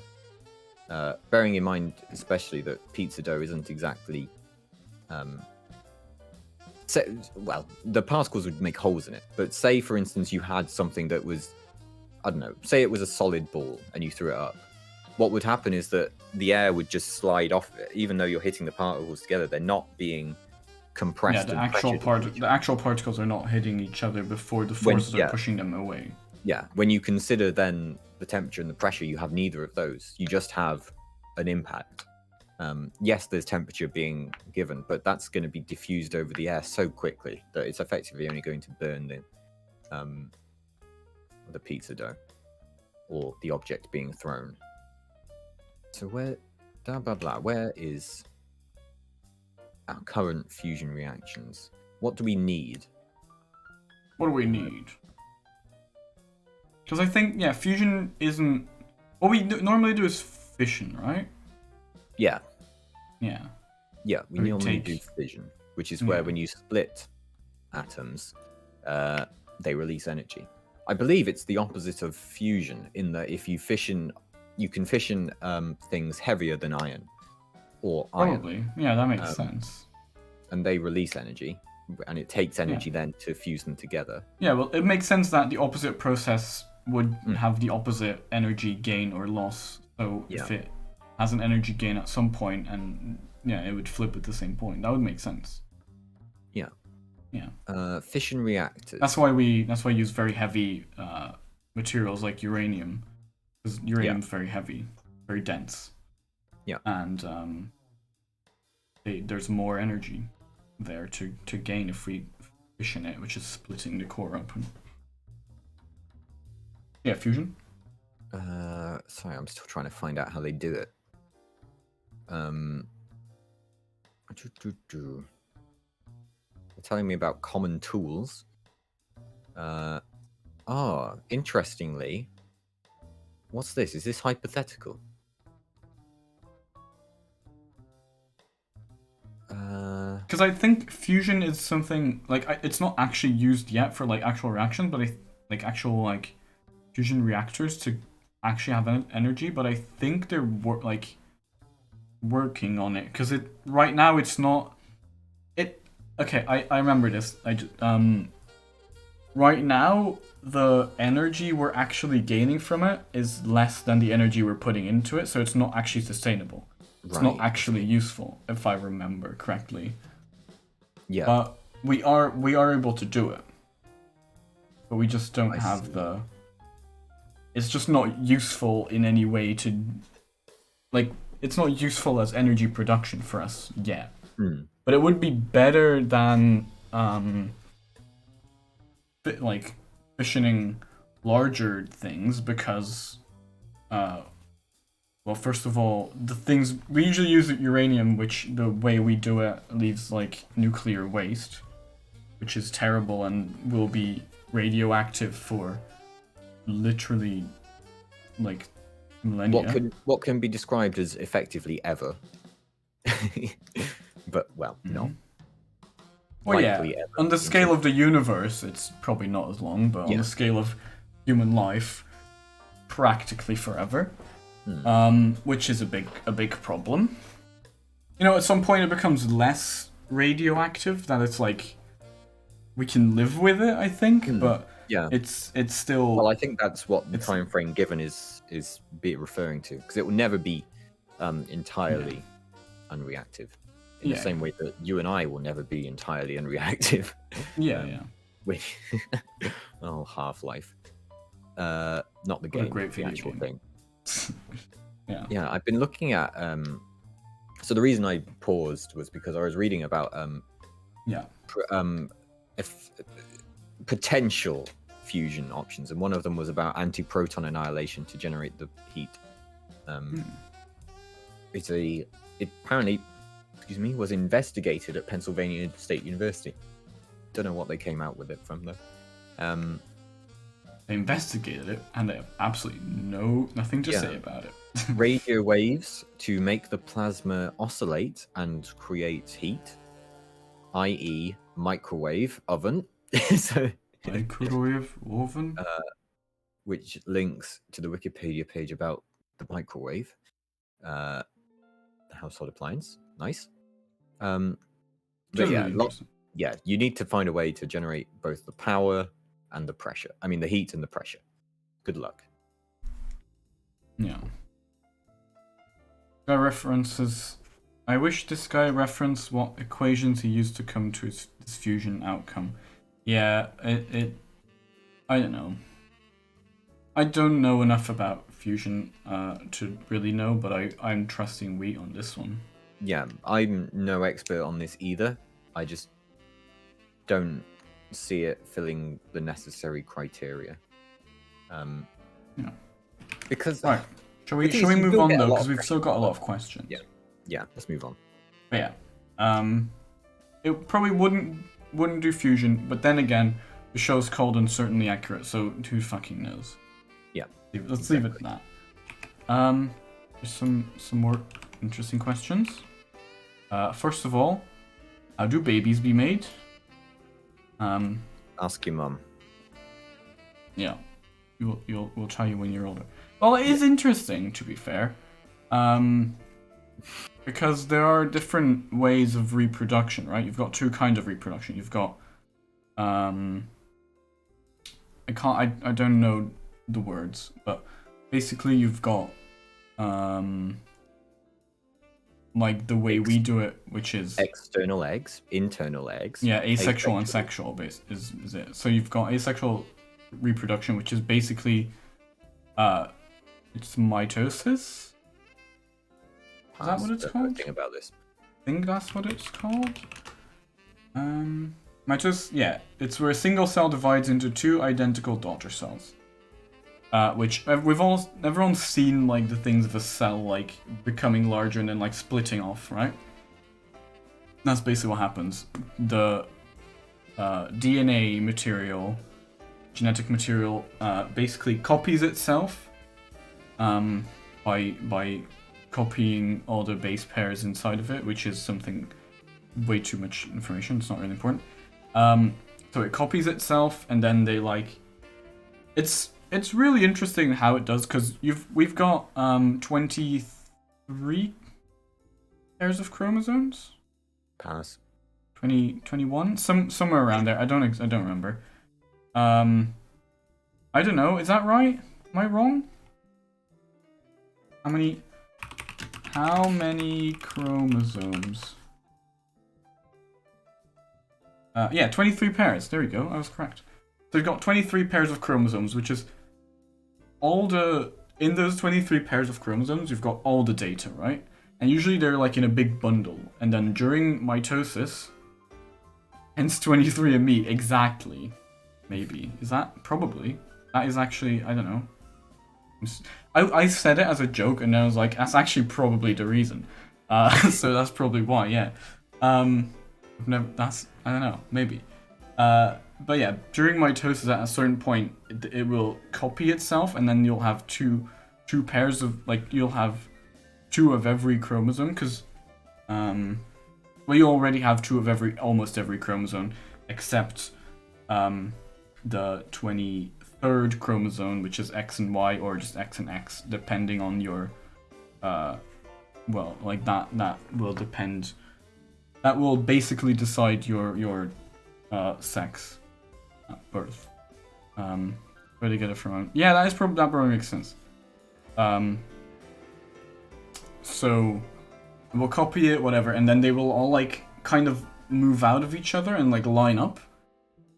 Bearing in mind, especially that pizza dough isn't exactly, the particles would make holes in it. But say, for instance, you had something that was, I don't know, say it was a solid ball and you threw it up. What would happen is that the air would just slide off of it, even though you're hitting the particles together. They're not being compressed. Yeah, the actual particles are not hitting each other before the forces are pushing them away. Yeah, when you consider then the temperature and the pressure, you have neither of those. You just have an impact. Yes, there's temperature being given, but that's going to be diffused over the air so quickly that it's effectively only going to burn the pizza dough or the object being thrown. So where is our current fusion reactions? What do we need? What do we need? Because I think, fusion isn't... What we normally do is fission, right? Yeah. Yeah. Yeah, we normally do fission, which is where when you split atoms, they release energy. I believe it's the opposite of fusion, in that if you fission, you can fission things heavier than iron. Or Probably. iron. Yeah, that makes sense. And they release energy, and it takes energy then to fuse them together. Yeah, well, it makes sense that the opposite process would have the opposite energy gain or loss. So if it has an energy gain at some point, and it would flip at the same point. That would make sense. Yeah. Yeah. Fission reactors. That's why we use very heavy materials like uranium, because uranium is very heavy, very dense. Yeah. And there's more energy there to gain if we fission it, which is splitting the core up. Yeah, fusion. Sorry, I'm still trying to find out how they do it. They're telling me about common tools. Interestingly, what's this? Is this hypothetical? Because I think fusion is something like it's not actually used yet for like actual reactions, but actual fusion reactors to actually have energy. But I think they're working on it, because right now it's not. I remember this. Right now the energy we're actually gaining from it is less than the energy we're putting into it, so it's not actually sustainable. It's not actually useful, if I remember correctly. Yeah. But we are able to do it. But we just don't have the... It's just not useful in any way to... it's not useful as energy production for us yet. But it would be better than, fissioning larger things, because... Well, first of all, the things we usually use uranium, which the way we do it leaves nuclear waste, which is terrible and will be radioactive for literally millennia. What can be described as effectively ever? But no. Well, ever. On the scale of the universe, it's probably not as long, but on the scale of human life, practically forever. Which is a big problem. At some point it becomes less radioactive, that it's we can live with it, I think, but it's still... Well, I think that's what the time frame given is referring to, because it will never be entirely unreactive. In the same way that you and I will never be entirely unreactive. Half-Life. Not the game, great the actual game. thing. Yeah, I've been looking at so the reason I paused was because I was reading about potential fusion options, and one of them was about anti-proton annihilation to generate the heat. Apparently was investigated at Pennsylvania State University. Don't know what they came out with it from though. They investigated it, and they have absolutely nothing to say about it. Radio waves to make the plasma oscillate and create heat, i.e., microwave oven. So, Microwave oven. which links to the Wikipedia page about the microwave, the household appliance. Nice. But yeah, you need to find a way to generate both the power and the pressure. I mean, the heat and the pressure. Good luck. Yeah. Guy references. I wish this guy referenced what equations he used to come to his fusion outcome. Yeah, I don't know. I don't know enough about fusion to really know, but I'm trusting Wheat on this one. Yeah, I'm no expert on this either. I just don't see it filling the necessary criteria. Yeah. Because right, shall we move on though? Because we've still got a lot of questions. Yeah. Let's move on. But yeah, it probably wouldn't do fusion, but then again, the show's called Uncertainly Accurate, so who fucking knows? Yeah. Let's leave it at that. There's some more interesting questions. First of all, how do babies be made? Ask your mum. Yeah, we'll tell you when you're older. Well, it is interesting, to be fair, because there are different ways of reproduction, right? You've got two kinds of reproduction. You've got I don't know the words, but basically you've got like the way we do it, which is external eggs, internal eggs. Yeah, asexual and sexual is it. So you've got asexual reproduction, which is basically it's mitosis. Is that what it's called? Think about this. I think that's what it's called. Mitosis, yeah, it's where a single cell divides into two identical daughter cells. Which everyone's seen, like the things of a cell like becoming larger and then like splitting off, right? That's basically what happens. The DNA material, genetic material, basically copies itself by copying all the base pairs inside of it, which is something way too much information. It's not really important. So it copies itself, and then they like it's really interesting how it does, because we've got 23 pairs of chromosomes. Pass. 21, somewhere around there. I don't remember. I don't know. Is that right? Am I wrong? How many chromosomes? Yeah, 23 pairs. There we go. I was correct. So you've got 23 pairs of chromosomes, which is in those 23 pairs of chromosomes, you've got all the data, right? And usually they're like in a big bundle. And then during mitosis, hence 23andMe, exactly. Maybe. Is that? Probably. That is actually, I don't know. I said it as a joke, and I was like, that's actually probably the reason. So that's probably why, yeah. I don't know, maybe. But yeah, during mitosis at a certain point, it will copy itself, and then you'll have two pairs of, like, you'll have two of every chromosome, because, well, you already have two of almost every chromosome, except, the 23rd chromosome, which is X and Y, or just X and X, depending on your, well, like, that will depend, that will basically decide your sex at birth. Where to get it from? Yeah, that probably makes sense. So we'll copy it, whatever, and then they will all like kind of move out of each other and like line up.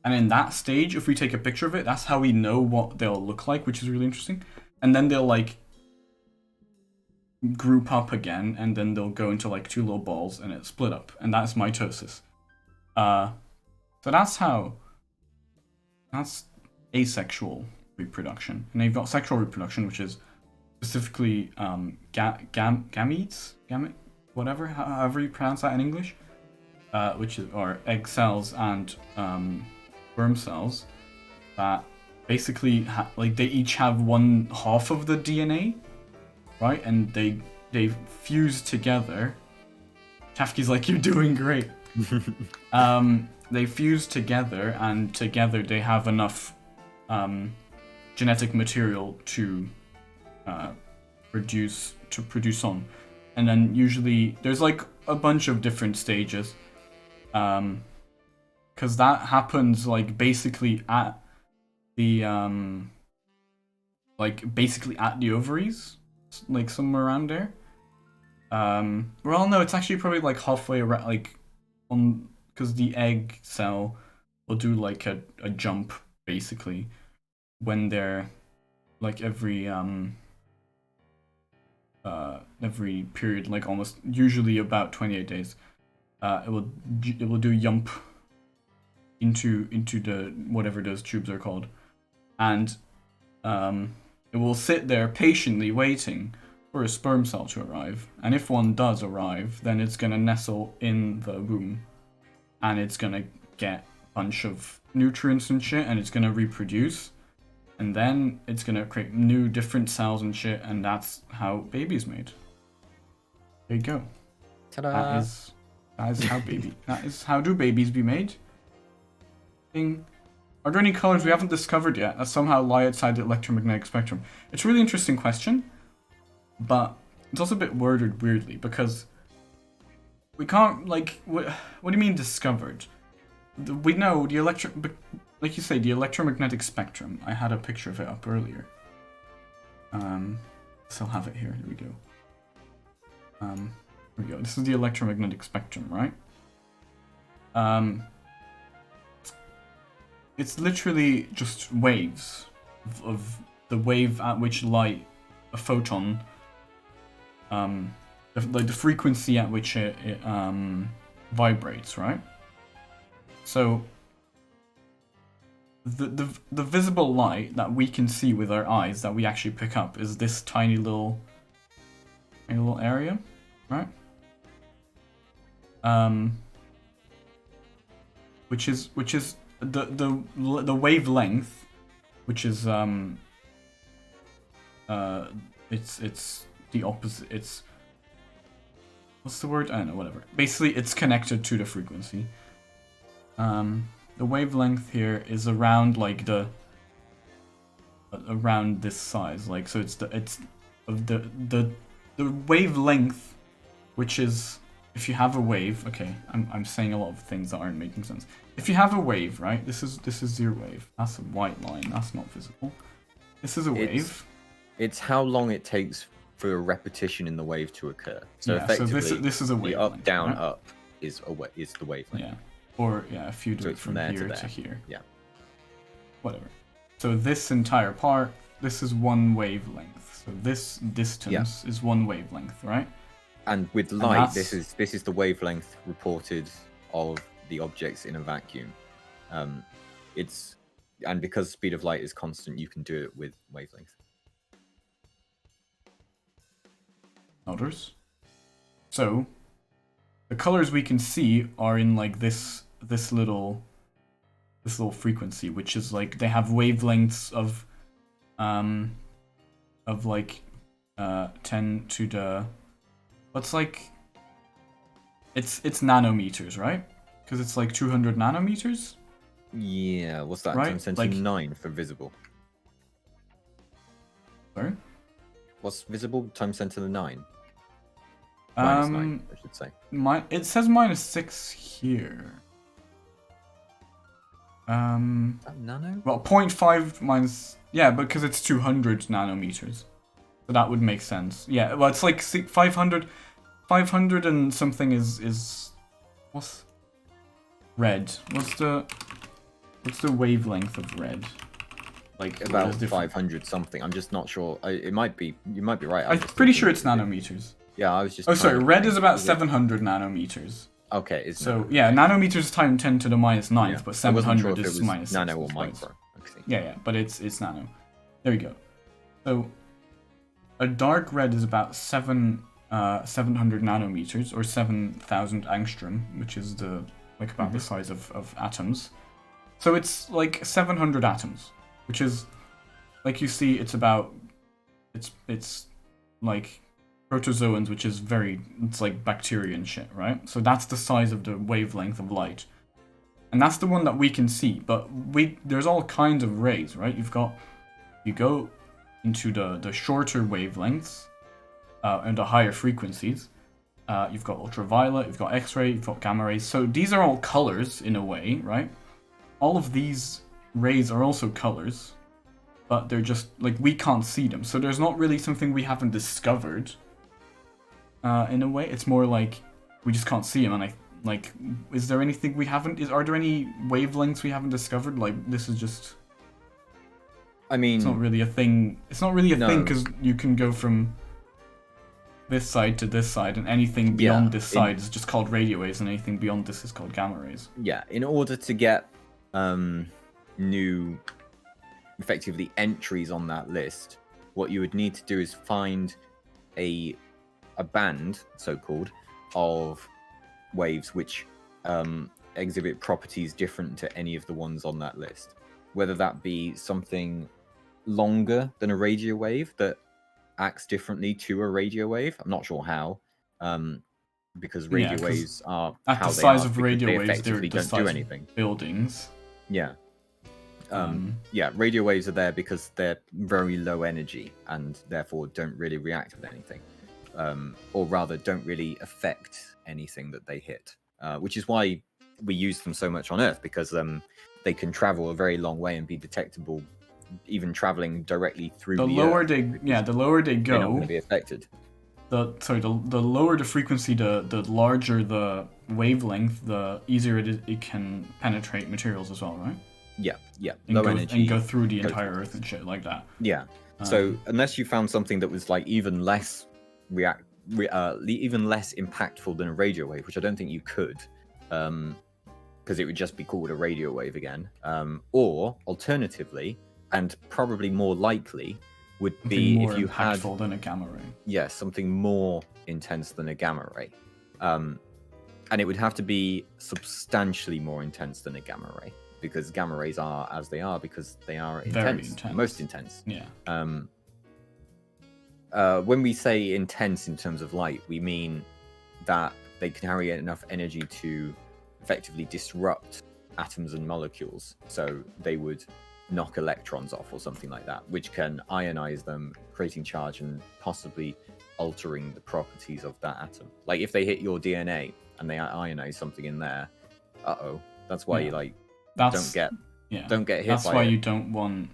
And in that stage, if we take a picture of it, that's how we know what they'll look like, which is really interesting. And then they'll like group up again, and then they'll go into like two little balls, and it split up, and that's mitosis. So that's asexual reproduction. And then you've got sexual reproduction, which is specifically gametes. whatever, however you pronounce that in English, which are egg cells and sperm cells, that basically like they each have one half of the DNA, right? And they fuse together. Chafki's like, you're doing great. They fuse together, and together they have enough genetic material to produce on. And then usually there's like a bunch of different stages, because that happens like basically at the ovaries, like somewhere around there. Well, no, it's actually probably like halfway around, like on, because the egg cell will do like a jump basically when they're like every period, like almost usually about 28 days, it will do jump into the whatever those tubes are called, and it will sit there patiently waiting for a sperm cell to arrive. And if one does arrive, then it's gonna nestle in the womb, and it's gonna get a bunch of nutrients and shit, and it's gonna reproduce, and then it's gonna create new different cells and shit, and that's how baby's made. There you go. Ta-da! That is how that is how do babies be made. Are there any colors we haven't discovered yet that somehow lie outside the electromagnetic spectrum? It's a really interesting question, but it's also a bit worded weirdly, because we can't, like, what do you mean discovered? We know the like you say, the electromagnetic spectrum. I had a picture of it up earlier. Still have it here. Here we go. Here we go. This is the electromagnetic spectrum, right? It's literally just waves of the wave at which light, a photon, the frequency at which it vibrates, right? So the visible light that we can see with our eyes, that we actually pick up, is this tiny little area, right? Which is the wavelength, which is it's the opposite. It's, what's the word? I don't know. Whatever. Basically, it's connected to the frequency. The wavelength here is around like around this size, like, so it's the wavelength, which is, if you have a wave, okay, I'm saying a lot of things that aren't making sense. If you have a wave, right, this is your wave. That's a white line. That's not visible. This is a wave. It's how long it takes for a repetition in the wave to occur. So yeah, effectively, so this is a wave. The up, down, right? up is the wavelength. Yeah. Or, yeah, if you do So it it's from there here to to there. here. Yeah. Whatever. So this entire part, this is one wavelength. So this distance is one wavelength, right? And with light, this is the wavelength reported of the objects in a vacuum. And because speed of light is constant, you can do it with wavelength. Others. So the colors we can see are in like this little frequency, which is like, they have wavelengths of like 10 to the, what's like, it's nanometers, right? Because it's like 200 nanometers. Yeah, what's that? Right? Times 10 to Like, 9 for visible. Sorry. What's visible? Times 10 to the 9. Minus 9, I should say. It says -6 here. Nano? Well, 0.5 minus, yeah, because it's 200 nanometers, so that would make sense. Yeah, well, it's like 500 and something is what's red? What's the wavelength of red? Like, About 500 something. I'm just not sure. You might be right. I'm pretty sure it's nanometers. Yeah, I was just. Oh, sorry. Red is about 700 nanometers. Okay, it's so yeah, nanometers times 10 to the minus 9th, yeah. but 700 sure is minus 6. nano or micro. Okay. Yeah, but it's nano. There you go. So a dark red is about 7 700 nanometers or 7,000 angstrom, which is about the size of atoms. So it's like 700 atoms, which is like you see it's like protozoans, which is it's like bacteria and shit, right? So that's the size of the wavelength of light. And that's the one that we can see, but there's all kinds of rays, right? You go into the shorter wavelengths and the higher frequencies. You've got ultraviolet, you've got X-ray, you've got gamma rays. So these are all colors in a way, right? All of these rays are also colors, but they're just like we can't see them. So there's not really something we haven't discovered. In a way, it's more like we just can't see them. And is there anything we haven't? Are there any wavelengths we haven't discovered? Like this is just. I mean, it's not really a thing. It's not really a thing because you can go from this side to this side, and anything beyond this side is just called radio waves, and anything beyond this is called gamma rays. Yeah, in order to get new, effectively entries on that list, what you would need to do is find a band, so-called, of waves which exhibit properties different to any of the ones on that list. Whether that be something longer than a radio wave that acts differently to a radio wave. I'm not sure how, because radio waves are at how the they size are, of because radio they waves. They're effectively the don't size do of anything. Buildings. Yeah. Yeah, radio waves are there because they're very low energy and therefore don't really react with anything, or rather don't really affect anything that they hit, which is why we use them so much on Earth, because they can travel a very long way and be detectable, even traveling directly through the lower Earth, the lower they go, they're not going to be affected. The lower the frequency, the larger the wavelength, the easier it can penetrate materials as well, right? Yeah, And low go, energy. and go through the entire Earth and shit like that. Yeah. So unless you found something that was like even less even less impactful than a radio wave, which I don't think you could, because it would just be called a radio wave again. Or alternatively, and probably more likely, would be more if you had impactful than a gamma ray. Yeah, something more intense than a gamma ray. And it would have to be substantially more intense than a gamma ray, because gamma rays are as they are because they are intense. Most intense. Yeah. When we say intense in terms of light, we mean that they carry enough energy to effectively disrupt atoms and molecules. So they would knock electrons off or something like that, which can ionize them, creating charge and possibly altering the properties of that atom. Like if they hit your DNA and they ionize something in there, that's why you don't get hit. That's by why it. you don't want.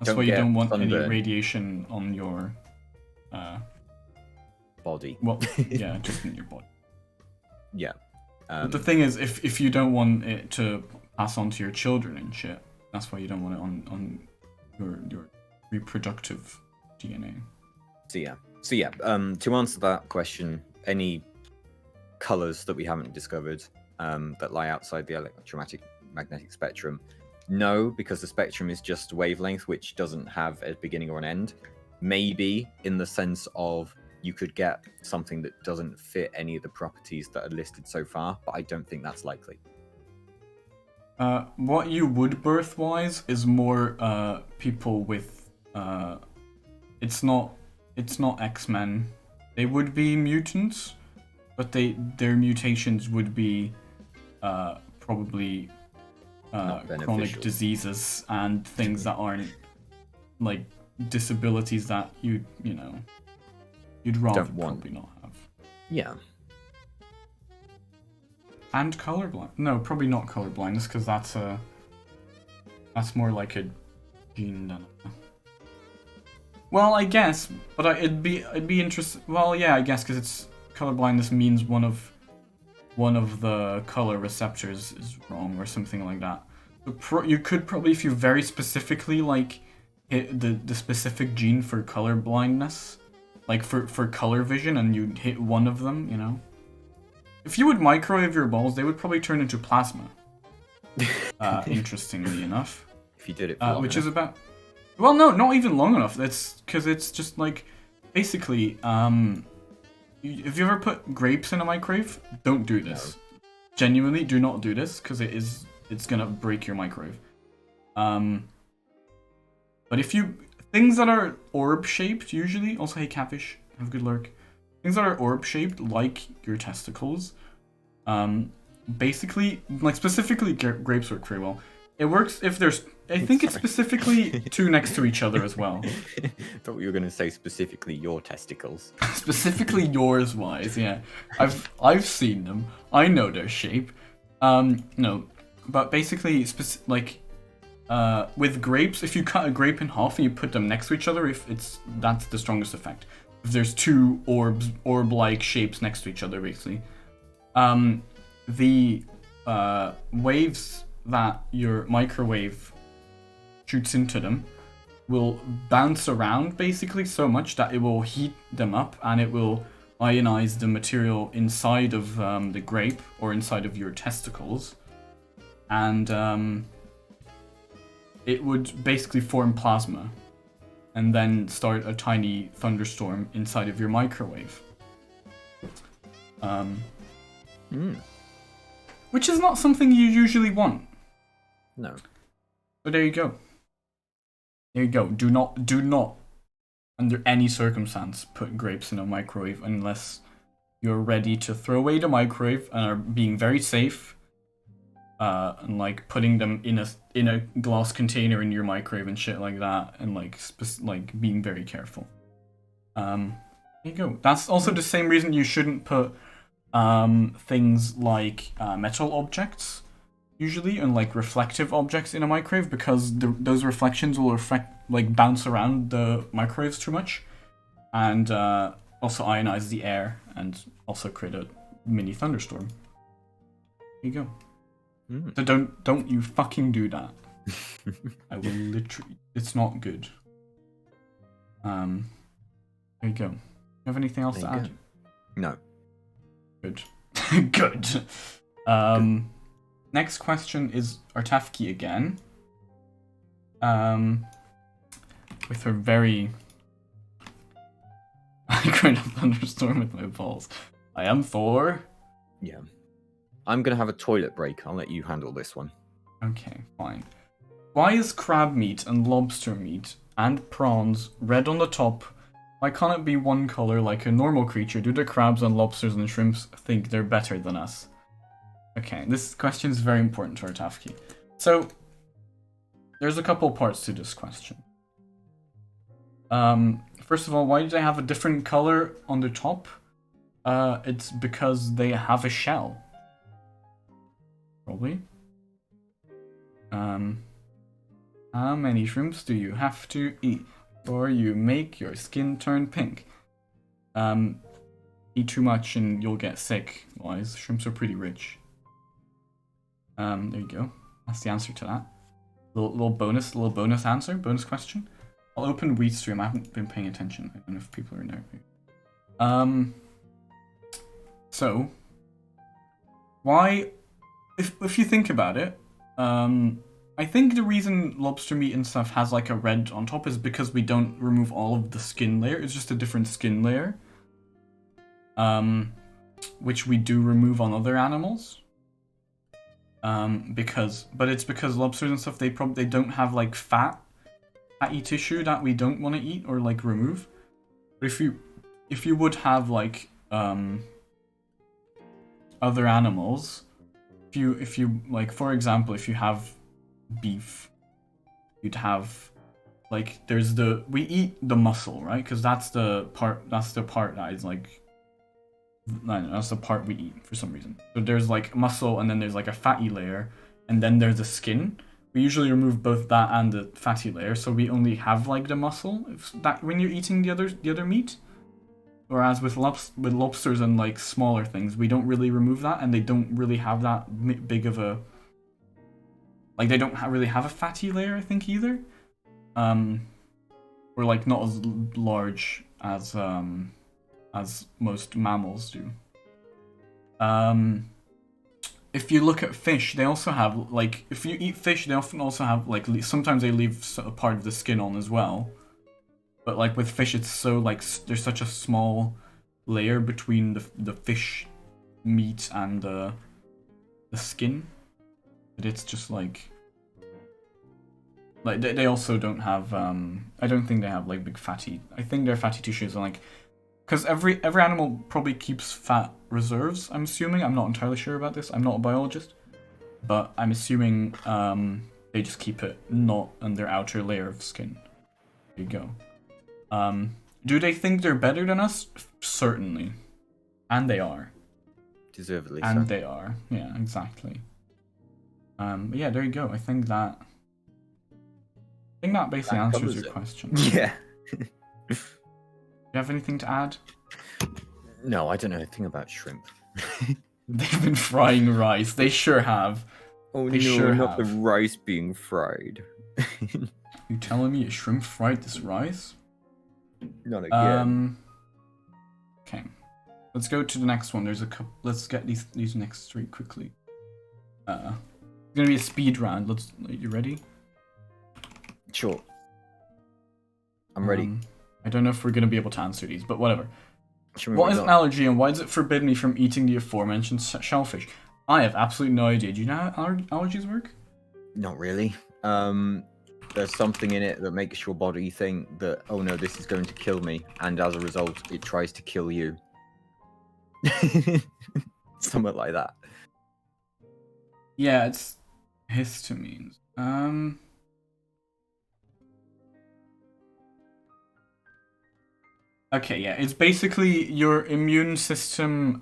That's Don't why you get don't want any sunburn. radiation on your body. Well, yeah, just in your body. Yeah. But the thing is, if you don't want it to pass on to your children and shit, that's why you don't want it on your reproductive DNA. So yeah. To answer that question, any colors that we haven't discovered that lie outside the electromagnetic spectrum, no, because the spectrum is just wavelength, which doesn't have a beginning or an end. Maybe in the sense of you could get something that doesn't fit any of the properties that are listed so far, but I don't think that's likely. What you would birth-wise is more people with it's not X-Men. They would be mutants, but their mutations would be probably chronic diseases and things that aren't like disabilities that you'd rather probably not have. Yeah. And colorblind? No, probably not colorblindness, because that's more like a gene than a... Well, I guess, but it'd be interesting. Well, yeah, I guess, because it's colorblindness means one of the color receptors is wrong or something like that. So you could probably, if you very specifically like hit the specific gene for color blindness, like for color vision, and you hit one of them, if you would microwave your balls, they would probably turn into plasma. Interestingly enough, if you did it for long which enough. is about, well, no, not even long enough. That's because it's just like basically if you ever put grapes in a microwave, don't do this. Genuinely, do not do this because it's gonna break your microwave. But if you things that are orb shaped, usually also hey catfish, have a good lurk. Things that are orb shaped, like your testicles, basically, like specifically grapes work very well. It works if there's. I think it's specifically two next to each other as well. I thought you were going to say specifically your testicles. Specifically yours wise, yeah. I've seen them. I know their shape. No, but basically, with grapes, if you cut a grape in half and you put them next to each other, that's the strongest effect. If there's two orb-like shapes next to each other, basically, the waves that your microwave shoots into them will bounce around basically so much that it will heat them up and it will ionize the material inside of the grape or inside of your testicles, and it would basically form plasma and then start a tiny thunderstorm inside of your microwave. Which is not something you usually want. No. But there you go. There you go. Do not, under any circumstance, put grapes in a microwave unless you're ready to throw away the microwave and are being very safe, and like putting them in a glass container in your microwave and shit like that, and like being very careful. There you go. That's also the same reason you shouldn't put things like metal objects usually and like reflective objects in a microwave, because those reflections will bounce around the microwaves too much and also ionize the air and also create a mini thunderstorm. There you go. So don't you fucking do that. I will literally, it's not good. There you go. You have anything else to add? No. Good. Good. Next question is Artafki again. With her very I create a thunderstorm with my balls. I am Thor. Yeah. I'm gonna have a toilet break. I'll let you handle this one. Okay, fine. Why is crab meat and lobster meat and prawns red on the top? Why can't it be one color like a normal creature? Do the crabs and lobsters and shrimps think they're better than us? Okay, this question is very important to Artafki. So, there's a couple parts to this question. First of all, why do they have a different color on the top? It's because they have a shell. Probably. How many shrimps do you have to eat before you make your skin turn pink? Eat too much and you'll get sick. Wise, shrimps are pretty rich. There you go. That's the answer to that. Little bonus answer, bonus question. I'll open Wheat Stream. I haven't been paying attention. I don't know if people are in there. So why, if you think about it, I think the reason lobster meat and stuff has like a red on top is because we don't remove all of the skin layer. It's just a different skin layer, which we do remove on other animals. But it's because lobsters and stuff, they don't have like fatty tissue that we don't want to eat or like remove. But if you would have like other animals, if you like, for example, if you have beef, you'd have like we eat the muscle, right? Because that's the part that is like, I don't know, that's the part we eat for some reason. So there's like muscle, and then there's like a fatty layer, and then there's the skin. We usually remove both that and the fatty layer, so we only have like the muscle when you're eating the other meat. Whereas with lobsters and like smaller things, we don't really remove that, and they don't really have that big of a, like they don't really have a fatty layer, I think, either. Or like not as large as most mammals do. If you look at fish, they also have like, if you eat fish, they often also have like, sometimes they leave a part of the skin on as well. But like with fish, it's so like, there's such a small layer between the fish meat and the skin. But it's just like they also don't have I don't think they have like big fatty. I think their fatty tissues are like, because every animal probably keeps fat reserves. I'm assuming. I'm not entirely sure about this. I'm not a biologist, but I'm assuming they just keep it not on their outer layer of skin. There you go. Do they think they're better than us? Certainly, and they are. Deservedly and so. they are. Yeah, exactly. But yeah, there you go. I think that basically answers covers your it. question. Yeah. Do you have anything to add? No, I don't know anything about shrimp. They've been frying rice. They sure have. Oh They no, sure not the have. rice being fried. You telling me a shrimp fried this rice? Not again. Okay. Let's go to the next one. There's a couple. Let's get these next three quickly. It's gonna be a speed round. Are you ready? Sure. I'm ready. I don't know if we're gonna be able to answer these, but whatever. Show me What is you an got. allergy and why does it forbid me from eating the aforementioned shellfish? I have absolutely no idea. Do you know how allergies work? Not really. There's something in it that makes your body think that, oh no, this is going to kill me, and as a result, it tries to kill you. Something like that. Yeah, it's histamines. Okay, yeah, it's basically your immune system.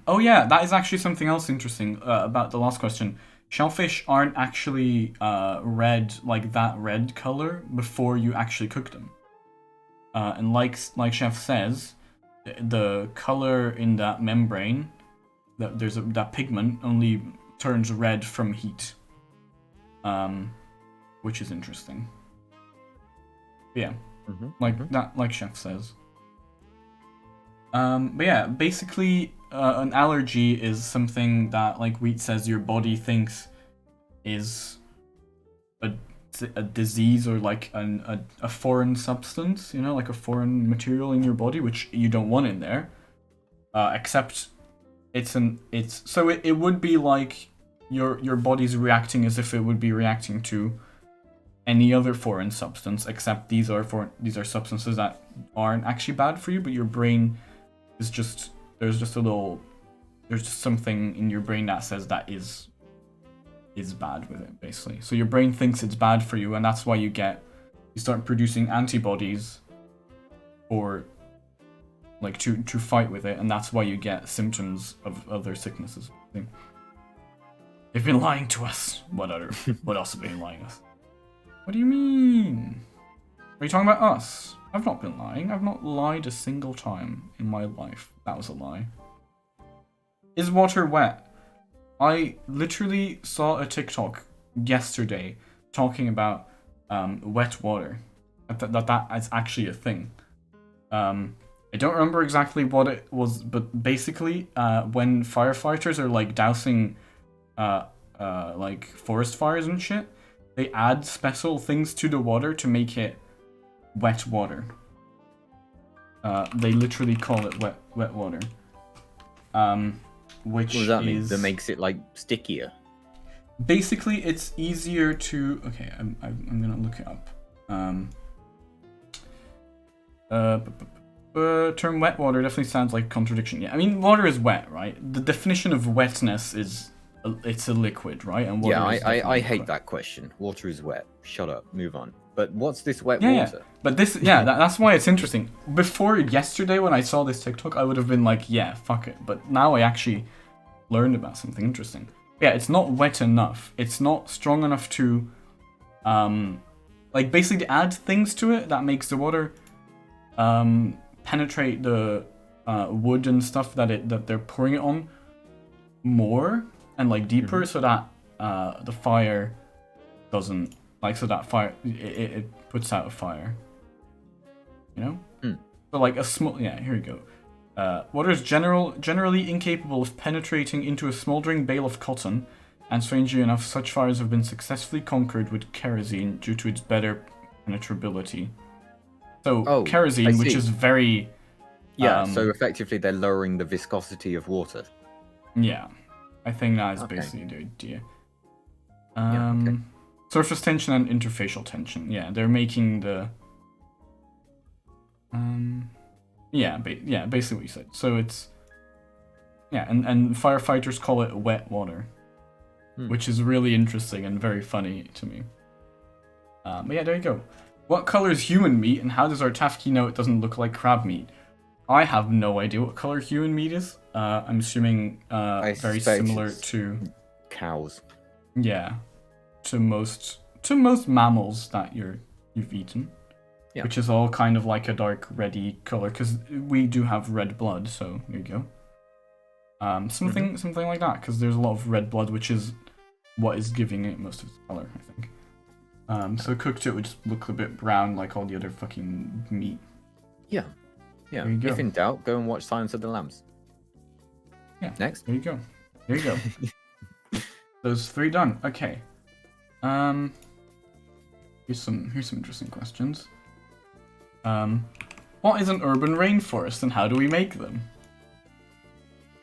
Oh yeah, that is actually something else interesting about the last question. Shellfish aren't actually red, like that red color, before you actually cook them. And like Chef says, the color in that membrane, that pigment only turns red from heat. Which is interesting. Yeah, like Chef says. But yeah, basically, an allergy is something that, like Wheat says, your body thinks is a disease or like a foreign substance, you know, like a foreign material in your body, which you don't want in there. Except it would be like your body's reacting as if it would be reacting to any other foreign substance, except these are substances that aren't actually bad for you, but your brain is just there's just something in your brain that says that is bad with it, basically. So your brain thinks it's bad for you, and that's why you start producing antibodies for like to fight with it, and that's why you get symptoms of other sicknesses. They've been lying to us. What else have they been lying to us? What do you mean? Are you talking about us? I've not been lying. I've not lied a single time in my life. That was a lie. Is water wet? I literally saw a TikTok yesterday talking about wet water. That is actually a thing. I don't remember exactly what it was, but basically, when firefighters are like dousing like forest fires and shit, they add special things to the water to make it wet water. They literally call it wet water. Which What does that mean? is That makes it like stickier. basically it's easier to. Okay, I'm gonna look it up. Term wet water definitely sounds like a contradiction. Yeah, I mean water is wet, right? The definition of wetness is it's a liquid, right? And water Yeah, is I definitely hate wet. that question. Water is wet. Shut up. Move on. But what's this wet Yeah, water? but this, that's why it's interesting. Before yesterday, when I saw this TikTok, I would have been like, yeah, fuck it. But now I actually learned about something interesting. Yeah, it's not wet enough. It's not strong enough to, like basically add things to it that makes the water, penetrate the wood and stuff that they're pouring it on more and like deeper, so that the fire doesn't. Like, so that fire, it puts out a fire. You know? So, like, a small... Yeah, here we go. Water is generally incapable of penetrating into a smoldering bale of cotton, and strangely enough, such fires have been successfully conquered with kerosene due to its better penetrability. So Oh, I kerosene, which see. is very Yeah, so effectively they're lowering the viscosity of water. yeah, I think that is Okay. basically the idea. Okay. Surface tension and interfacial tension. Yeah, they're making the basically what you said. So it's and firefighters call it wet water, which is really interesting and very funny to me. But yeah, there you go. What color is human meat, and how does our Tafki know it doesn't look like crab meat? I have no idea what color human meat is. I'm assuming I very suspect similar it's to cows. to most mammals that you've eaten, which is all kind of like a dark reddy color because we do have red blood. So there you go. Something like that because there's a lot of red blood, which is what is giving it most of its color, I think. So cooked it would just look a bit brown like all the other fucking meat. Yeah. Yeah. There you go. If in doubt, go and watch Silence of the Lambs. Yeah. Next. There you go. There you go. Those 3 done. Okay. Here's some interesting questions. What is an urban rainforest and how do we make them?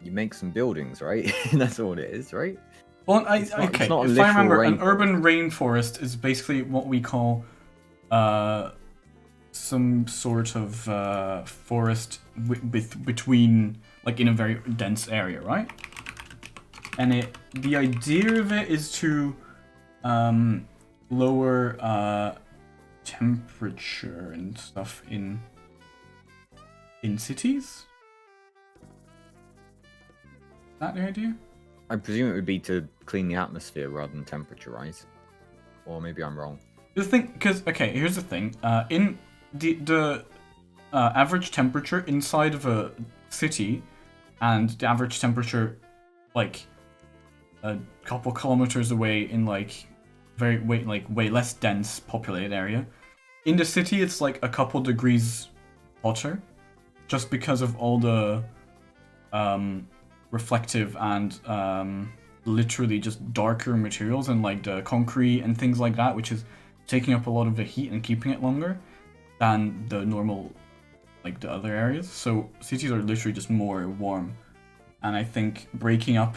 You make some buildings, right? That's all it is, right? Well, It's not a if I literal remember, an rainforest. urban rainforest is basically what we call some sort of forest between, like, in a very dense area, right? And the idea of it is to lower temperature and stuff in cities. Is that the idea? I presume it would be to clean the atmosphere rather than temperature rise. Or maybe I'm wrong. The thing, because here's the thing. In the average temperature inside of a city, and the average temperature, like a couple kilometers away in like way less dense populated area. In the city, it's like a couple degrees hotter, just because of all the reflective and literally just darker materials and like the concrete and things like that, which is taking up a lot of the heat and keeping it longer than the normal, like the other areas. So cities are literally just more warm, and I think breaking up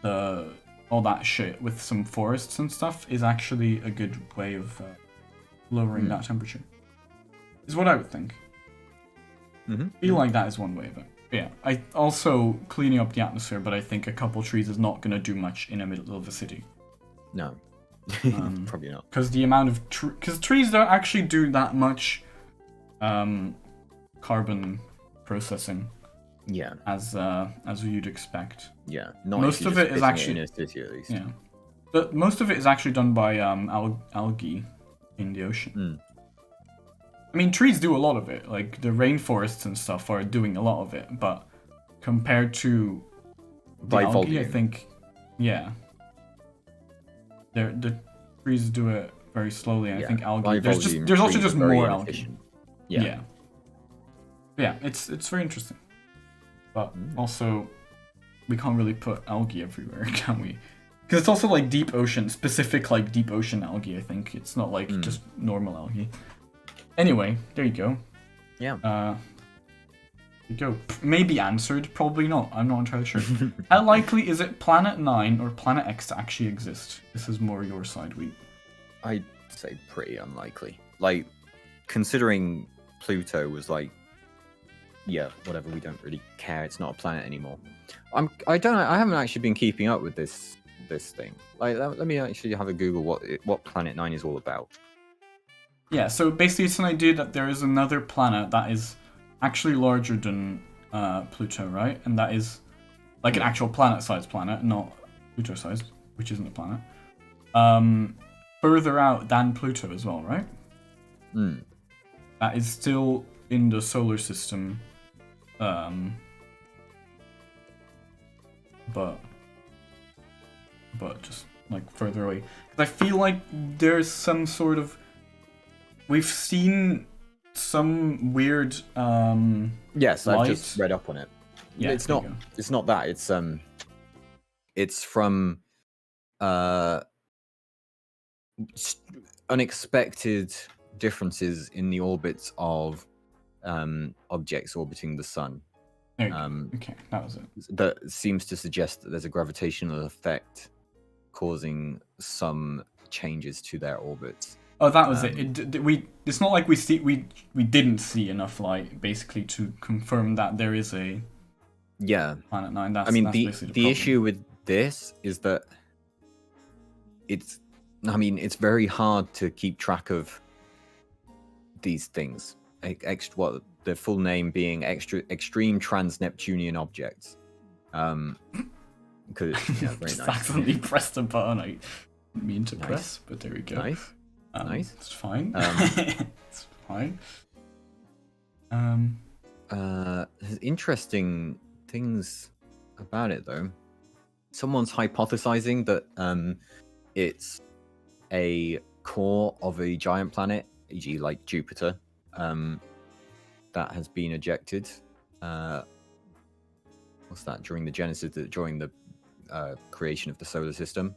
all that shit with some forests and stuff is actually a good way of lowering that temperature. Is what I would think. Feel like that is one way of it. Yeah, I also cleaning up the atmosphere, but I think a couple trees is not going to do much in the middle of a city. No. Probably not. Because the amount of because trees don't actually do that much carbon processing. Yeah. As you'd expect. Yeah. Not most of it is actually in a city at least. Yeah. But most of it is actually done by algae in the ocean. I mean, trees do a lot of it. Like the rainforests and stuff are doing a lot of it, but compared to the algae, volume. I think, yeah, the trees do it very slowly. And I think algae. There's also just more algae. Yeah. It's very interesting, but also we can't really put algae everywhere, can we? Because it's also like deep ocean, specific like deep ocean algae. I think it's not like just normal algae. Anyway, there you go. Yeah. There you go. Maybe answered, probably not. I'm not entirely sure. How likely is it Planet 9 or Planet X to actually exist? This is more your side, Wheat. I'd say pretty unlikely. Like, considering Pluto was like, yeah, whatever, we don't really care. It's not a planet anymore. I haven't actually been keeping up with this thing. Like, let me actually have a Google what Planet 9 is all about. Yeah, so basically it's an idea that there is another planet that is actually larger than Pluto, right? And that is like an actual planet-sized planet, not Pluto-sized, which isn't a planet. Further out than Pluto as well, right? That is still in the solar system, but just like further away. 'Cause I feel like there's some sort of we've seen some weird yes, light. I've just read up on it. Yeah, it's not that. It's from unexpected differences in the orbits of objects orbiting the sun. There you go. Okay, that was it. That seems to suggest that there's a gravitational effect causing some changes to their orbits. Oh, that was it. It's not like we didn't see enough light, basically, to confirm that there is a Planet 9. That's the issue with this is that it's very hard to keep track of these things. What the full name being extreme trans-Neptunian objects. Because very just nice. accidentally pressed a button I didn't mean to press, but there we go. Nice. Nice. It's fine. It's fine. There's interesting things about it though. Someone's hypothesizing that it's a core of a giant planet, e.g., like Jupiter, that has been ejected. What's that? During the creation of the solar system.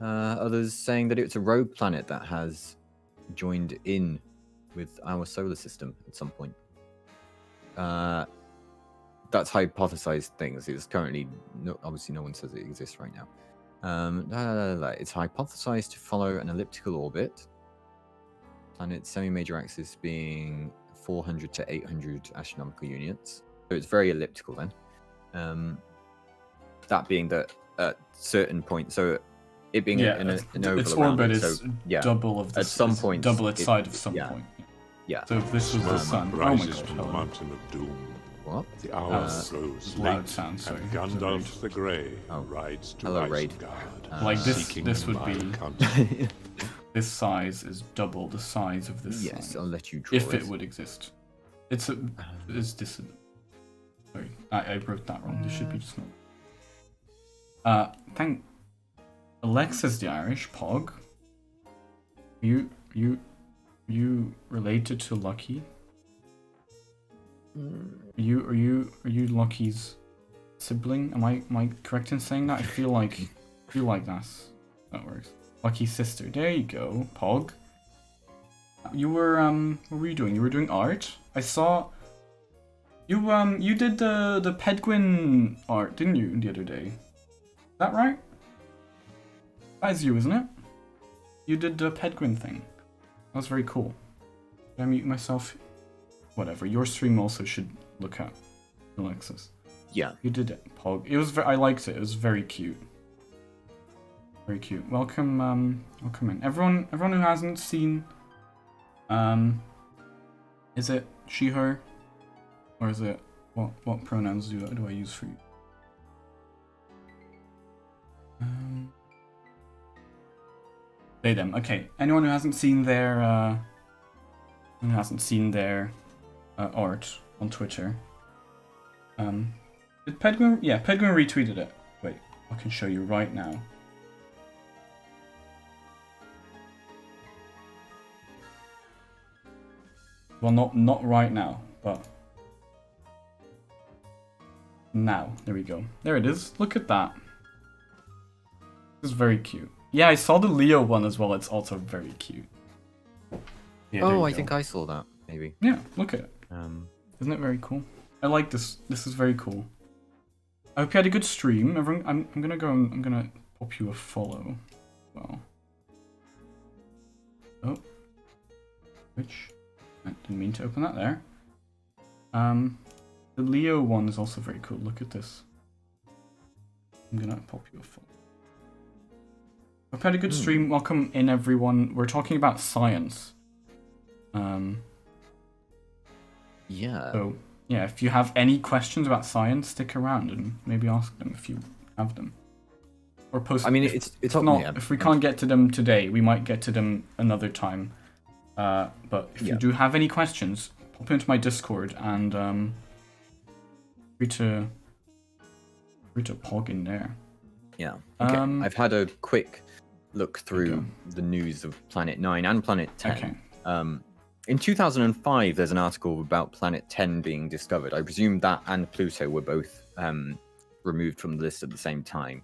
Others saying that it's a rogue planet that has joined in with our solar system at some point. That's hypothesized things. It's currently obviously no one says it exists right now. It's hypothesized to follow an elliptical orbit. Planet's semi-major axis being 400 to 800 astronomical units. So it's very elliptical then. That being that at certain point, so it being an oval its around orbit it, is so, double of the at some point, double its side of some yeah. point. Yeah. So if this was the sun, oh my rises god, from the hello. mountain of doom. What? The hour was grows loud late, sound, sorry. and Gandalf the Grey Oh. rides to Hello, Raid. Isengard, Like this seeking would my be counsel. this size is double the size of this Yes, size. I'll let you draw If it would exist. It's this. Sorry, I wrote that wrong. This should be just not. Thank Alexis the Irish Pog. You related to Lucky? Are you Lucky's sibling? Am I correct in saying that? I feel like that works. Lucky's sister. There you go, Pog. You were what were you doing? You were doing art. I saw you did the Pedguin art, didn't you, the other day? Is that right? That is you, isn't it? You did the Pedguin thing. That was very cool. Did I mute myself? Whatever. Your stream also should look at Alexis. Yeah. You did it, Pog. It was I liked it. It was very cute. Very cute. Welcome, welcome in. Everyone who hasn't seen, is it she, her, or is it what pronouns do I use for you? They them. Okay. Anyone who hasn't seen their art on Twitter. Did Pedguin? Yeah, Pedguin retweeted it. Wait, I can show you right now. Well, not right now, but now. There we go. There it is. Look at that. This is very cute. Yeah, I saw the Leo one as well. It's also very cute. Yeah, Oh, I think I saw that. Maybe. Yeah, look at it. Um, Isn't it very cool? I like this. This is very cool. I hope you had a good stream. Everyone, I'm gonna go. I'm gonna pop you a follow. Well. Oh. Which I didn't mean to open that there. The Leo one is also very cool. Look at this. I'm gonna pop you a follow. I've had a good stream. Welcome in, everyone. We're talking about science. yeah. So, yeah, if you have any questions about science, stick around and maybe ask them if you have them. Or post. I mean, if, it's if up not. there. If we can't get to them today, we might get to them another time. But if you do have any questions, pop into my Discord and free to pog in there. Yeah. Okay. I've had a quick look There you through the news of Planet 9 and Planet 10. Okay. In 2005, there's an article about Planet 10 being discovered. I presume that and Pluto were both removed from the list at the same time.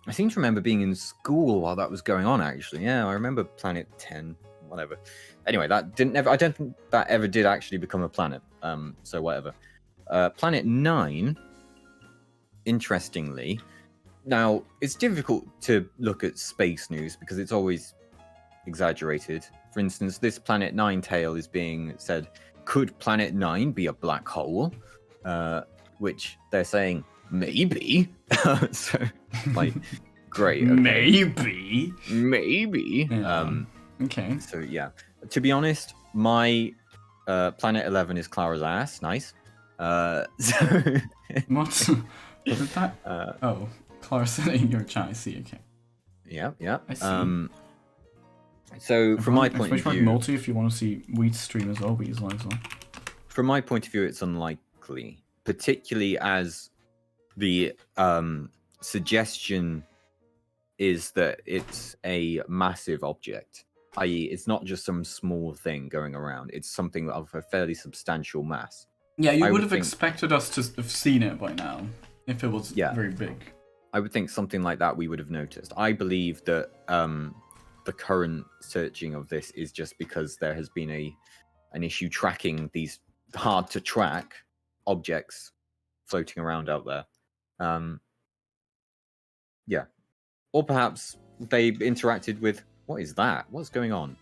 I seem to remember being in school while that was going on. Actually, yeah, I remember Planet 10, whatever. Anyway, that didn't ever. I don't think that ever did actually become a planet. So whatever. Planet 9. Interestingly, now it's difficult to look at space news because it's always exaggerated. For instance, this Planet 9 tale is being said, could Planet 9 be a black hole? Which they're saying maybe. So, like, great. Okay. Maybe. Yeah. Okay. So yeah, to be honest, my Planet 11 is Clara's ass. Nice. So What? Is that? Oh, Clara said in your chat. I see. Okay. yeah. I see. So from my point of view, multi if you want to see Wheat stream as well, Wheat's live as well. From my point of view, it's unlikely, particularly as the suggestion is that it's a massive object, i.e., it's not just some small thing going around. It's something of a fairly substantial mass. Yeah, you I would would have think- expected us to have seen it by now if it was very big. I would think something like that we would have noticed. I believe that the current searching of this is just because there has been an issue tracking these hard to track objects floating around out there. Yeah. Or perhaps they interacted with, what is that? What's going on?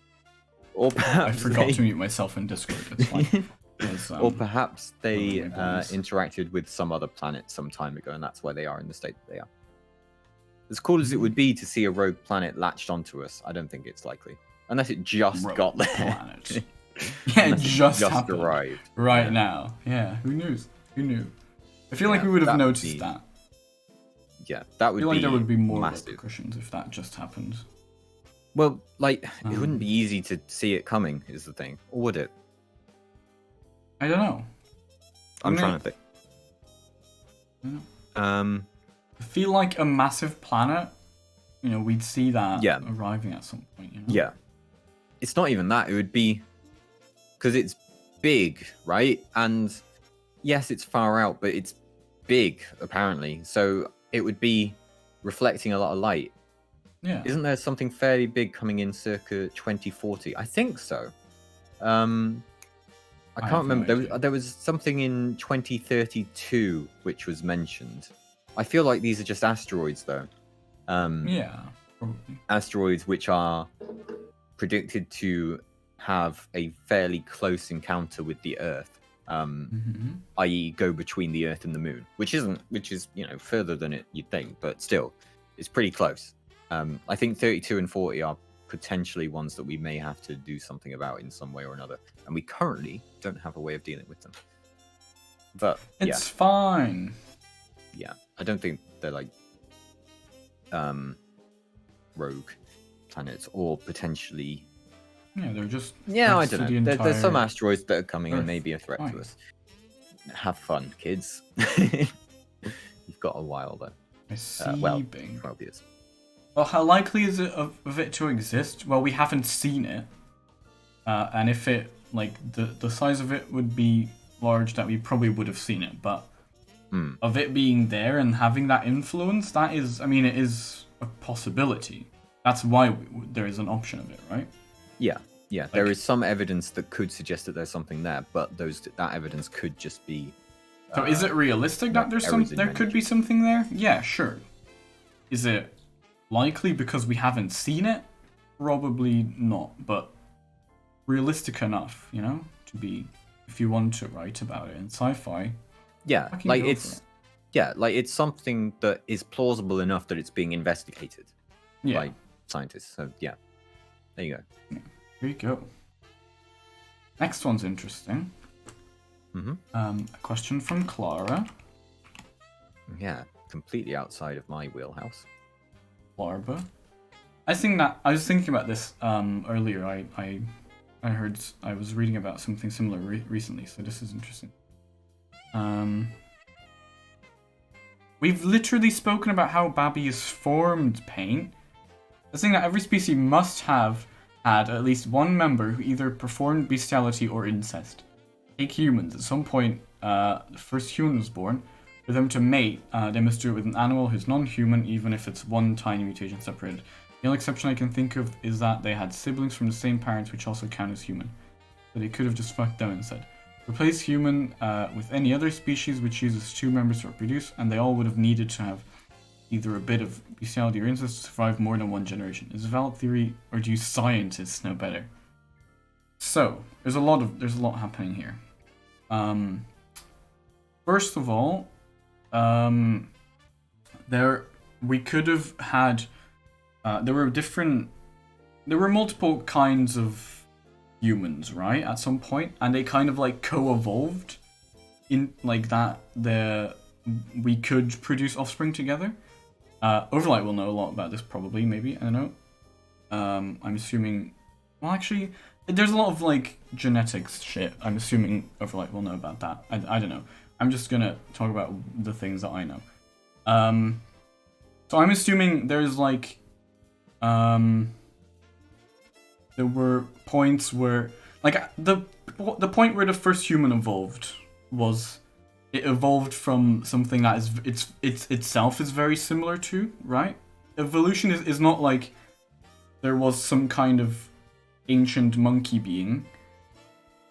Or perhaps I forgot to mute myself in Discord. It's fine. Or perhaps they one of my boys. interacted with some other planet some time ago, and that's why they are in the state that they are. As cool as it would be to see a rogue planet latched onto us, I don't think it's likely. Unless it just Rogue got there. planet. Yeah, it Unless just happened. arrived. Right Yeah. now. Yeah, who knew? Who knew? I feel like Yeah, we would have that would noticed be that. Yeah, that I would feel like be there would be more massive. repercussions if that just happened. Well, like, it wouldn't Um, be easy to see it coming, is the thing. Or would it? I don't know. I'm I trying mean- to think. Yeah. I feel like a massive planet, we'd see that Yeah. arriving at some point. Yeah. It's not even that. It would be because it's big, right? And yes, it's far out, but it's big apparently. So it would be reflecting a lot of light. Yeah. Isn't there something fairly big coming in circa 2040? I think so. I have can't no remember. idea. There was something in 2032 which was mentioned. I feel like these are just asteroids, though. Yeah, probably. Asteroids which are predicted to have a fairly close encounter with the Earth, Mhm. i.e., go between the Earth and the Moon, which is further than you'd think, but still, it's pretty close. I think 32 and 40 are potentially ones that we may have to do something about in some way or another, and we currently don't have a way of dealing with them. But It's fine. yeah, I don't think they're like rogue planets or potentially. Yeah, they're just. Yeah, I threats to don't the know. There's some entire asteroids that are coming Earth. and may be a threat Fine. to us. Have fun, kids. You've got a while though. I see. Well, Bing. 12 years. Well, how likely is it of it to exist? Well, we haven't seen it. And if it, like, the size of it would be large, that we probably would have seen it. But of it being there and having that influence, that is, I mean, it is a possibility. That's why there is an option of it, right? Yeah, there is some evidence that could suggest that there's something there, but that evidence could just be. So is it realistic that there's errors in there could be something there? Yeah, sure. Is it likely because we haven't seen it? Probably not, but realistic enough, to be, if you want to write about it in sci-fi. Yeah, Fucking like go for it's. it. Yeah, like it's something that is plausible enough that it's being investigated Yeah, by scientists. So yeah, there you go. here you go. Next one's interesting. Mhm. A question from Clara. Yeah, completely outside of my wheelhouse. Larva. I was thinking about this earlier. I heard, I was reading about something similar recently, so this is interesting. We've literally spoken about how Babby is formed paint. The thing that every species must have had at least one member who either performed bestiality or incest. Take humans. At some point, the first human was born. For them to mate, they must do it with an animal who's non-human, even if it's one tiny mutation separated. The only exception I can think of is that they had siblings from the same parents, which also count as human. So they could have just fucked them instead. Replace human with any other species which uses 2 members to reproduce, and they all would have needed to have either a bit of bestiality or incest to survive more than 1 generation. Is it a valid theory, or do you scientists know better? So there's a lot happening here. First of all, we could have had there were multiple kinds of humans, right, at some point, and they kind of like co-evolved in like that we could produce offspring together. Overlight will know a lot about this, probably, maybe, I don't know. I'm assuming, well, actually, there's a lot of like genetics shit. I'm assuming Overlight will know about that. I don't know. I'm just gonna talk about the things that I know. So I'm assuming there's like there were points where, like, the point where the first human evolved was it evolved from something that is it's itself is very similar to, right? Evolution is not like there was some kind of ancient monkey being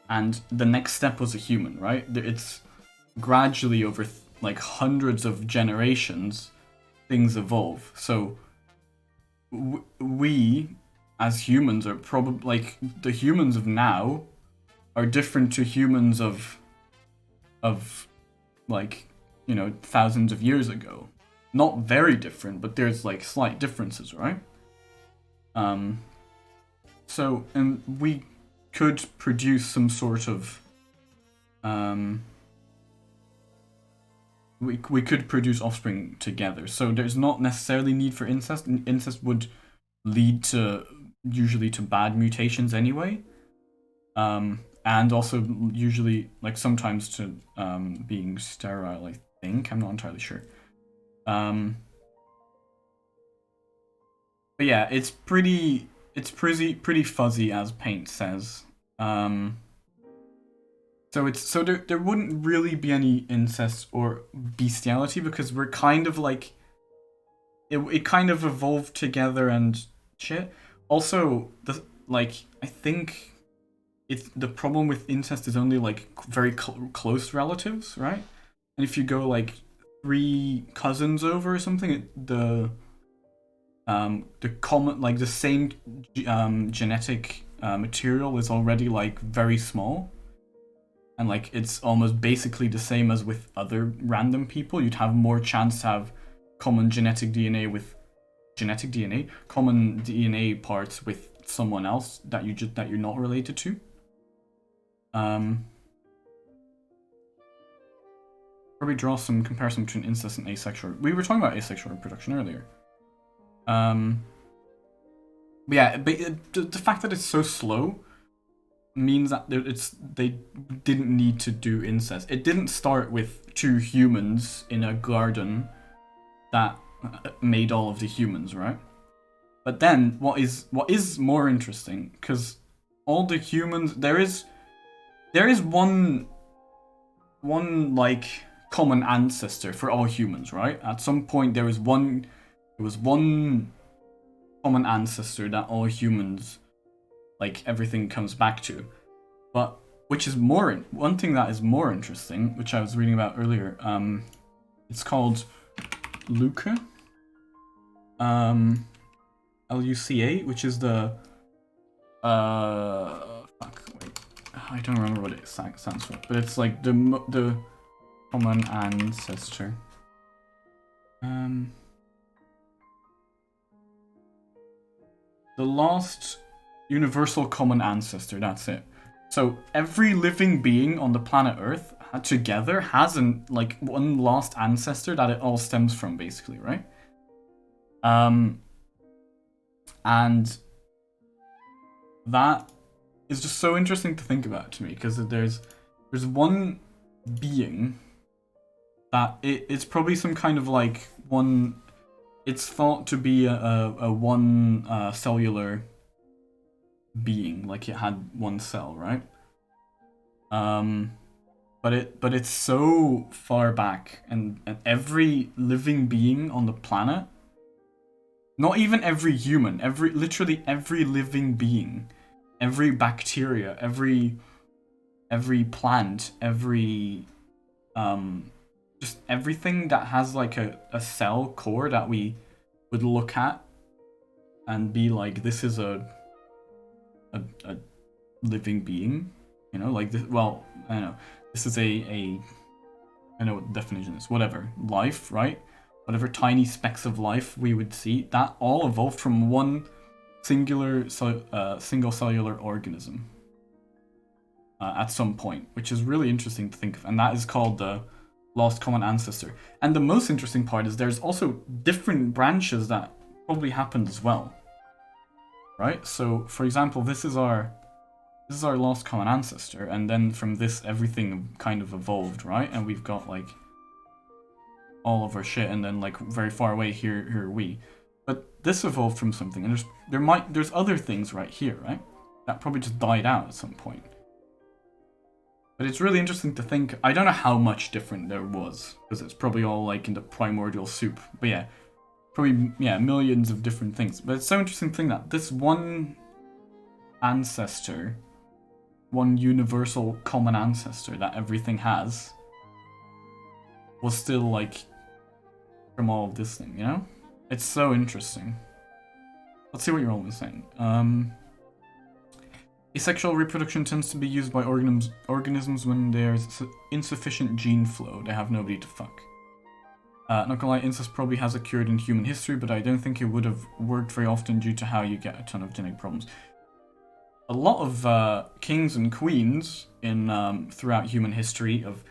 and the next step was a human, right? It's gradually over like hundreds of generations things evolve. So we as humans are probably like the humans of now are different to humans of like, you know, thousands of years ago. Not very different, but there's like slight differences, right? So, and we could produce some sort of we could produce offspring together. So there's not necessarily need for incest. Incest would lead to usually to bad mutations anyway. And also usually, like, sometimes to being sterile, I think. I'm not entirely sure. But yeah, it's pretty fuzzy, as Paint says. So there wouldn't really be any incest or bestiality because we're kind of like it kind of evolved together and shit. Also, I think it's the problem with incest is only like very close relatives, right? And if you go like 3 cousins over or something, the common, like, the same genetic material is already like very small, and like it's almost basically the same as with other random people. You'd have more chance to have common common DNA parts with someone else that you're not related to. Probably draw some comparison between incest and asexual. We were talking about asexual reproduction earlier. But yeah, the fact that it's so slow means that they didn't need to do incest. It didn't start with 2 humans in a garden that made all of the humans, right? But then what is more interesting, because all the humans, there is one like common ancestor for all humans, right? At some point there was one common ancestor that all humans, like, everything comes back to. But one thing that is more interesting, which I was reading about earlier, it's called Luca, LUCA, which is the I don't remember what it stands for, but it's like the common ancestor. The last universal common ancestor, that's it. So every living being on the planet Earth together has one last ancestor that it all stems from, basically, right? And that is just so interesting to think about to me, because there's one being that it's probably some kind of like one. It's thought to be a one cellular being, like it had one cell, right? but it's so far back, and every living being on the planet, not even every human, literally every living being, every bacteria, every plant, every just everything that has like a cell core that we would look at and be like, this is a living being, you know, like this. Well, I don't know, this is I know what the definition is, whatever, life, right? Whatever tiny specks of life we would see, that all evolved from one single cellular organism at some point, which is really interesting to think of, and that is called the lost common ancestor. And the most interesting part is there's also different branches that probably happened as well, right? So, for example, this is our lost common ancestor, and then from this everything kind of evolved, right? And we've got like all of our shit, and then like very far away here are we. But this evolved from something, and there's other things right here, right? That probably just died out at some point. But it's really interesting to think. I don't know how much different there was, because it's probably all like in the primordial soup. But yeah, probably millions of different things. But it's so interesting to think that this one ancestor, one universal common ancestor that everything has, was still like from all of this thing, you know? It's so interesting. Let's see what you're always saying. Asexual reproduction tends to be used by organisms when there's insufficient gene flow. They have nobody to fuck. Not gonna lie, incest probably has occurred in human history, but I don't think it would have worked very often due to how you get a ton of genetic problems. A lot of kings and queens in throughout human history of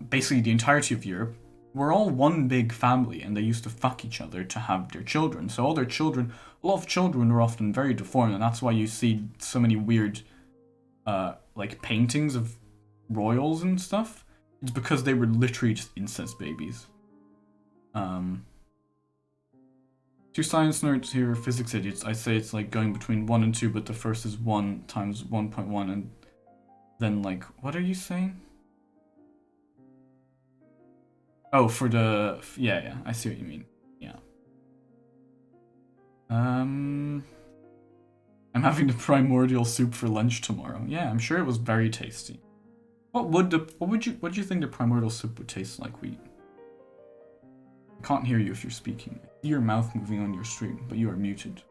basically the entirety of Europe were all one big family, and they used to fuck each other to have their children. So all their children, a lot of children were often very deformed, and that's why you see so many weird like paintings of royals and stuff. It's because they were literally just incest babies. Two science nerds here are physics idiots. I say it's like going between 1 and 2, but the first is 1 times 1.1, and then like, what are you saying? Oh, for the... Yeah, I see what you mean. Yeah. I'm having the primordial soup for lunch tomorrow. Yeah, I'm sure it was very tasty. What would you think the primordial soup would taste like, Wheat? I can't hear you if you're speaking. I see your mouth moving on your stream, but you are muted.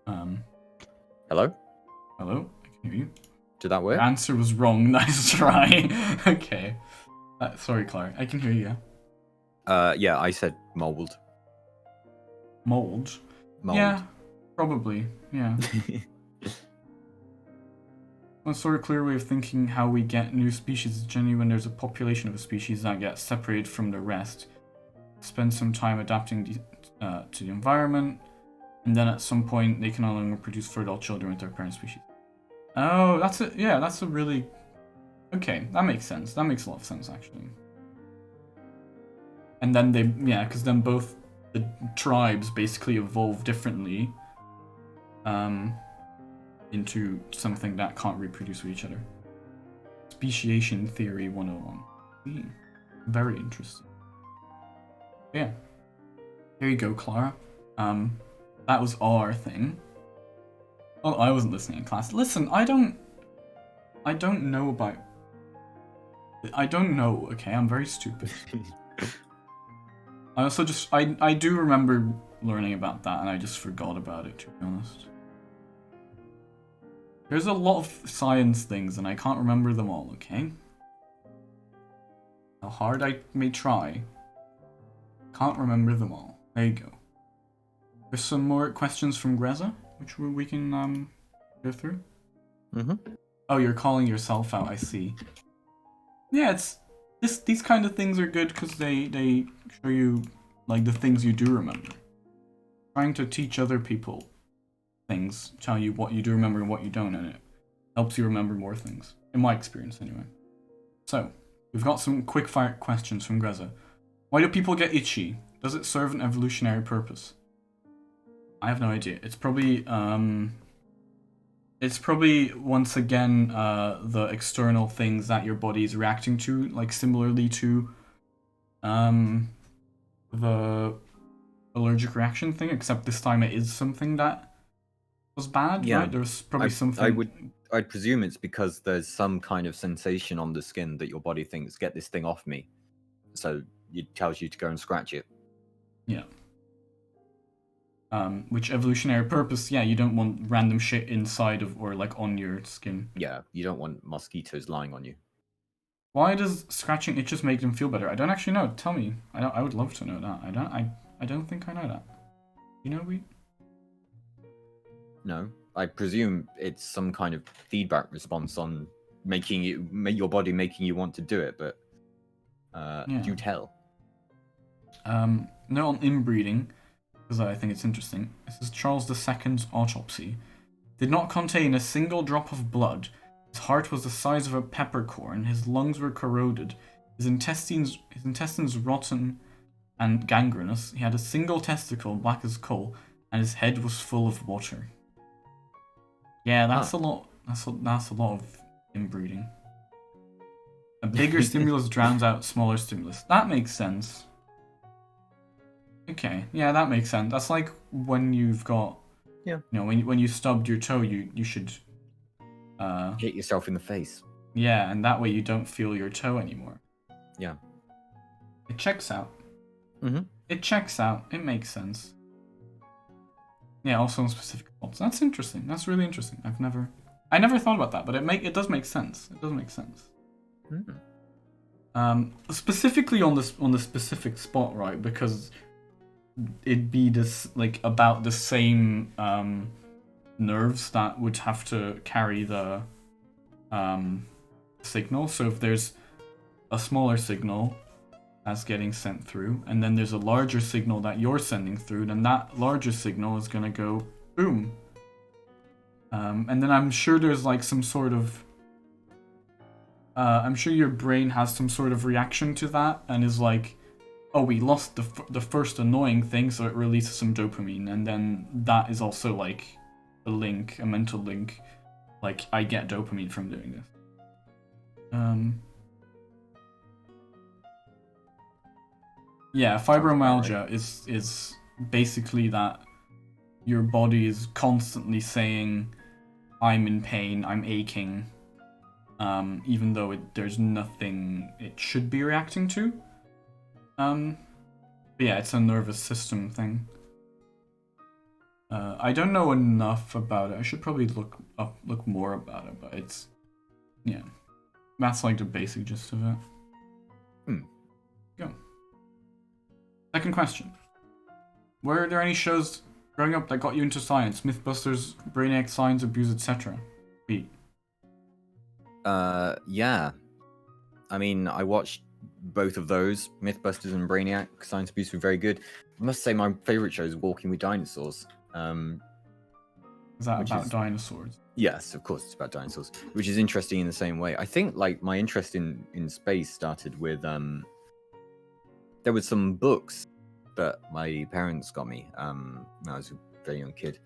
Hello? Hello? I can hear you. Did that work? Your answer was wrong. Nice try. Okay. Sorry, Clara. I can hear you. Yeah, I said mold. Mold? Mold. Yeah, probably. Yeah. One sort of clear way of thinking how we get new species is generally when there's a population of a species that gets separated from the rest, spend some time adapting to the environment, and then at some point they can no longer produce fertile children with their parent species. Oh, that's it. Yeah, that's a really... Okay, that makes sense. That makes a lot of sense, actually. And then they... Yeah, because then both the tribes basically evolve differently into something that can't reproduce with each other. Speciation Theory 101. Very interesting. Yeah. There you go, Clara. That was our thing. Oh, I wasn't listening in class. Listen, I don't know about... I don't know, okay? I'm very stupid. I also just... I do remember learning about that, and I just forgot about it, to be honest. There's a lot of science things, and I can't remember them all, okay? How hard I may try, can't remember them all. There you go. There's some more questions from Greza, which we can go through. Mm-hmm. Oh, you're calling yourself out, I see. Yeah, these kind of things are good because they show you like the things you do remember. Trying to teach other people things, tell you what you do remember and what you don't, and it helps you remember more things. In my experience, anyway. So, we've got some quick fire questions from Greza. Why do people get itchy? Does it serve an evolutionary purpose? I have no idea. It's probably It's probably once again the external things that your body is reacting to, like similarly to the allergic reaction thing, except this time it is something that was bad, Yeah. right? There's probably something. I'd presume it's because there's some kind of sensation on the skin that your body thinks, get this thing off me. So it tells you to go and scratch it. Yeah. Which evolutionary purpose, yeah, you don't want random shit inside of or like on your skin. Yeah, you don't want mosquitoes lying on you. Why does scratching itches make them feel better? I don't actually know. Tell me. I would love to know that. I don't think I know that. You know, we. No, I presume it's some kind of feedback response on your body making you want to do it, but do tell. No, on inbreeding, because I think it's interesting. This is Charles II's autopsy. Did not contain a single drop of blood. His heart was the size of a peppercorn. His lungs were corroded. His intestines rotten and gangrenous. He had a single testicle, black as coal, and his head was full of water. Yeah, that's a lot. That's a lot of inbreeding. A bigger stimulus drowns out smaller stimulus. That makes sense. Okay, yeah, that makes sense. That's like when you've got, you know, when you stubbed your toe, you should hit yourself in the face. Yeah, and that way you don't feel your toe anymore. Yeah. It checks out. Mm-hmm. It checks out. It makes sense. Yeah, also on specific faults. That's interesting. That's really interesting. I never thought about that, but it does make sense. It does make sense. Specifically on the specific spot, right? Because it'd be this like about the same nerves that would have to carry the signal. So if there's a smaller signal that's getting sent through, and then there's a larger signal that you're sending through, then that larger signal is gonna go boom. And then I'm sure there's like some sort of I'm sure your brain has some sort of reaction to that and is like, oh, we lost the first annoying thing, so it releases some dopamine, and then that is also like a mental link, like I get dopamine from doing this. Yeah, fibromyalgia is basically that your body is constantly saying, I'm in pain, I'm aching, even though there's nothing it should be reacting to. But yeah, it's a nervous system thing. I don't know enough about it. I should probably look more about it, but it's, yeah, that's like the basic gist of it. Go. Second question. Were there any shows growing up that got you into science? Mythbusters, Brainiac, Science Abuse, etc. B. Yeah. I mean, I watched both of those, Mythbusters and Brainiac. Science Abuse were very good. I must say my favorite show is Walking with Dinosaurs. Is that about dinosaurs? Yes, of course it's about dinosaurs, which is interesting in the same way. I think like my interest in space started with there was some books that my parents got me when I was a very young kid,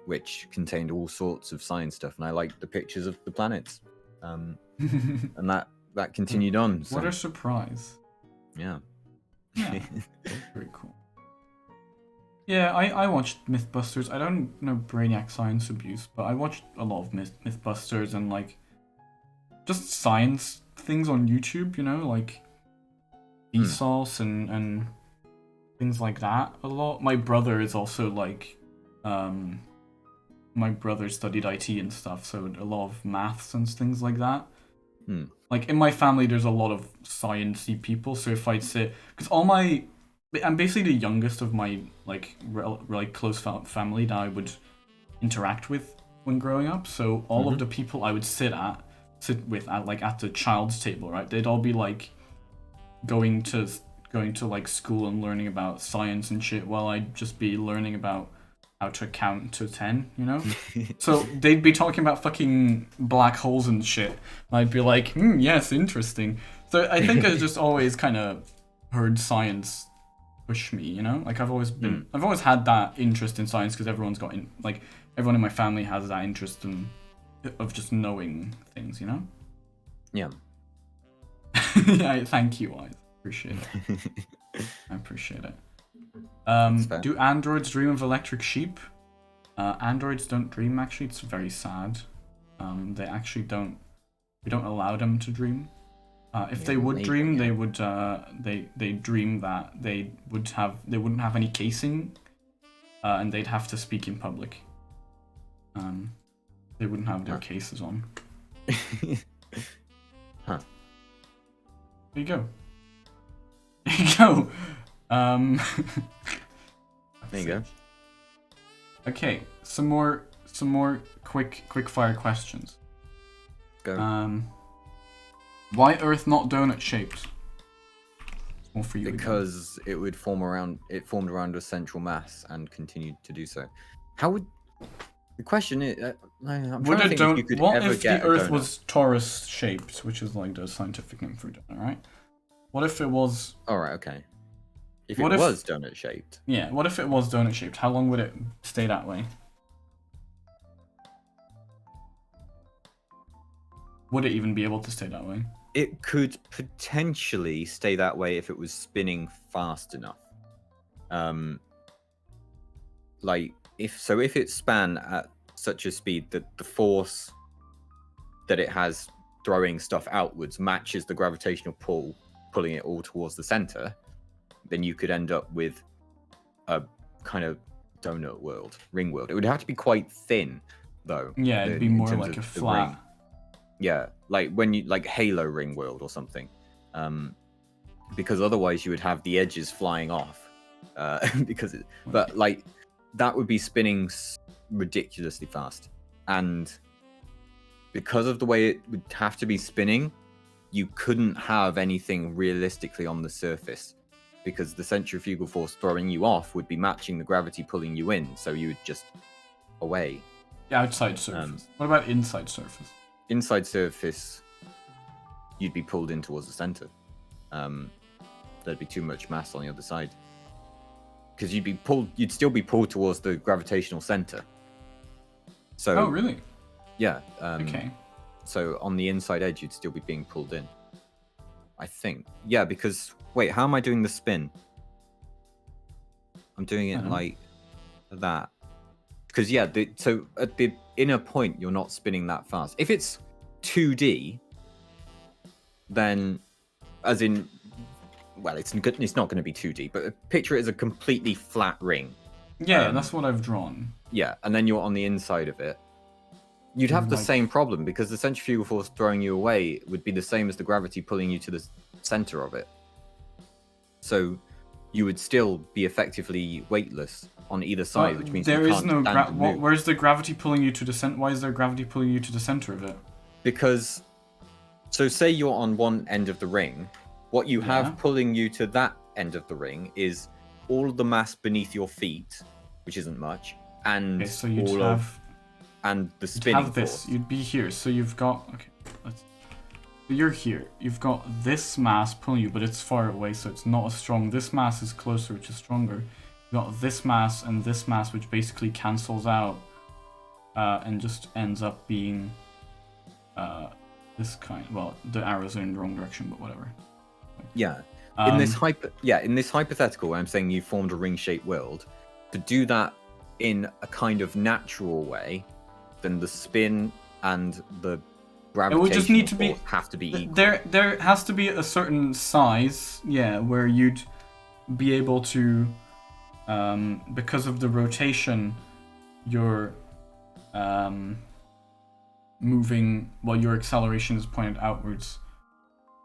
which contained all sorts of science stuff, and I liked the pictures of the planets, and that continued on. So. What a surprise! Yeah. Very cool. Yeah, I watched Mythbusters. I don't know Brainiac Science Abuse, but I watched a lot of Mythbusters and like just science things on YouTube, you know, like Vsauce and things like that a lot. My brother is also like my brother studied IT and stuff, so a lot of maths and things like that. Like in my family there's a lot of sciencey people, so if I'd say, because I'm basically the youngest of my like close family that I would interact with when growing up. So all of the people I would sit with at the child's table, right? They'd all be like going to like school and learning about science and shit, while I'd just be learning about how to count to 10, you know? So they'd be talking about fucking black holes and shit, and I'd be like, yes, interesting. So I think I just always kind of heard science push me, you know? Like I've always had that interest in science because everyone in my family has that interest of just knowing things, you know? Yeah. Yeah, thank you, Wise. Appreciate it. I appreciate it. fair. Do androids dream of electric sheep? Androids don't dream, actually. It's very sad. They actually don't. We don't allow them to dream. If they would dream, they would. They dream that they wouldn't have any casing, and they'd have to speak in public. They wouldn't have their cases on. Huh. There you go. There you go. There you go. Okay, some more quick fire questions. Go. Why Earth not donut shaped? More for you. Because it would formed around a central mass and continued to do so. How would the question is? I'm Would trying to it think if you could what ever if get the a Earth donut. was torus shaped, which is like the scientific name for donut, right? What if it was? All right, okay. If What it if- was donut shaped, Yeah. What if it was donut shaped? How long would it stay that way? Would it even be able to stay that way? it could potentially stay that way if it was spinning fast enough. Like if it span at such a speed that the force that it has throwing stuff outwards matches the gravitational pull pulling it all towards the center, then you could end up with a kind of donut world, ring world. It would have to be quite thin though. Yeah, it'd be in more terms like of a the flat. ring. Yeah, like when you like Halo ring world or something. Because otherwise you would have the edges flying off. But like that would be spinning ridiculously fast. And because of the way it would have to be spinning, you couldn't have anything realistically on the surface, because the centrifugal force throwing you off would be matching the gravity pulling you in, so you would just away. The outside surface. What about inside surface? Inside surface, you'd be pulled in towards the center. There'd be too much mass on the other side, because you'd still be pulled towards the gravitational center. So Oh, really? yeah. Okay. So on the inside edge, you'd still be being pulled in. I think. Yeah, because wait, how am I doing the spin? I'm doing it like that. Because yeah, so at the inner point, you're not spinning that fast. If it's 2D, then, as in, well, it's not going to be 2D, but picture it as a completely flat ring. Yeah, that's what I've drawn. Yeah, and then you're on the inside of it. You'd have the Like- same problem, because the centrifugal force throwing you away would be the same as the gravity pulling you to the center of it. So you would still be effectively weightless on either side, which means there you is can't no stand and move. where's the gravity pulling you to the center? Why is there gravity pulling you to the center of it? Because, so say you're on one end of the ring, what you Yeah. have pulling you to that end of the ring is all of the mass beneath your feet, which isn't much, and Okay, so you'd all have of and the you'd spinning have this. force. You'd be here. So you've got so you're here. You've got this mass pulling you, but it's far away, so it's not as strong. This mass is closer, which is stronger. You've got this mass and this mass, which basically cancels out, and just ends up being this kind. Well, the arrows are in the wrong direction, but whatever. Yeah. In this hypothetical, where I'm saying you formed a ring-shaped world, to do that in a kind of natural way, then the spin and the gravitational just need to be- force have to be equal. There has to be a certain size, yeah, where you'd be able to, because of the rotation, you're moving. Well, your acceleration is pointed outwards,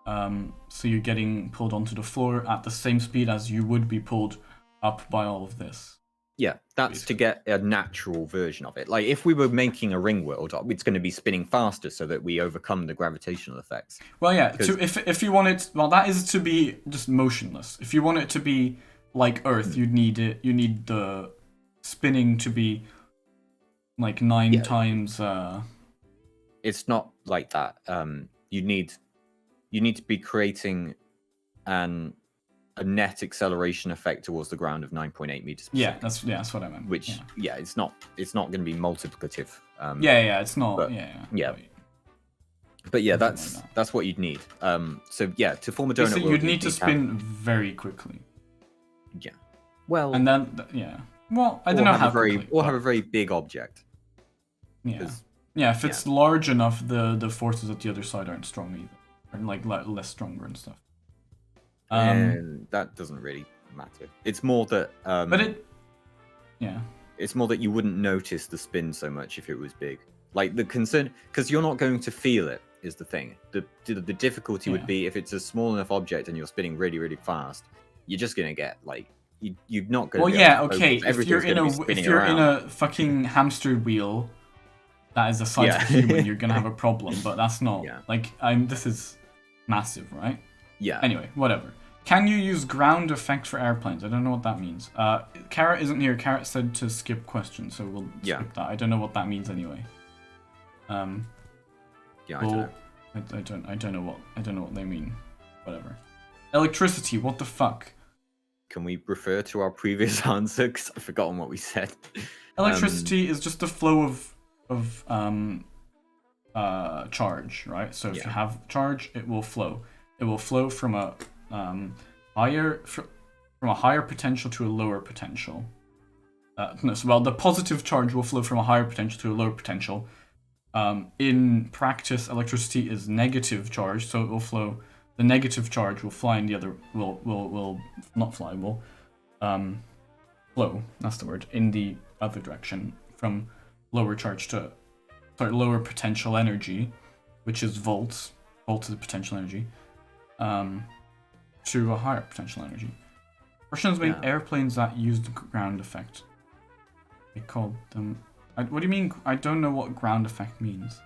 so you're getting pulled onto the floor at the same speed as you would be pulled up by all of this. Yeah, that's to get a natural version of it. Like if we were making a ring world, it's going to be spinning faster so that we overcome the gravitational effects. Well, yeah. Because- If you want it, well, that is to be just motionless. If you want it to be like Earth, you'd need it. You need the spinning to be like 9 Yeah. times. It's not like that. You need to be creating an a net acceleration effect towards the ground of 9.8 meters per Yeah, second. that's what I meant. Which yeah, it's not going to be multiplicative. it's not. but- yeah. But yeah, Something like that's what you'd need. So yeah, to form a donut Basically, world, you'd need to have- spin very quickly, yeah. Well, and then Well, I or don't know have how a very quickly, or but- have a very big object. Yeah. 'cause- Yeah, if it's large enough, the forces at the other side aren't strong either. Or like less stronger and stuff. And that doesn't really matter. It's more that it's more that you wouldn't notice the spin so much if it was big. Like the concern, because you're not going to feel it, is the thing. The difficulty would be if it's a small enough object and you're spinning really, really fast. You're just gonna get like you're not gonna. Well, be yeah, able to okay. focus. Everything's gonna be spinning in around. a fucking hamster wheel, that is the size of a human, you're gonna have a problem. But that's not like This is massive, right? Yeah. Anyway, whatever. Can you use ground effect for airplanes? I don't know what that means. Carrot isn't here. Carrot said to skip questions, so we'll skip that. I don't know what that means anyway. I don't know. I don't know what they mean. Whatever. Electricity. What the fuck? Can we refer to our previous answer? Because I've forgotten what we said. Electricity is just a flow of charge, right? So if you have charge, it will flow. It will flow from a higher potential to a lower potential. The positive charge will flow from a higher potential to a lower potential. In practice, electricity is negative charge, so it will flow. The negative charge will fly in the other. Will not fly. Will flow. That's the word. In the other direction, from lower charge to lower potential energy, which is volts. Volt is the potential energy. To a higher potential energy. Russians made airplanes that used ground effect. They called them. What do you mean? I don't know what ground effect means.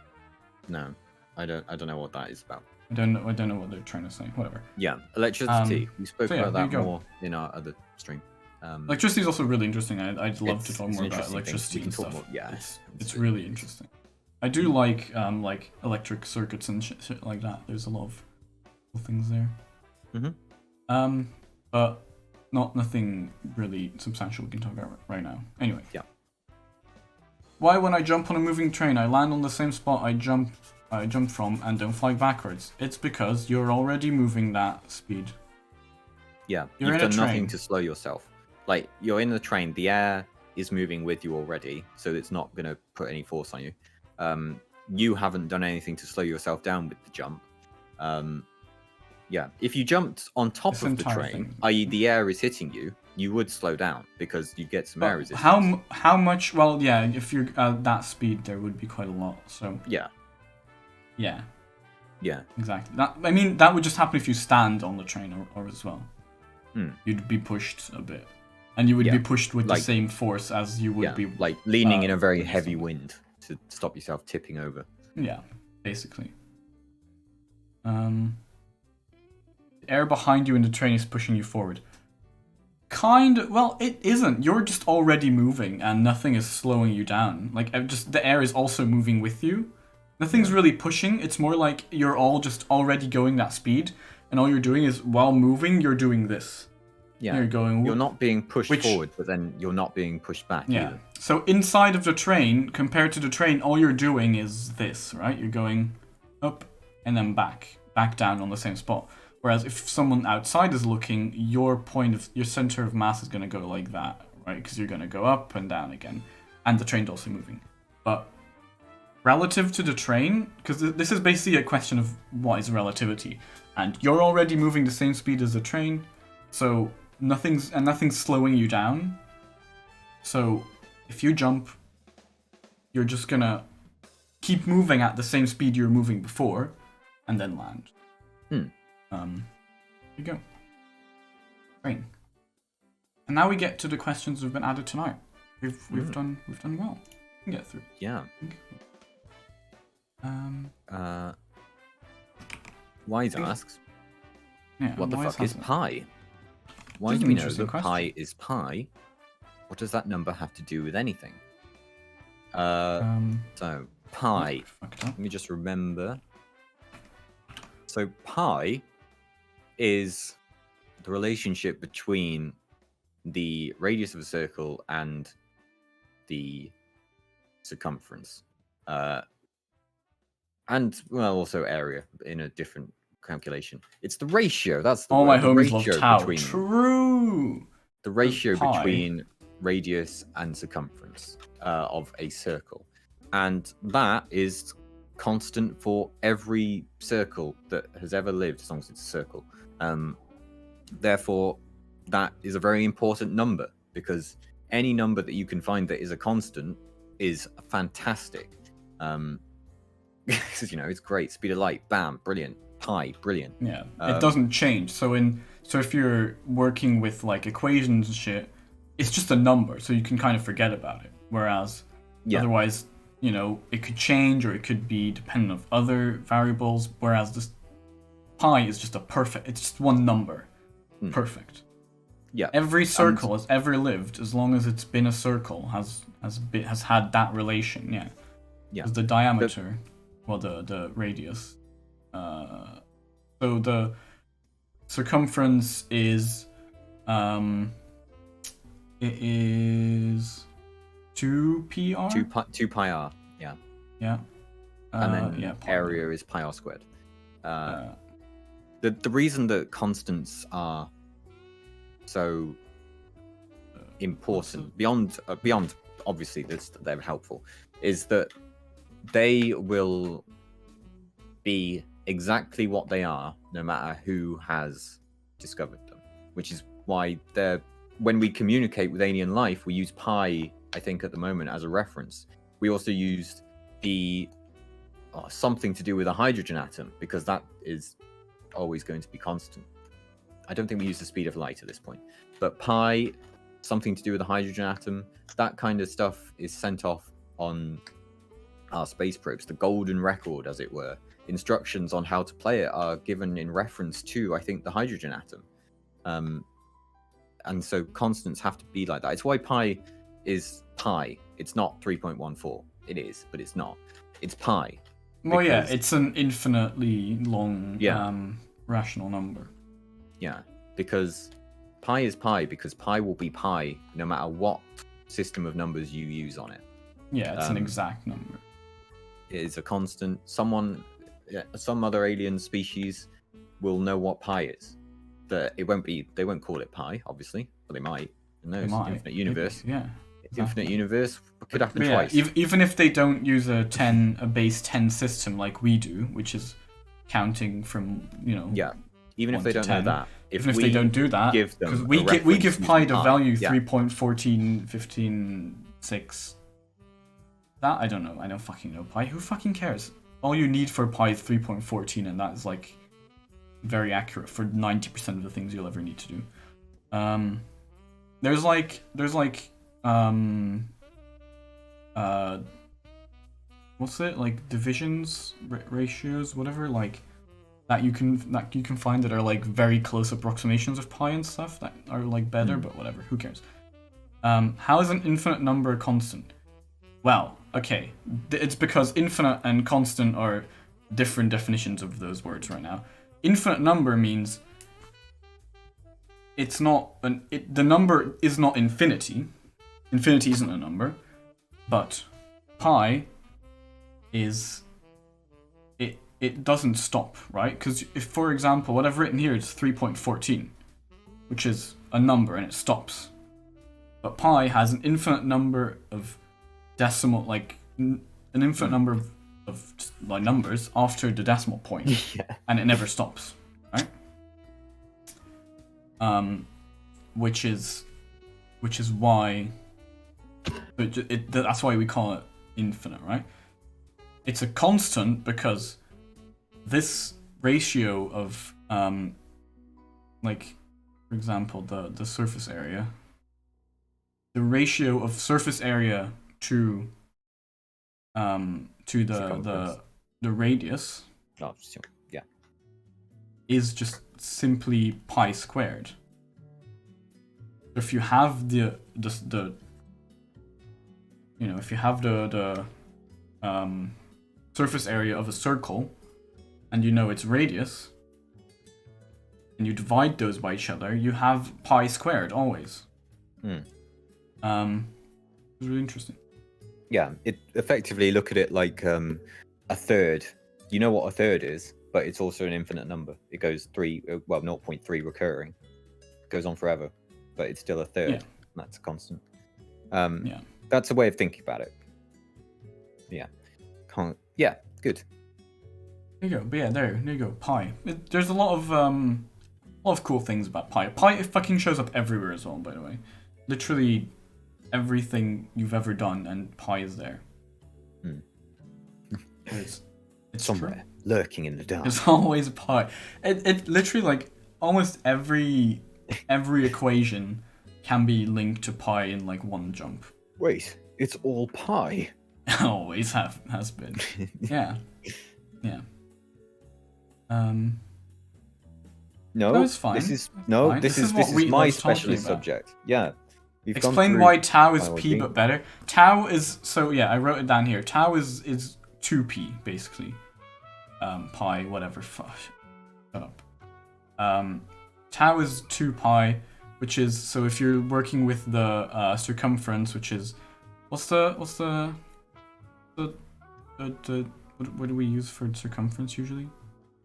No, I don't know what that is about. I don't know what they're trying to say. Whatever. Yeah, electricity. We spoke about that go. more in our other stream. Electricity is also really interesting. I'd love to talk more about interesting electricity thing. and We can stuff. talk more- It's really interesting. I do like electric circuits and shit like that. There's a lot of cool things there. But nothing really substantial we can talk about right now. Anyway. Yeah. Why when I jump on a moving train, I land on the same spot I jumped from and don't fly backwards? It's because you're already moving that speed. Yeah, You're you've in a done nothing train. to slow yourself. Like, you're in the train, the air is moving with you already, so it's not going to put any force on you. You haven't done anything to slow yourself down with the jump. Yeah, if you jumped on top This of the entire train, thing. i.e. the air is hitting you, you would slow down because you get some air But resistance. how much? Well, yeah, if you're at that speed, there would be quite a lot. So Yeah, yeah, yeah, exactly. That would just happen if you stand on the train or as well. Hmm. You'd be pushed a bit, and you would be pushed with the Like- same force as you would yeah. be. Like leaning in a very with heavy something. wind to stop yourself tipping over. Yeah, basically. The air behind you in the train is pushing you forward. Well, it isn't. You're just already moving, and nothing is slowing you down. Like, just the air is also moving with you. Nothing's really pushing. It's more like you're all just already going that speed, and all you're doing is while moving, you're doing this. Yeah, You're going. you're not being pushed Which- forward, but then you're not being pushed back Yeah. either. So inside of the train, compared to the train, all you're doing is this, right? You're going up and then back down on the same spot. Whereas if someone outside is looking, your center of mass is going to go like that, right? Because you're going to go up and down again, and the train's also moving. But relative to the train, because this is basically a question of what is relativity, and you're already moving the same speed as the train, so nothing's slowing you down. So if you jump, you're just gonna keep moving at the same speed you were moving before, and then land. There you go. Train. And now we get to the questions that have been added tonight. We've done well. We can get through. Yeah. Um. Wise asks, Yeah. what the Wise fuck is hasn't. pi? Why This is do an we know interesting that question. pi is pi? What does that number have to do with anything? So, pi. Fucked up. Let me just remember. So, pi is the relationship between the radius of a circle and the circumference, and well, also area in a different calculation. It's the ratio. That's the All my word. The homies love ratio tau. between True. the ratio pi. between radius and circumference of a circle, and that is constant for every circle that has ever lived, as long as it's a circle. Therefore, that is a very important number, because any number that you can find that is a constant is fantastic. Because it's great. Speed of light, bam, brilliant. Pi, brilliant. Yeah, it doesn't change. So if you're working with like equations and shit, it's just a number, so you can kind of forget about it. Whereas otherwise, it could change, or it could be dependent on other variables. Whereas this pi is just it's just one number. Perfect. Yeah. Every circle has ever lived, as long as it's been a circle, has had that relation. Yeah. Yeah. Because the diameter, the radius. So the circumference is, it is 2pr. 2 pi r. Yeah. Yeah. And then pi area is pi r squared. The reason that constants are so important, beyond obviously they're helpful, is that they will be exactly what they are no matter who has discovered them, which is why when we communicate with alien life, we use pi, I think, at the moment as a reference. We also used something to do with a hydrogen atom, because that is always going to be constant. I don't think we use the speed of light at this point, but pi, something to do with a hydrogen atom, that kind of stuff is sent off on our space probes. The golden record, as it were. Instructions on how to play it are given in reference to, I think, the hydrogen atom. And so constants have to be like that. It's why pi is pi. It's not 3.14. It is, but it's not. It's pi. Well, yeah, it's an infinitely long rational number. Yeah, because pi is pi, because pi will be pi no matter what system of numbers you use on it. Yeah, it's an exact number. It is a constant. Some other alien species will know what pi is. They won't call it pi, obviously, but they might. No, it's an infinite universe. Yeah. Infinite universe could happen Yeah, twice. even if they don't use a base 10 system like we do, which is counting from, Yeah. Even if they don't know that. Even if they don't do that, because we give pi the value 3.141516. That I don't know. I don't fucking know pi. Who fucking cares? All you need for pi is 3.14, and that is like very accurate for 90% of the things you'll ever need to do. There's what's it, like divisions, ratios, whatever, like that you can find that are like very close approximations of pi and stuff that are like better, but whatever, who cares? How is an infinite number a constant? Well, okay, it's because infinite and constant are different definitions of those words right now. Infinite number means it's not the number is not infinity. Infinity isn't a number, but pi is it doesn't stop, right? Because if, for example, what I've written here is 3.14, which is a number and it stops. But pi has an infinite number of decimal, like an infinite number of like numbers after the decimal point, and it never stops, right? Which is why that's why we call it infinite, right? It's a constant because this ratio of like, for example, the surface area, the ratio of surface area to the radius is just simply pi squared. If you have the surface area of a circle and you know its radius, and you divide those by each other, you have pi squared always. It's really interesting. Yeah, it effectively look at it like a third. You know what a third is, but it's also an infinite number. It goes 0.3 recurring. It goes on forever, but it's still a third. Yeah. That's a constant. Yeah. That's a way of thinking about it. Yeah. Yeah, good. There you go. But yeah, there you go. Pi. There's a lot of cool things about pi. Pi fucking shows up everywhere as well, by the way. Literally everything you've ever done, and pi is there. It's somewhere true. lurking in the dark. There's always pi. It literally, like, almost every equation can be linked to pi in like one jump. Wait, it's all pi. Always has been. Yeah. No, it's fine. this is Fine. this is what we my love talking specialist about. subject. Yeah. We've gone Explain through why tau is p biology. but better. Tau is, so yeah, I wrote it down here. Tau is 2p basically. Pi, whatever. Shut up. Tau is 2 pi, which is, so if you're working with the circumference, which is, what do we use for circumference usually?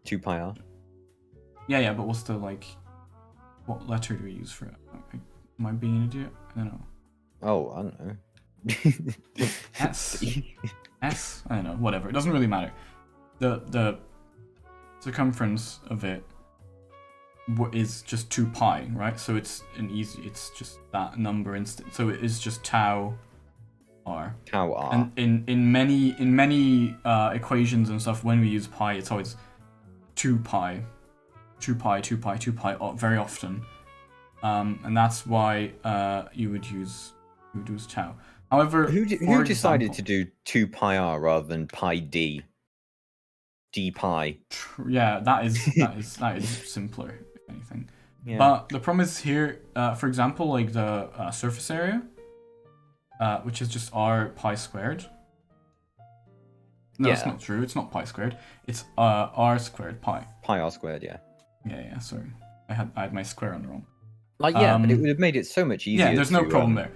2 pi r. Yeah, but what's the, like, what letter do we use for it? Am I being an idiot? I don't know. Oh, I don't know. S? S? I don't know, whatever. It doesn't really matter. The circumference of it is just 2 pi, right? So it's it's just that number instant. So it is just tau r. Tau r. And in many equations and stuff, when we use pi, it's always 2 pi, 2 pi, 2 pi, 2 pi, very often. And that's why you would use tau. However, Who for decided example, to do 2 pi r rather than pi d? D pi. Yeah, that is simpler, if anything. Yeah. But the problem is here, for example, like the surface area, which is just r pi squared. No, it's Yeah. not true. It's not pi squared. It's r squared pi. Pi r squared, yeah. Yeah. Sorry, I had my square on the wrong. Like, yeah, but it would have made it so much easier. Yeah, there's no problem there.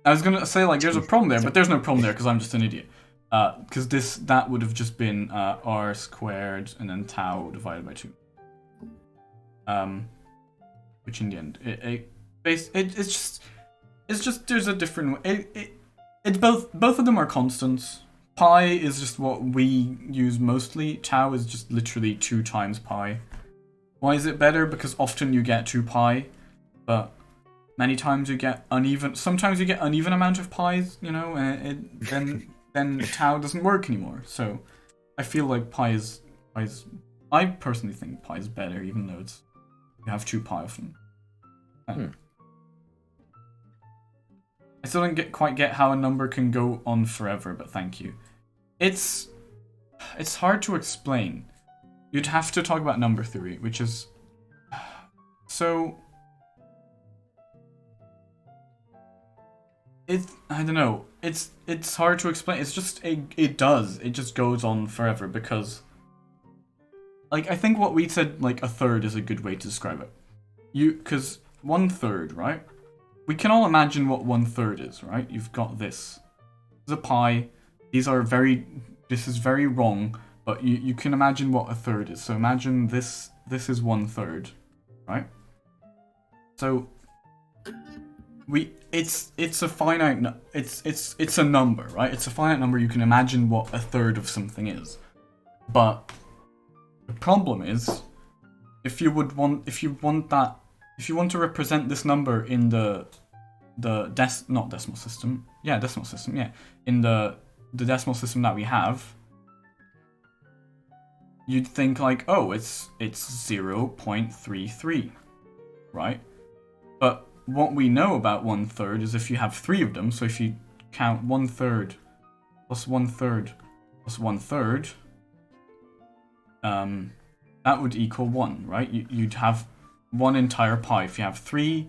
I was gonna say, like, there's a problem there, but there's no problem there because I'm just an idiot. Because that would have just been r squared and then tau divided by 2. Which in the end, it's just there's a different way. It's both of them are constants. Pi is just what we use mostly. Tau is just literally 2 times pi. Why is it better? Because often you get 2 pi, but many times you get uneven. Sometimes you get uneven amount of pi's, you know, and then tau doesn't work anymore. So I feel like pi is. I personally think pi is better, even though you have 2 pi often. I still don't quite get how a number can go on forever, but thank you. It's hard to explain. You'd have to talk about number theory, which is so. I don't know. It's hard to explain. It's just it just goes on forever because, like, I think what we said, like, a third is a good way to describe it. Because 1/3, right? We can all imagine what 1/3 is, right? You've got this. This is a pi. This is very wrong, but you can imagine what a third is. So imagine this is 1/3, right? So it's a finite it's a number, right? It's a finite number. You can imagine what a third of something is. But the problem is if you want to represent this number in the decimal system, in the decimal system that we have, you'd think like, oh, it's 0.33, right? But what we know about 1/3 is if you have 3 of them, so if you count 1/3 plus 1/3 plus 1/3, that would equal 1, right? You'd have 1 entire pi. If you have 3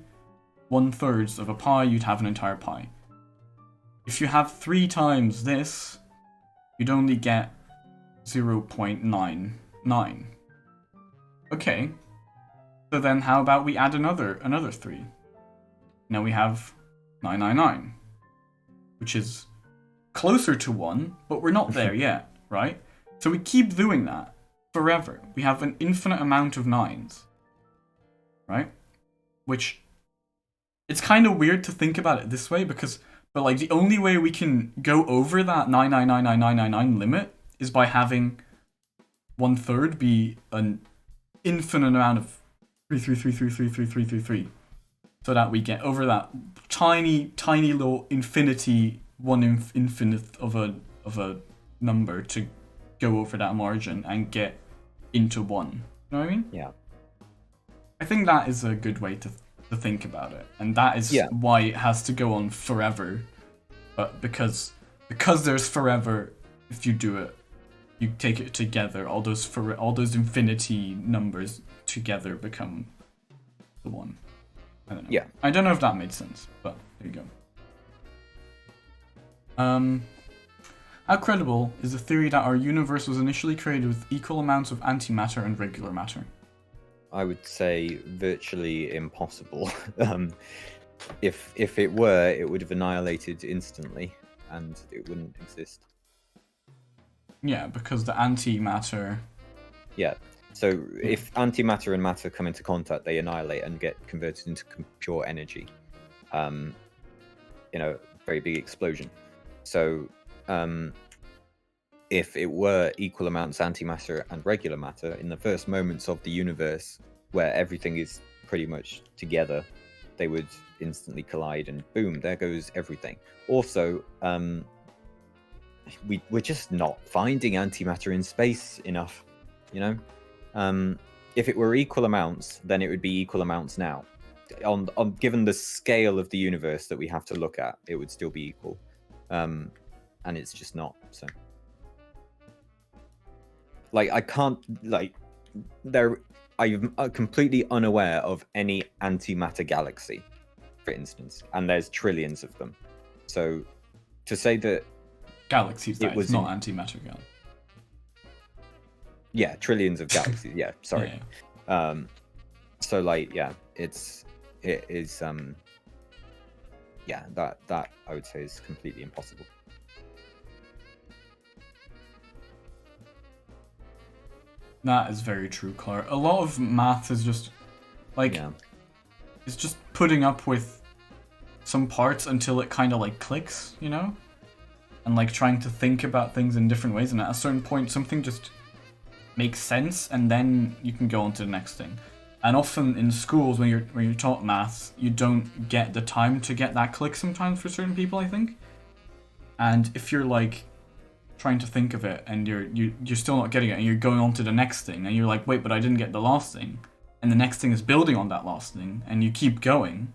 1/3 of a pi, you'd have an entire pi. If you have 3 times this, you'd only get 0.99. Okay. So then how about we add another 3? Now we have 999, which is closer to 1, but we're not there yet, right? So we keep doing that forever. We have an infinite amount of 9s, right? Which, it's kind of weird to think about it this way but like the only way we can go over that 9999999 limit is by having 1/3 be an infinite amount of 333333333, so that we get over that tiny little infinity infinite of a number to go over that margin and get into 1. You know what I mean? Yeah. I think that is a good way to think about it, and that is why it has to go on forever. But because there's forever, if you do it, you take it together. All those infinity numbers together become the 1. I don't know. Yeah. I don't know if that made sense, but there you go. How credible is the theory that our universe was initially created with equal amounts of antimatter and regular matter? I would say virtually impossible. If it were, it would have annihilated instantly, and it wouldn't exist. Yeah, because the antimatter. Yeah. So if antimatter and matter come into contact, they annihilate and get converted into pure energy. Very big explosion. So if it were equal amounts antimatter and regular matter in the first moments of the universe, where everything is pretty much together, they would instantly collide, and boom, there goes everything. Also, we're just not finding antimatter in space enough, you know? If it were equal amounts, then it would be equal amounts now. Given the scale of the universe that we have to look at, it would still be equal. And it's just not, so. Like, I can't, like, I'm completely unaware of any antimatter galaxy, for instance, and there's trillions of them. So, to say that Galaxies, that is not antimatter galaxy. Yeah, trillions of galaxies. Yeah, sorry. Yeah. So like, yeah, it is. Yeah, that I would say is completely impossible. That is very true, Claire. A lot of math is just like it's just putting up with some parts until it kind of like clicks, you know, and like trying to think about things in different ways. And at a certain point, something just makes sense, and then you can go on to the next thing. And often in schools, when you're taught maths, you don't get the time to get that click sometimes for certain people, I think. And if you're like trying to think of it and you're still not getting it, and you're going on to the next thing, and you're like, wait, but I didn't get the last thing, and the next thing is building on that last thing, and you keep going,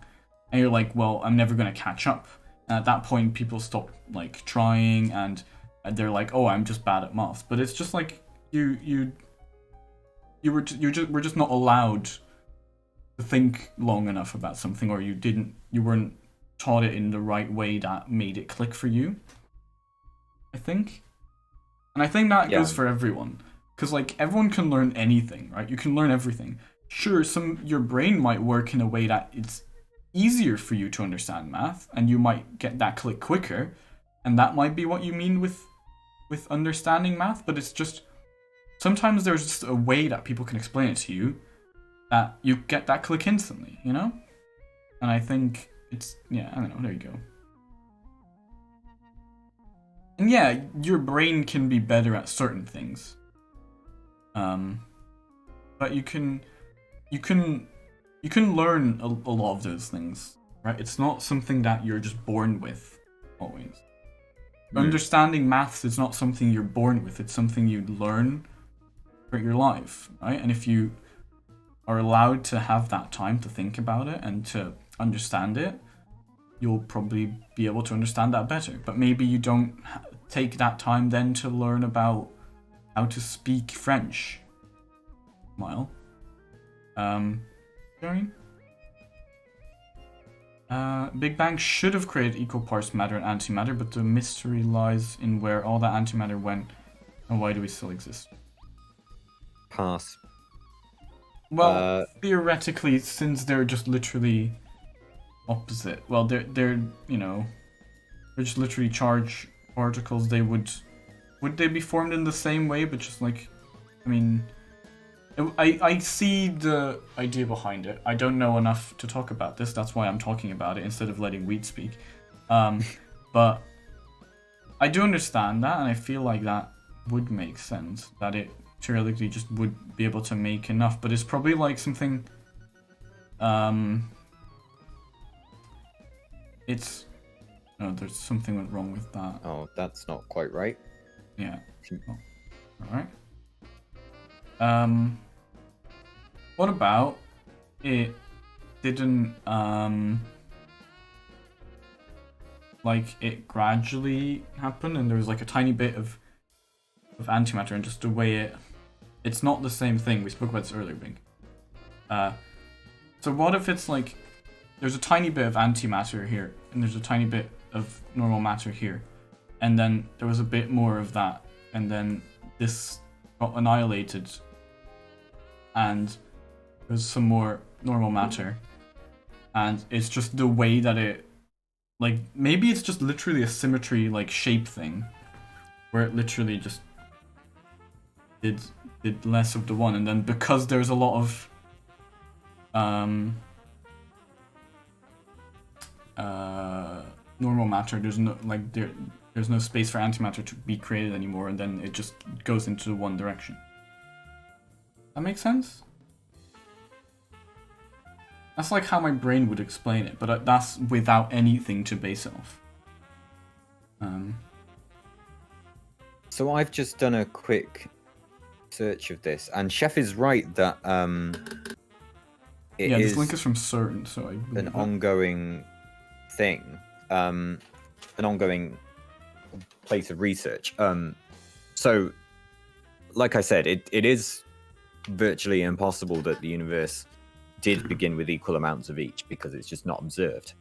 and you're like, well, I'm never going to catch up. And at that point, people stop like trying, and they're like, oh, I'm just bad at maths. But it's just like we're just not allowed to think long enough about something, or you weren't taught it in the right way that made it click for you, I think. And I think that goes for everyone, because like everyone can learn anything, right? You can learn everything. Sure, your brain might work in a way that it's easier for you to understand math, and you might get that click quicker, and that might be what you mean with understanding math. But it's just sometimes there's just a way that people can explain it to you that you get that click instantly, you know? And I think it's, I don't know, there you go. And yeah, your brain can be better at certain things. But you can learn a lot of those things, right? It's not something that you're just born with, always. Understanding maths is not something you're born with, it's something you learn throughout your life, right? And if you are allowed to have that time to think about it and to understand it, you'll probably be able to understand that better. But maybe you don't take that time then to learn about how to speak French. Well, Jerry? Big Bang should have created equal parts matter and antimatter, but the mystery lies in where all that antimatter went, and why do we still exist? Pass. Well, theoretically, since they're just literally opposite. Well, they're you know, they're just literally charged particles. Would they be formed in the same way, but just like, I mean, I see the idea behind it. I don't know enough to talk about this. That's why I'm talking about it instead of letting Wheat speak. But I do understand that, and I feel like that would make sense. That it theoretically just would be able to make enough, but it's probably like something. It's no, there's something went wrong with that. Oh, that's not quite right. Yeah. Oh, all right. What about it didn't like it gradually happened and there was like a tiny bit of antimatter and just the way it's not the same thing. We spoke about this earlier, Bing. So what if it's like there's a tiny bit of antimatter here and there's a tiny bit of normal matter here, and then there was a bit more of that, and then this got annihilated and there's some more normal matter, and it's just the way that it, like, maybe it's just literally a symmetry, like, shape thing where it literally just did less of the one, and then because there's a lot of normal matter, there's no, like, there's no space for antimatter to be created anymore, and then it just goes into one direction. That makes sense? That's like how my brain would explain it, but that's without anything to base it off. So I've just done a quick search of this, and Chef is right that it this is link is from Certain, so I an ongoing thing, an ongoing place of research. So, like I said, it is virtually impossible that the universe did begin with equal amounts of each, because it's just not observed.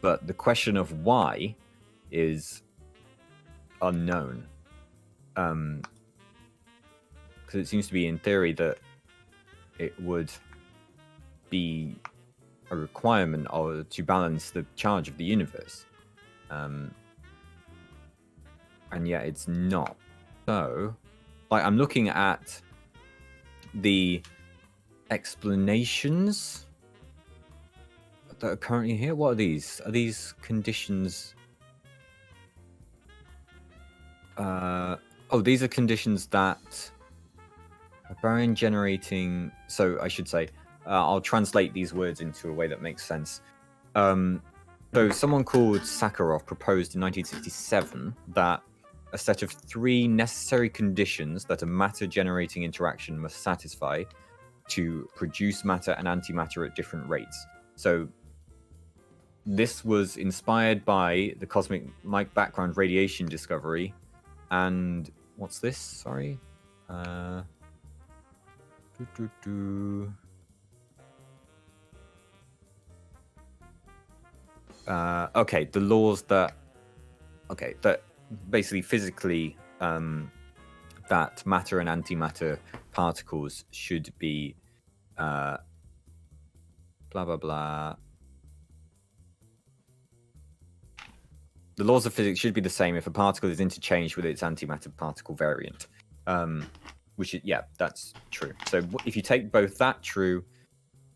But the question of why is unknown. Because it seems to be in theory that it would be a requirement to balance the charge of the universe. And yet it's not. So, like, I'm looking at the explanations that are currently here. What are these? Are these conditions? These are conditions that are baryon generating. So I should say, I'll translate these words into a way that makes sense. So someone called Sakharov proposed in 1967 that a set of 3 necessary conditions that a matter-generating interaction must satisfy to produce matter and antimatter at different rates. So this was inspired by the cosmic background radiation discovery. And what's this? Sorry. Okay, the laws that basically physically that matter and antimatter particles should be blah blah blah. The laws of physics should be the same if a particle is interchanged with its antimatter particle variant. Which is, yeah, that's true. So if you take both that true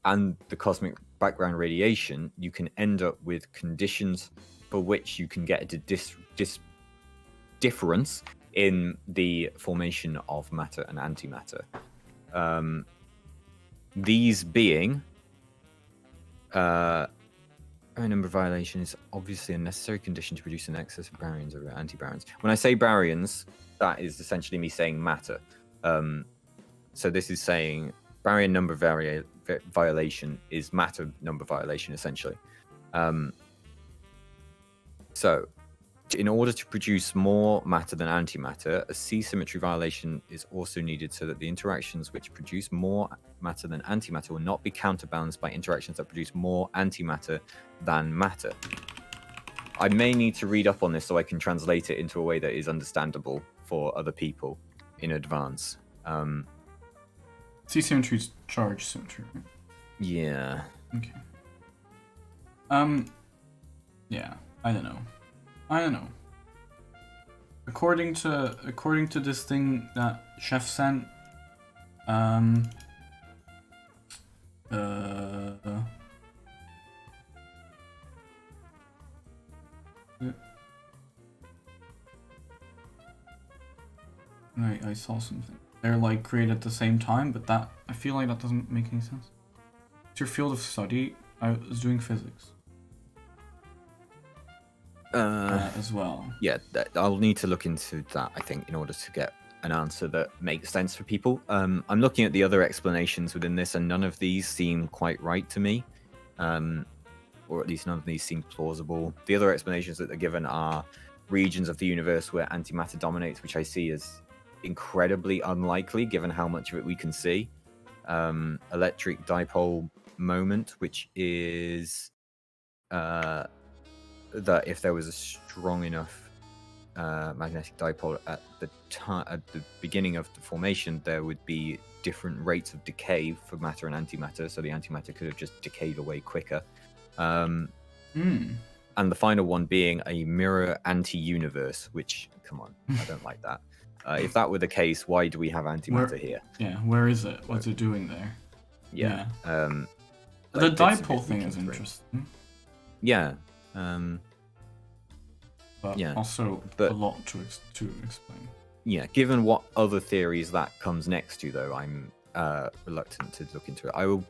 and the cosmic background radiation, you can end up with conditions for which you can get a difference in the formation of matter and antimatter. These being a number violation is obviously a necessary condition to produce an excess of baryons over antibaryons. When I say baryons, that is essentially me saying matter. So this is saying baryon number violation is matter number violation, essentially. So, in order to produce more matter than antimatter, a C-symmetry violation is also needed so that the interactions which produce more matter than antimatter will not be counterbalanced by interactions that produce more antimatter than matter. I may need to read up on this so I can translate it into a way that is understandable for other people in advance. C symmetry is charge symmetry, right? Yeah. Okay. Yeah, I don't know. According to this thing that Chef sent, I saw something. They're like created at the same time, but that I feel like that doesn't make any sense. It's your field of study. I was doing physics. As well. Yeah, I'll need to look into that, I think, in order to get an answer that makes sense for people. I'm looking at the other explanations within this, and none of these seem quite right to me. Or at least none of these seem plausible. The other explanations that they're given are regions of the universe where antimatter dominates, which I see as incredibly unlikely given how much of it we can see. Electric dipole moment, which is that if there was a strong enough magnetic dipole at the beginning of the formation, there would be different rates of decay for matter and antimatter, so the antimatter could have just decayed away quicker. And the final one being a mirror anti-universe, which, come on, I don't like that. If that were the case, why do we have antimatter here? Yeah, where is it? What's it doing there? Yeah. The like dipole thing is interesting. Yeah. But yeah. Also but, a lot to explain. Yeah, given what other theories that comes next to, though, I'm reluctant to look into it. I will,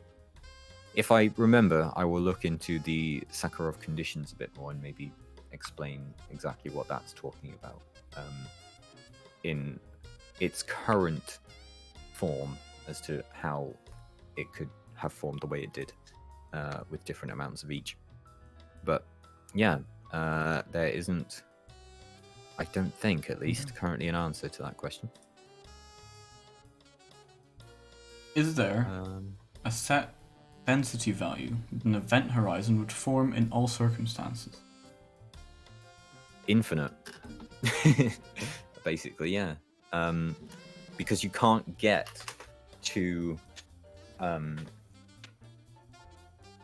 if I remember, I will look into the Sakharov conditions a bit more and maybe explain exactly what that's talking about in its current form as to how it could have formed the way it did with different amounts of each. But yeah, there isn't, I don't think, at least, currently an answer to that question. Is there a set density value that an event horizon would form in all circumstances? Infinite. Basically, yeah. Because you can't get to...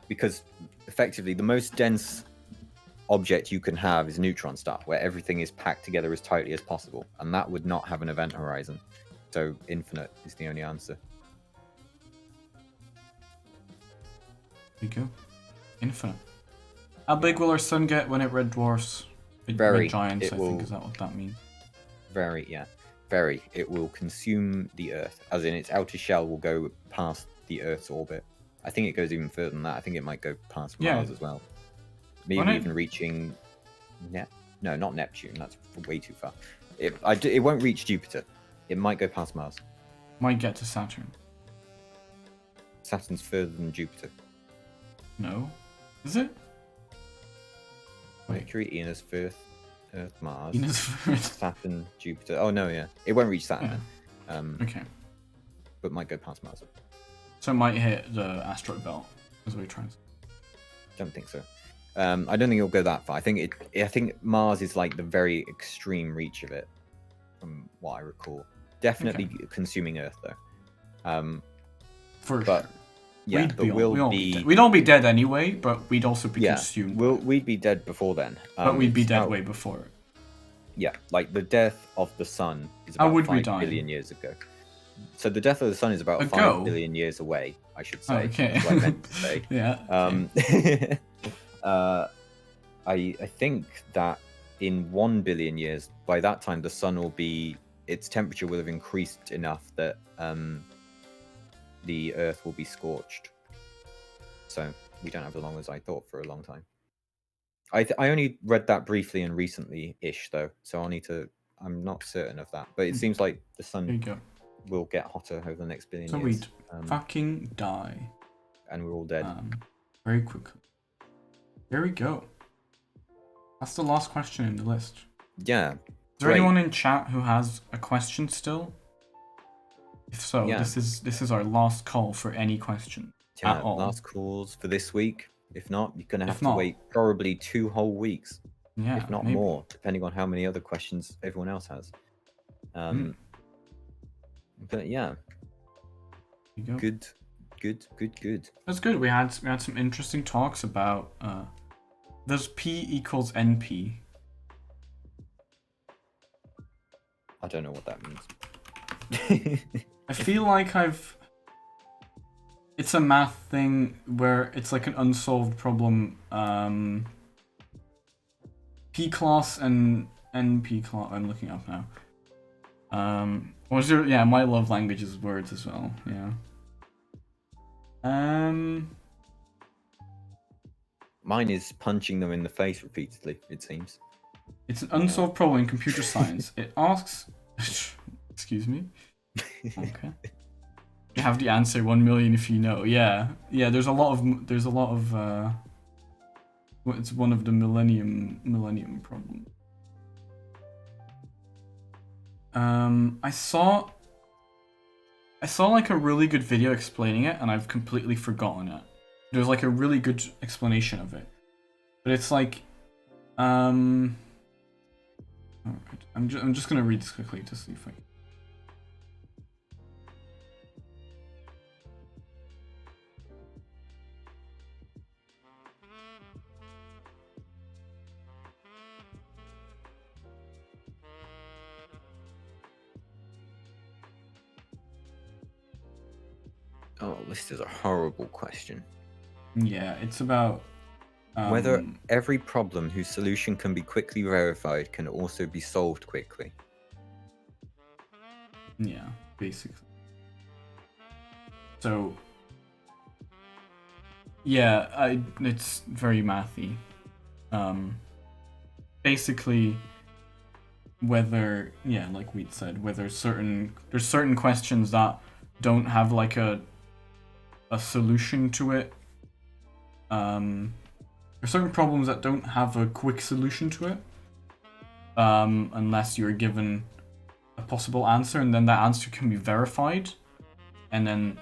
because effectively the most dense object you can have is a neutron star, where everything is packed together as tightly as possible, and that would not have an event horizon. So infinite is the only answer. There you go. Infinite. How big will our sun get when it red dwarfs? Very. Red giants, I think, is that what that means? Very, yeah. Very. It will consume the Earth, as in its outer shell will go past the Earth's orbit. I think it goes even further than that. I think it might go past Mars as well. Maybe even reaching... No, not Neptune. That's way too far. It won't reach Jupiter. It might go past Mars. Might get to Saturn. Saturn's further than Jupiter. No? Is it? Mercury, Venus, Earth, Mars, Saturn, Jupiter. Oh no, yeah. It won't reach Saturn. Yeah. Okay. But might go past Mars. So it might hit the asteroid belt, as we're trying to say. Don't think so. I don't think it'll go that far. I think Mars is like the very extreme reach of it, from what I recall. Definitely consuming Earth though. For sure. Yeah, we'd all be dead anyway, but we'd also be consumed. We'd be dead before then. But we'd be dead way before. Yeah, like the death of the sun is about 5 billion years ago. So the death of the sun is about 5 billion years away, I should say. Okay. That's what I meant to say. Yeah. I think that in 1 billion years, by that time the sun will be, its temperature will have increased enough that the Earth will be scorched. So we don't have as long as I thought for a long time. I only read that briefly and recently-ish though, so I'm not certain of that. But it seems like the sun will get hotter over the next billion years. So we'd fucking die. And we're all dead. Very quickly. There we go. That's the last question in the list. Yeah. Is there anyone in chat who has a question still? If so, this is our last call for any question at all. Last calls for this week. If not, you're gonna have to wait probably 2 whole weeks. Yeah, if not more, depending on how many other questions everyone else has. But yeah. you go. Good. That's good. We had some interesting talks about does P equals NP? I don't know what that means. I feel like it's a math thing where it's like an unsolved problem. P class and NP class. I'm looking up now. Was there? Yeah, my love language is words as well. Yeah. Mine is punching them in the face repeatedly, it seems. It's an unsolved problem in computer science. It asks. Excuse me. Okay. You have the answer 1 million if you know. Yeah. There's a lot of. It's one of the millennium problems. I saw like a really good video explaining it, and I've completely forgotten it. There's like a really good explanation of it, but it's like, alright, I'm just gonna read this quickly to see if I. Oh, this is a horrible question. Yeah, it's about whether every problem whose solution can be quickly verified can also be solved quickly. Yeah, basically. So yeah, it's very mathy. Basically, whether, yeah, like we said, whether there's certain questions that don't have like a solution to it. There's certain problems that don't have a quick solution to it, unless you're given a possible answer, and then that answer can be verified, and then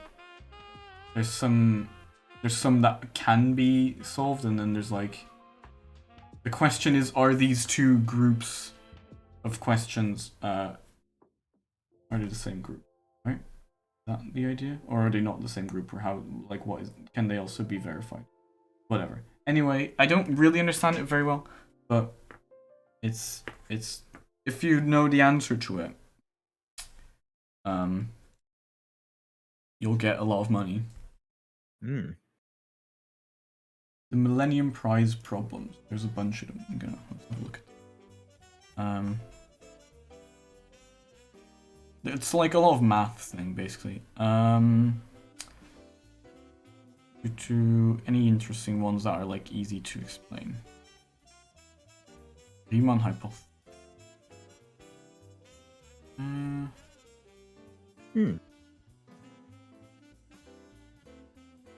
there's some that can be solved, and then there's like, the question is, are these two groups of questions are they the same group, right? Is that the idea? Or are they not the same group? Or how, like, what is, can they also be verified? Whatever. Anyway, I don't really understand it very well, but it's if you know the answer to it, you'll get a lot of money. Hmm. The Millennium Prize problems. There's a bunch of them. Let's have a look. It's like a lot of math thing, basically. To any interesting ones that are like easy to explain. Riemann hypothesis.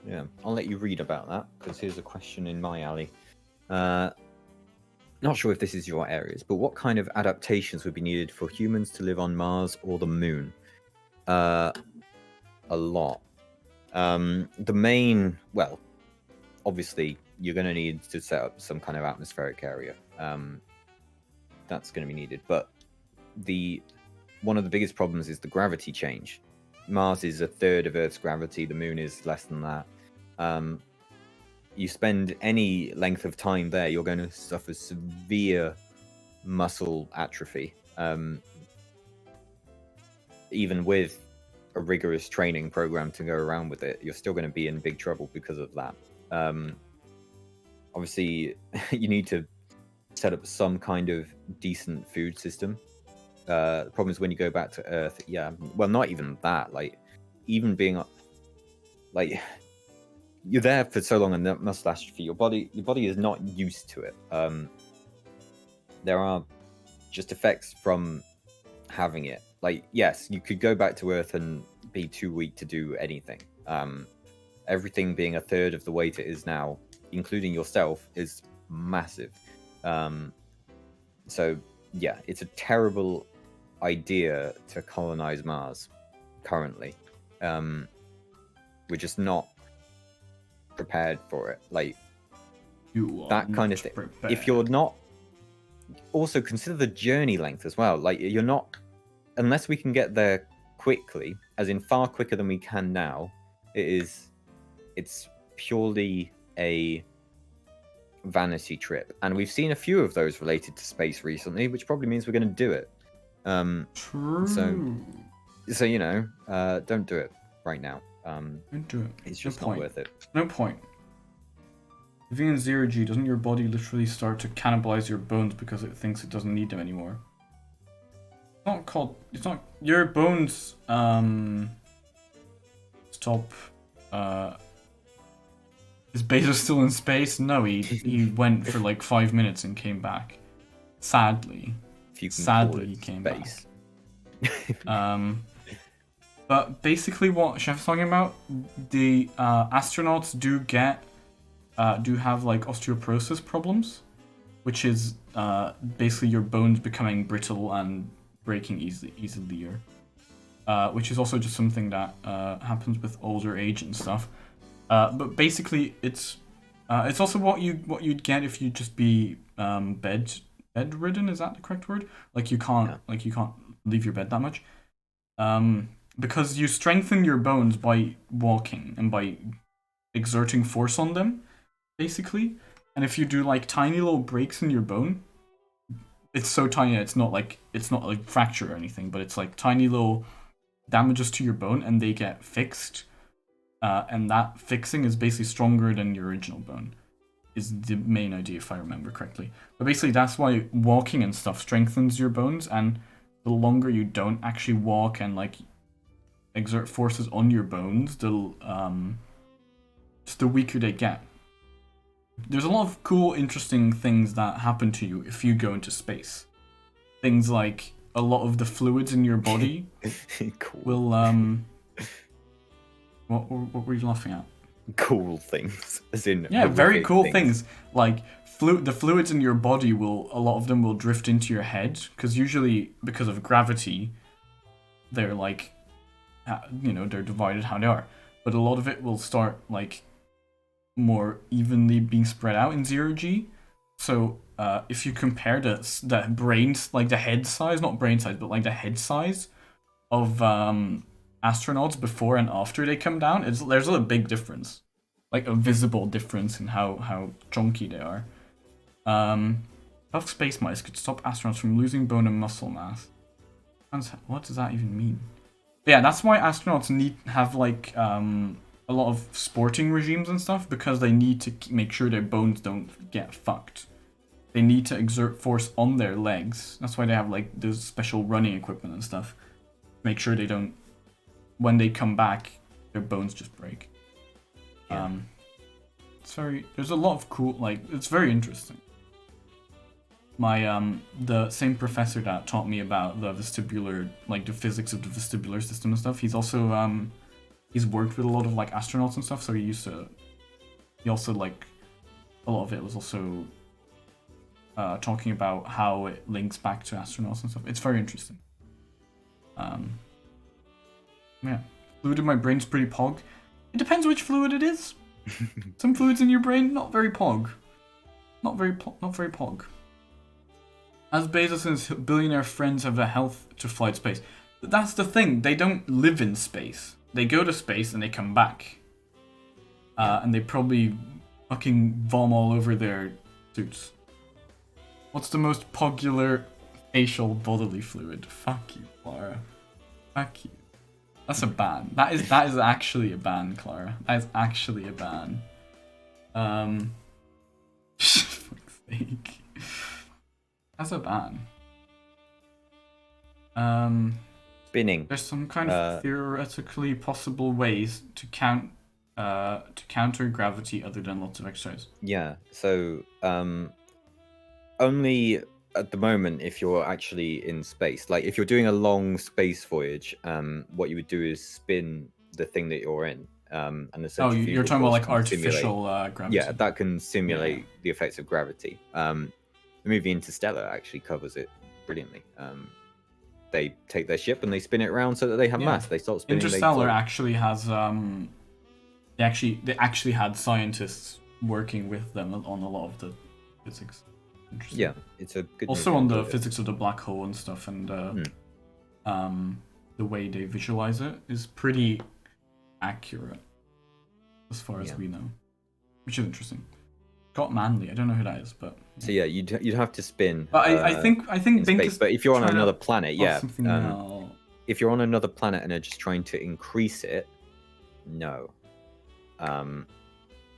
Yeah, I'll let you read about that, because here's a question in my alley. Not sure if this is your areas, but what kind of adaptations would be needed for humans to live on Mars or the Moon? A lot. The main, well, obviously, you're going to need to set up some kind of atmospheric area. That's going to be needed. But one of the biggest problems is the gravity change. Mars is a third of Earth's gravity. The Moon is less than that. You spend any length of time there, you're going to suffer severe muscle atrophy. Even with a rigorous training program to go around with it, you're still going to be in big trouble because of that. Obviously, you need to set up some kind of decent food system. The problem is when you go back to Earth, yeah, well, not even that, like, even being, like, you're there for so long and that must last for your body is not used to it. There are just effects from having it. Like, yes, you could go back to Earth and be too weak to do anything. Everything being a third of the weight it is now, including yourself, is massive. So yeah, it's a terrible idea to colonize Mars currently. We're just not prepared for it. Like, that kind of thing. Prepared. If you're not, also consider the journey length as well. Like, you're not, unless we can get there quickly, as in far quicker than we can now. It's purely a vanity trip, and we've seen a few of those related to space recently, which probably means we're going to do it. True. So don't do it right now. Don't do it. It's No just not point. worth it. No point. Living in zero G, doesn't your body literally start to cannibalize your bones because it thinks it doesn't need them anymore? It's not your bones stop. Is Bezos still in space? No, he went for like 5 minutes and came back. Sadly. If you can Sadly, call it he came space. back. But basically what Chef's talking about, the astronauts do have like osteoporosis problems, which is basically your bones becoming brittle and breaking easier. Which is also just something that happens with older age and stuff. But basically, it's also what you'd get if you just be bedridden. Is that the correct word? Like you can't leave your bed that much. Because you strengthen your bones by walking and by exerting force on them, basically. And if you do like tiny little breaks in your bone, it's so tiny it's not like fracture or anything, but it's like tiny little damages to your bone, and they get fixed. And that fixing is basically stronger than your original bone, is the main idea if I remember correctly. But basically that's why walking and stuff strengthens your bones, and the longer you don't actually walk and like exert forces on your bones, just the weaker they get. There's a lot of cool, interesting things that happen to you if you go into space. Things like a lot of the fluids in your body Cool. will What were you laughing at? Cool things, as in Yeah, very horrific cool things. Like the fluids in your body a lot of them will drift into your head, because usually because of gravity, they're like, they're divided how they are. But a lot of it will start like more evenly being spread out in zero G. So if you compare the brains, like the head size, not brain size, but like the head size of astronauts before and after they come down, there's a big difference, like a visible difference in how chunky they are. Buff space mice could stop astronauts from losing bone and muscle mass. What does that even mean? But yeah, that's why astronauts have like a lot of sporting regimes and stuff, because they need to make sure their bones don't get fucked. They need to exert force on their legs. That's why they have like those special running equipment and stuff. Make sure they don't, when they come back, their bones just break. Yeah. There's a lot of cool, like, it's very interesting. My the same professor that taught me about the vestibular, like the physics of the vestibular system and stuff, he's also he's worked with a lot of like astronauts and stuff, so he also like, a lot of it was also talking about how it links back to astronauts and stuff. It's very interesting. Yeah, fluid in my brain's pretty pog. It depends which fluid it is. Some fluids in your brain, not very pog. Not very pog. As Bezos and his billionaire friends have the health to fly to space. But that's the thing, they don't live in space. They go to space and they come back. And they probably fucking vom all over their suits. What's the most popular facial bodily fluid? Fuck you, Clara. Fuck you. That's a ban. That is actually a ban, Clara. That is actually a ban. For fuck's sake. That's a ban. Spinning. There's some kind of theoretically possible ways to counter gravity other than lots of exercise. Yeah. So only at the moment, if you're actually in space, like if you're doing a long space voyage, what you would do is spin the thing that you're in, and the centrifugal you're talking about force like can artificial gravity. Yeah, that can simulate the effects of gravity. The movie Interstellar actually covers it brilliantly. They take their ship and they spin it around so that they have mass. They start spinning. Interstellar actually has they actually had scientists working with them on a lot of the physics. Yeah, it's a good. Also on the physics of the black hole and stuff, and the way they visualize it is pretty accurate, as far as we know, which is interesting. Got manly. I don't know who that is, but So yeah, you'd have to spin. But I think in Bink space. is But if you're on trying to another planet, offer yeah. something else. If you're on another planet and are just trying to increase it, no.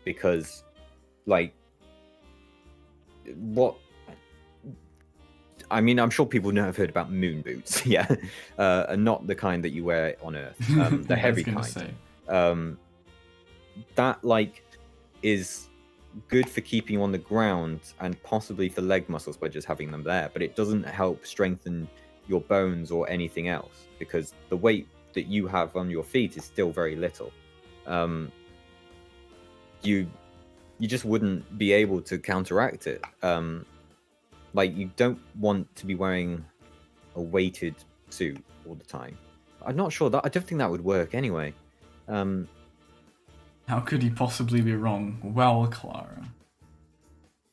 Because, like, what? I mean, I'm sure people have heard about moon boots, yeah, and not the kind that you wear on Earth, the heavy kind. That like is good for keeping you on the ground and possibly for leg muscles by just having them there, but it doesn't help strengthen your bones or anything else because the weight that you have on your feet is still very little. You just wouldn't be able to counteract it. Like, you don't want to be wearing a weighted suit all the time. I'm not sure that I don't think that would work anyway. How could he possibly be wrong? Well, Clara.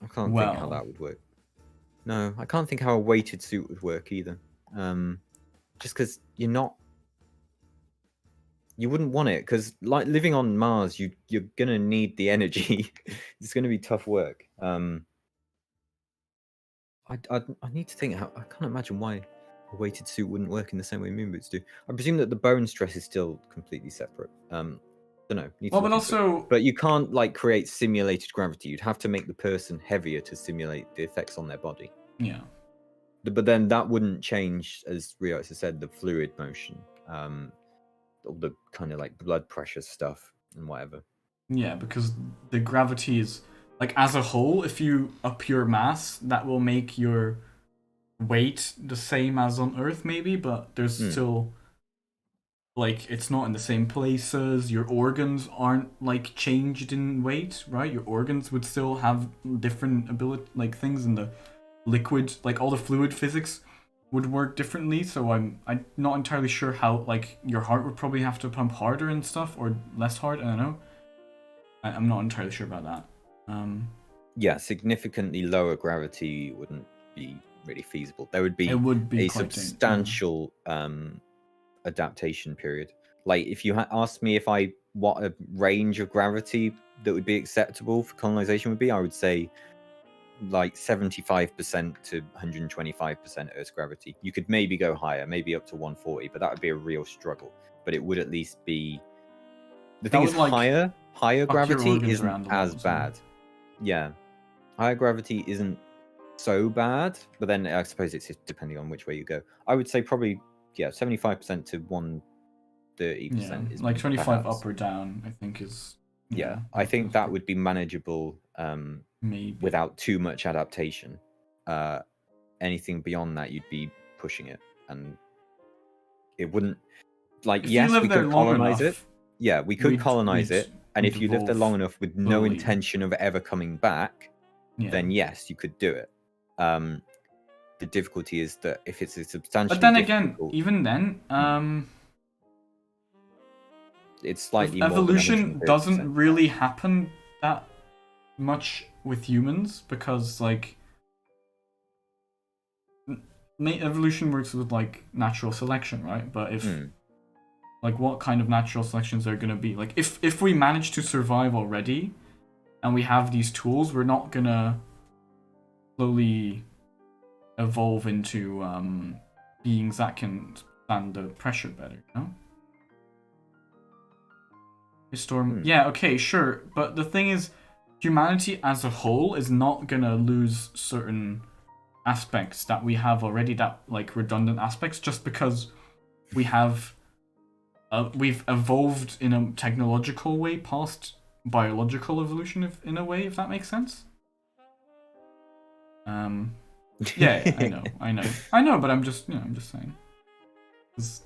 I can't think how that would work. No, I can't think how a weighted suit would work either. Just because you wouldn't want it, because like living on Mars, you're gonna need the energy. It's gonna be tough work. I need to think how. I can't imagine why a weighted suit wouldn't work in the same way moon boots do. I presume that the bone stress is still completely separate. Don't know. Well, but also, but you can't like create simulated gravity. You'd have to make the person heavier to simulate the effects on their body. Yeah. But then that wouldn't change, as Riox has said, the fluid motion, all the kind of like blood pressure stuff and whatever. Yeah, because the gravity is like as a whole. If you up your mass, that will make your weight the same as on Earth, maybe. But there's still like it's not in the same places. Your organs aren't like changed in weight, right? Your organs would still have different ability, like things in the liquid, like all the fluid physics would work differently. So I'm not entirely sure how like your heart would probably have to pump harder and stuff or less hard. I don't know. I'm not entirely sure about that. Yeah, significantly lower gravity wouldn't be really feasible. There would be a substantial adaptation period. Like if you asked me what a range of gravity that would be acceptable for colonization would be, I would say like 75% to 125% Earth's gravity. You could maybe go higher, maybe up to 140, but that would be a real struggle. But it would at least be. The thing is, like, higher gravity isn't as bad. Yeah, higher gravity isn't so bad, but then I suppose it's depending on which way you go. I would say probably 75% to 130% is like 25 perhaps. up or down. I think is. Yeah, I think that would be manageable. Maybe without too much adaptation. Anything beyond that, you'd be pushing it, and it wouldn't. Like, yes, we could colonize it. Yeah, we could colonize it, and if you lived there long enough with no intention of ever coming back, then yes, you could do it. The difficulty is that if it's a substantial. But then again, even then, it's slightly evolution doesn't really happen that much with humans because like evolution works with like natural selection, right? But if like what kind of natural selections are going to be like if we manage to survive already and we have these tools, we're not gonna slowly evolve into beings that can stand the pressure better, you know? Yeah, okay, sure, but the thing is, humanity as a whole is not gonna lose certain aspects that we have already, that like redundant aspects, just because we have we've evolved in a technological way past biological evolution, in a way, if that makes sense. Yeah, I know, but I'm just saying. This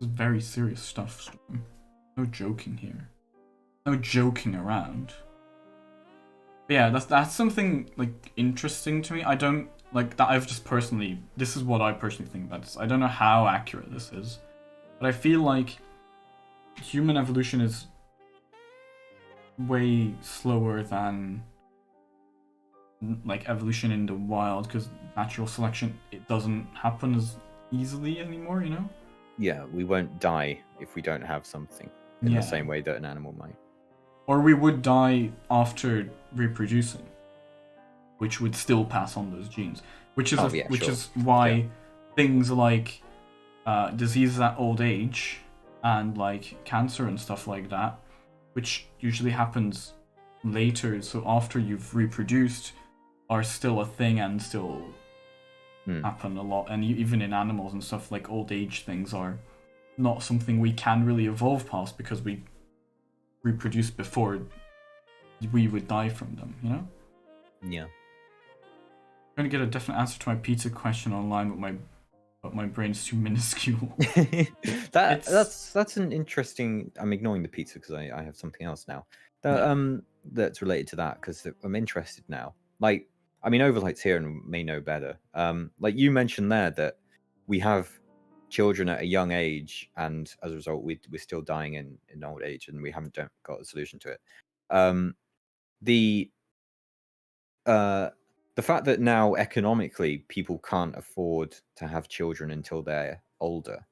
is very serious stuff, Storm. No joking here. No joking around. But yeah, that's something like interesting to me. I don't like that. I've just personally, this is what I personally think. I don't know how accurate this is, but I feel like human evolution is way slower than like evolution in the wild, because natural selection, it doesn't happen as easily anymore, you know? Yeah, we won't die if we don't have something in the same way that an animal might. Or we would die after reproducing, which would still pass on those genes. Which is is why things like diseases at old age and like cancer and stuff like that, which usually happens later, so after you've reproduced, are still a thing and still happen a lot. And even in animals and stuff, like old age things are not something we can really evolve past because we reproduce before we would die from them, you know? Yeah. I'm trying to get a definite answer to my pizza question online, but my brain's too minuscule. That's an interesting. I'm ignoring the pizza because I have something else now. That's related to that because I'm interested now. Like, I mean, Overlight's here and may know better. Like you mentioned there that we have children at a young age, and as a result, we're still dying in old age, and we haven't got a solution to it. The fact that now economically people can't afford to have children until they're older,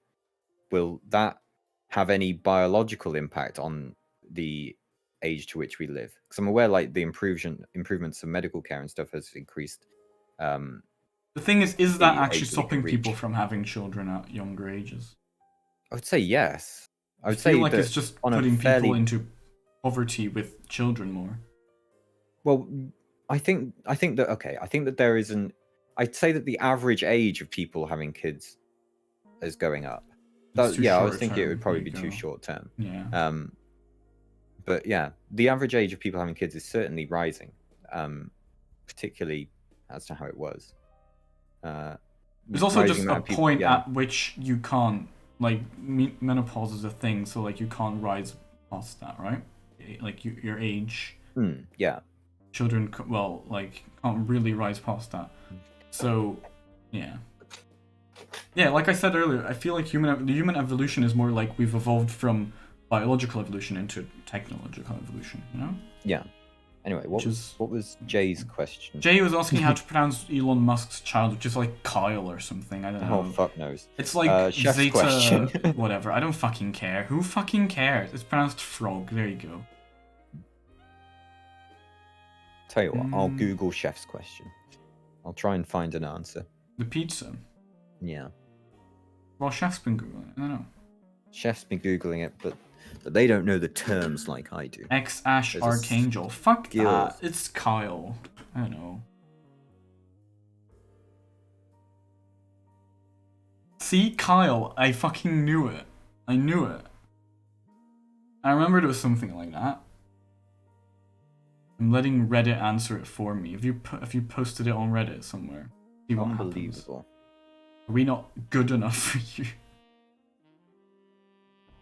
will that have any biological impact on the age to which we live? Because I'm aware like the improvements of medical care and stuff has increased. The thing is that actually stopping people from having children at younger ages? I would say yes. I would feel say like that it's just putting people into poverty with children more. Well, I think that okay. I think that there is an. I'd say that the average age of people having kids is going up. I was thinking it would probably be too short term. Yeah. But yeah, the average age of people having kids is certainly rising, particularly as to how it was. There's also just a point at which you can't, like, menopause is a thing, so like you can't rise past that, right? Like your age. Yeah. Children, well, like, can't really rise past that. So, yeah. Yeah, like I said earlier, I feel like the human evolution is more like we've evolved from biological evolution into technological evolution, you know? Yeah. Anyway, what was Jay's question? Jay was asking how to pronounce Elon Musk's child, which is like Kyle or something. I don't know. Oh, fuck knows. It's like Chef's Zeta, question. whatever. I don't fucking care. Who fucking cares? It's pronounced frog. There you go. Tell you what, I'll Google Chef's question. I'll try and find an answer. The pizza? Yeah. Well, Chef's been Googling it. I don't know. Chef's been Googling it, but they don't know the terms like I do. X-Ash Archangel. Fuck that. It's Kyle. I don't know. See, Kyle. I fucking knew it. I knew it. I remembered it was something like that. I'm letting Reddit answer it for me. If you posted it on Reddit somewhere, see what happens. Are we not good enough for you?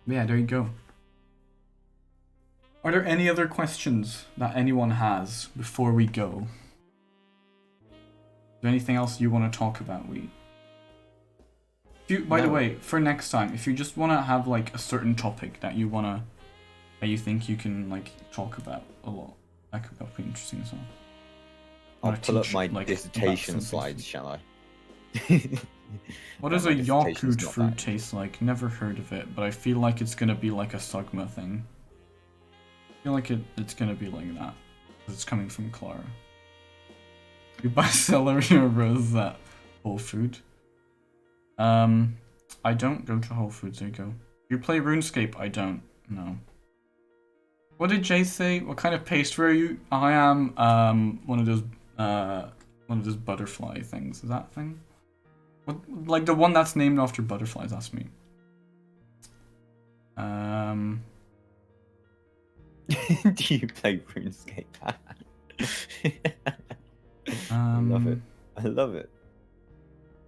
Yeah, there you go. Are there any other questions that anyone has before we go? Is there anything else you want to talk about? By the way, for next time, if you just want to have like a certain topic that you think you can like talk about a lot, that could be interesting as well. I'll pull up my dissertation slides, shall I? What does a Yakult fruit taste like? Never heard of it, but I feel like it's gonna be like a Sugma thing. I feel like it's gonna be like that. It's coming from Clara. You buy celery or rose at Whole Food? I don't go to Whole Foods, there you go. You play RuneScape? I don't, no. What did Jay say? What kind of pastry are you? I am one of those butterfly things. Is that thing? What, like the one that's named after butterflies? That's me. Do you play RuneScape? I love it. I love it.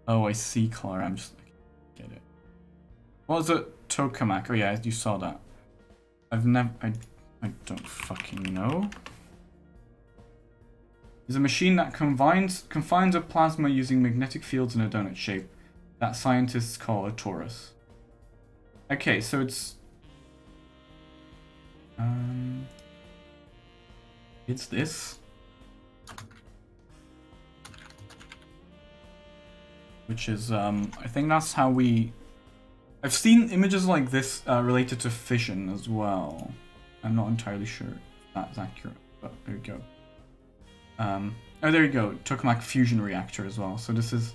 Oh, I see, Clara. I'm just get it. What was it? Tokamak. Oh yeah, you saw that. I don't fucking know. Is a machine that confines a plasma using magnetic fields in a donut shape that scientists call a torus. Okay, so it's this. which is I think that's how we. I've seen images like this related to fission as well. I'm not entirely sure if that's accurate, but there you go. Oh, there you go. Tokamak fusion reactor as well. So this is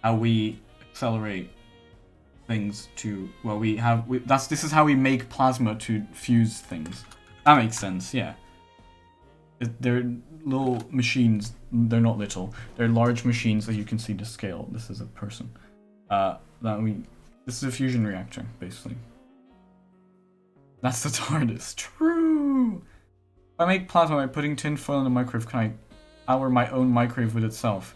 how we accelerate things to. Well, this is how we make plasma to fuse things. That makes sense. Yeah. They're little machines. They're not little. They're large machines, as you can see to scale. This is a person. This is a fusion reactor, basically. That's the TARDIS. True! If I make plasma by putting tin foil in the microwave, can I power my own microwave with itself?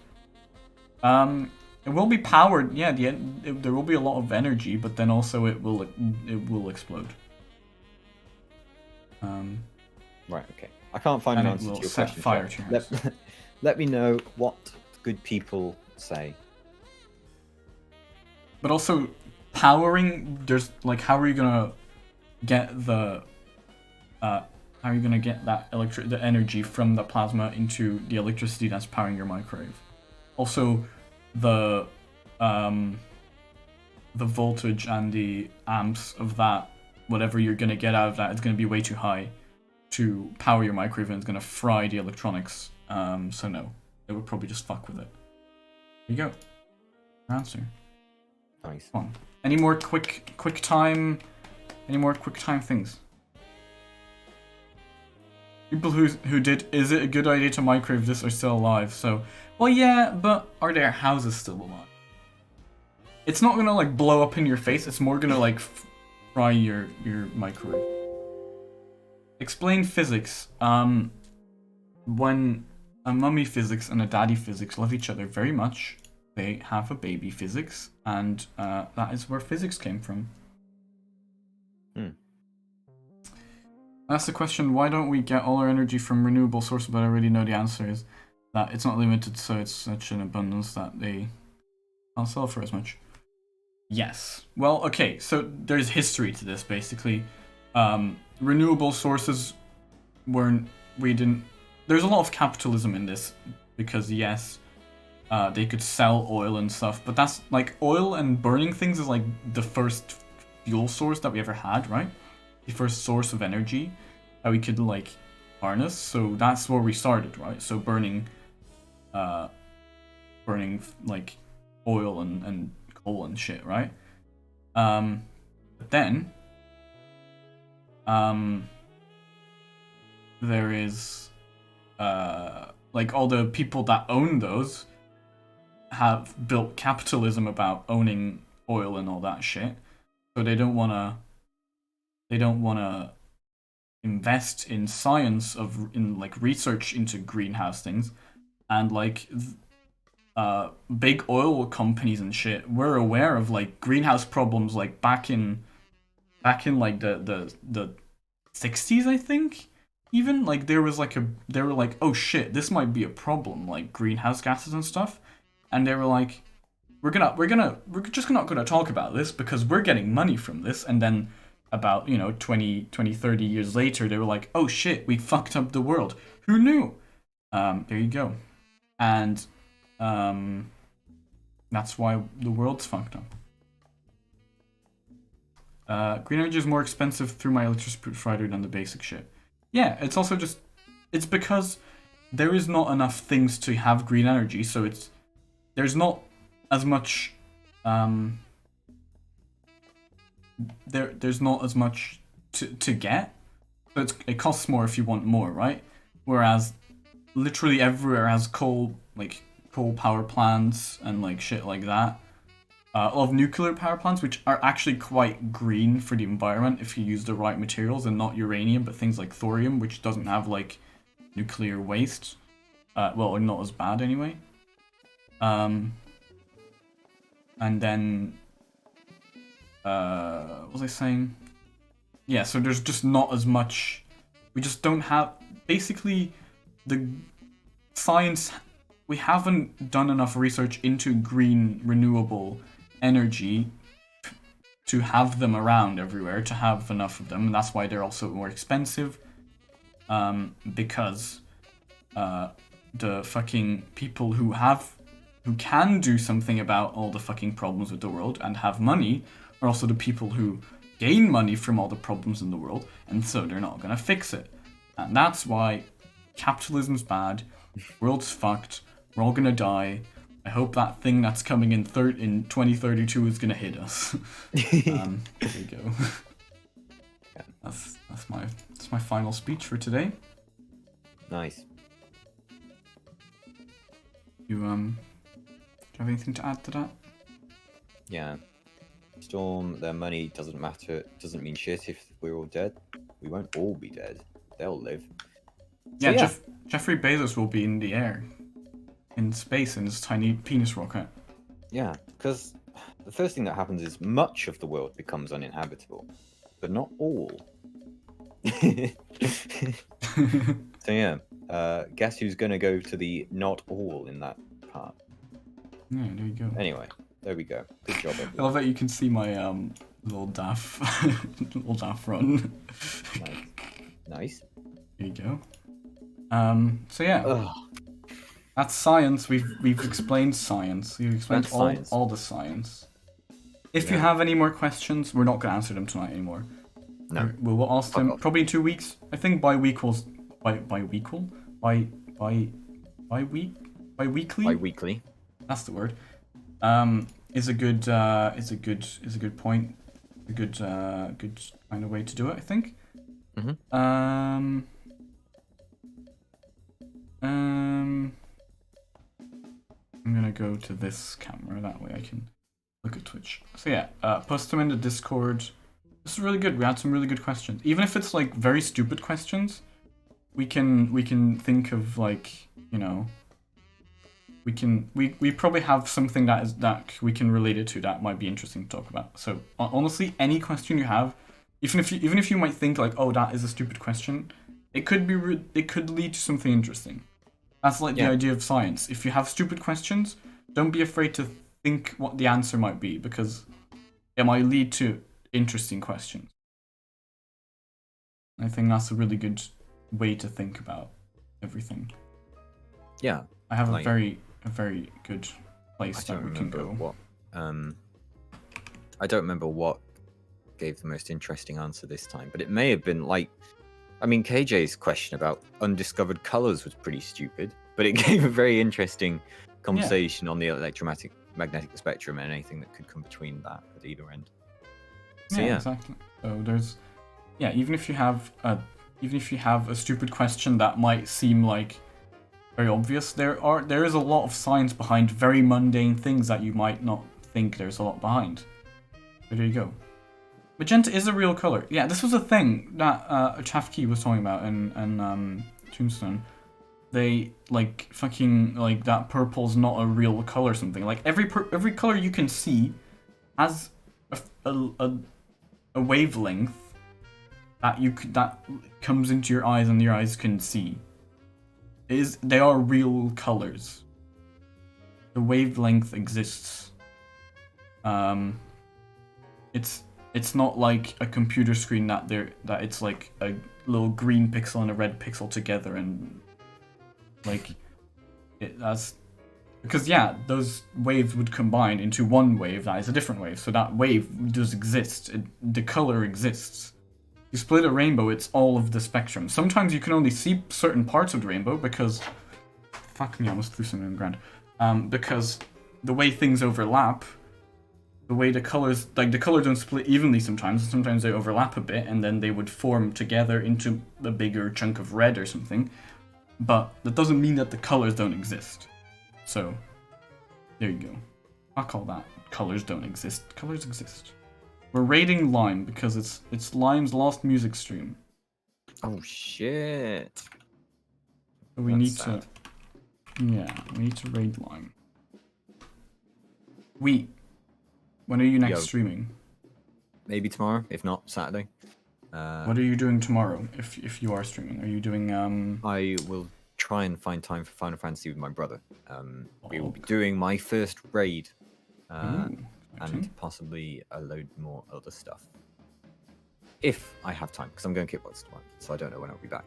It will be powered, yeah, there will be a lot of energy, but then also it will explode. Right, okay. I can't find an answer to your question. Fire to your house. Let me know what good people say. But also, powering, there's, like, how are you gonna get the, how are you gonna get that the energy from the plasma into the electricity that's powering your microwave? Also, the voltage and the amps of that, whatever you're gonna get out of that, is gonna be way too high to power your microwave, and it's gonna fry the electronics. So no, it would probably just fuck with it. There you go. Answer. Nice. Come on. Any more quick time things? People who did, is it a good idea to microwave this are still alive? So, well, yeah, but are their houses still alive? It's not gonna like blow up in your face. It's more gonna like fry your microwave. Explain physics. When a mummy physics and a daddy physics love each other very much, they have a baby physics, and that is where physics came from. That's the question, why don't we get all our energy from renewable sources? But I already know the answer is that it's not limited, so it's such an abundance that they can't sell for as much. Yes. Well, okay, so there's history to this, basically. Renewable sources there's a lot of capitalism in this, because yes, they could sell oil and stuff, but that's like, oil and burning things is like the first fuel source that we ever had, right? The first source of energy that we could like harness, so that's where we started, right? So burning like oil and coal and shit, right? But then there is like all the people that own those have built capitalism about owning oil and all that shit, so they don't wanna invest in science in like research into greenhouse things, and like big oil companies and shit were aware of like greenhouse problems like back in like the 60s, I think. Even like they were like, oh shit, this might be a problem, like greenhouse gases and stuff, and they were like, we're just not gonna talk about this because we're getting money from this. And then about 20 30 years later, they were like, oh shit, we fucked up the world. Who knew? There you go. And that's why the world's fucked up. Green energy is more expensive through my electricity provider than the basic shit. Yeah, it's also just, it's because there is not enough things to have green energy, so there's not as much there's not as much to get, so it costs more if you want more, right? Whereas literally everywhere has coal power plants and like shit like that. A lot of nuclear power plants, which are actually quite green for the environment if you use the right materials, and not uranium, but things like thorium, which doesn't have like nuclear waste. Well, or not as bad anyway. And then what was I saying? Yeah, so there's just not as much. We just don't have, basically, the science. We haven't done enough research into green renewable energy to have them around everywhere, to have enough of them, and that's why they're also more expensive, because the fucking people who have who can do something about all the fucking problems with the world and have money are also the people who gain money from all the problems in the world, and so they're not gonna fix it. And that's why capitalism's bad, world's fucked, we're all gonna die. I hope that thing that's coming in 2032 is gonna hit us. There you go. That's my final speech for today. Nice. Do you have anything to add to that? Yeah. Storm, their money doesn't matter. Doesn't mean shit if we're all dead. We won't all be dead. They'll live. Yeah, yeah. Jeffrey Bezos will be in the air, in space, in his tiny penis rocket. Yeah, because the first thing that happens is much of the world becomes uninhabitable, but not all. So yeah, guess who's gonna go to the not all in that part? Yeah, there you go. Anyway, there we go. Good job, I everyone. love that you can see my little daff run. Nice. There you go. So yeah, Ugh. that's science. We've explained science. We've explained That's science. all the science. If you Yeah. have any more questions, we're not gonna answer them tonight anymore. No. We'll ask them probably in 2 weeks. I think bi-weekly. Bi-weekly. That's the word. Is a good point. A good kind of way to do it, I think. Mhm. I'm gonna go to this camera, that way I can look at Twitch. So yeah, post them in the Discord. This is really good. We had some really good questions. Even if it's like very stupid questions, we can think of, like, you know, we probably have something that we can relate it to that might be interesting to talk about. So honestly, any question you have, even if you might think like, oh, that is a stupid question, it could lead to something interesting. That's like the idea of science. If you have stupid questions, don't be afraid to think what the answer might be, because it might lead to interesting questions. I think that's a really good way to think about everything. Yeah. I have like, a very good place I that don't we can remember go. what. I don't remember what gave the most interesting answer this time, but it may have been like, I mean, KJ's question about undiscovered colors was pretty stupid, but it gave a very interesting conversation on the magnetic spectrum and anything that could come between that at either end. So yeah, Exactly. So there's, even if you have a stupid question that might seem like very obvious, there is a lot of science behind very mundane things that you might not think there's a lot behind. So there you go. Magenta is a real color. Yeah, this was a thing that Chafki was talking about in Tombstone. They like fucking like that purple's not a real color or something. Like every color you can see has a wavelength that comes into your eyes and your eyes can see. They are real colors. The wavelength exists. It's not like a computer screen that it's like a little green pixel and a red pixel together, and like that's because those waves would combine into one wave that is a different wave. So that wave does exist. The color exists. You split a rainbow, it's all of the spectrum. Sometimes you can only see certain parts of the rainbow because fuck me, I almost threw something on the ground. Because the way things overlap, the way the colors, like the color don't split evenly sometimes they overlap a bit and then they would form together into a bigger chunk of red or something. But that doesn't mean that the colors don't exist. So, there you go. Fuck all that. Colors don't exist. Colors exist. We're raiding Lime because it's Lime's last music stream. Oh shit. So we That's need sad. to raid Lime. When are you next streaming? Maybe tomorrow, if not Saturday. What are you doing tomorrow if you are streaming? Are you doing I will try and find time for Final Fantasy with my brother. We will be doing my first raid, and possibly a load more other stuff. If I have time, because I'm going kickbox tomorrow, so I don't know when I'll be back.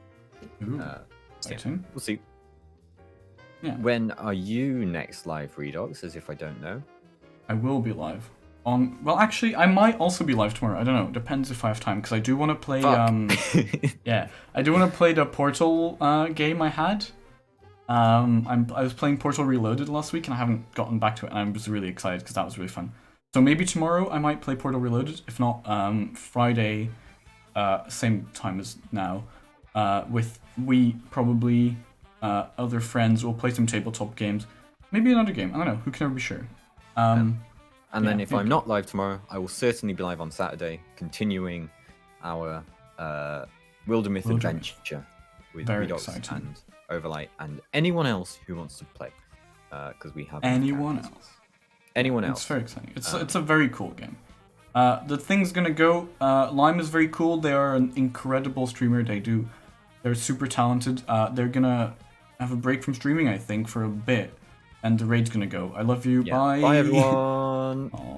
Ooh, So yeah, exciting. we'll see. Yeah. When are you next live, Redox? As if I don't know. I will be live on. Well, actually, I might also be live tomorrow. I don't know. Depends if I have time, because I do want to play. Yeah, I do want to play the Portal game I had. I was playing Portal Reloaded last week, and I haven't gotten back to it, and I was really excited because that was really fun. So maybe tomorrow I might play Portal Reloaded. If not, Friday, same time as now. With probably other friends, we'll play some tabletop games. Maybe another game. I don't know. Who can ever be sure? And then yeah, if I'm not live tomorrow, I will certainly be live on Saturday, continuing our Wildermyth adventure with Very Redox exciting. and Overlight and anyone else who wants to play. Because we have Anyone else? Anyone It's else? very exciting. It's a very cool game. The thing's gonna go. Lime is very cool. They are an incredible streamer. They're super talented. They're gonna have a break from streaming, I think, for a bit, and the raid's gonna go. I love you. Yeah. Bye. Bye everyone. Aw.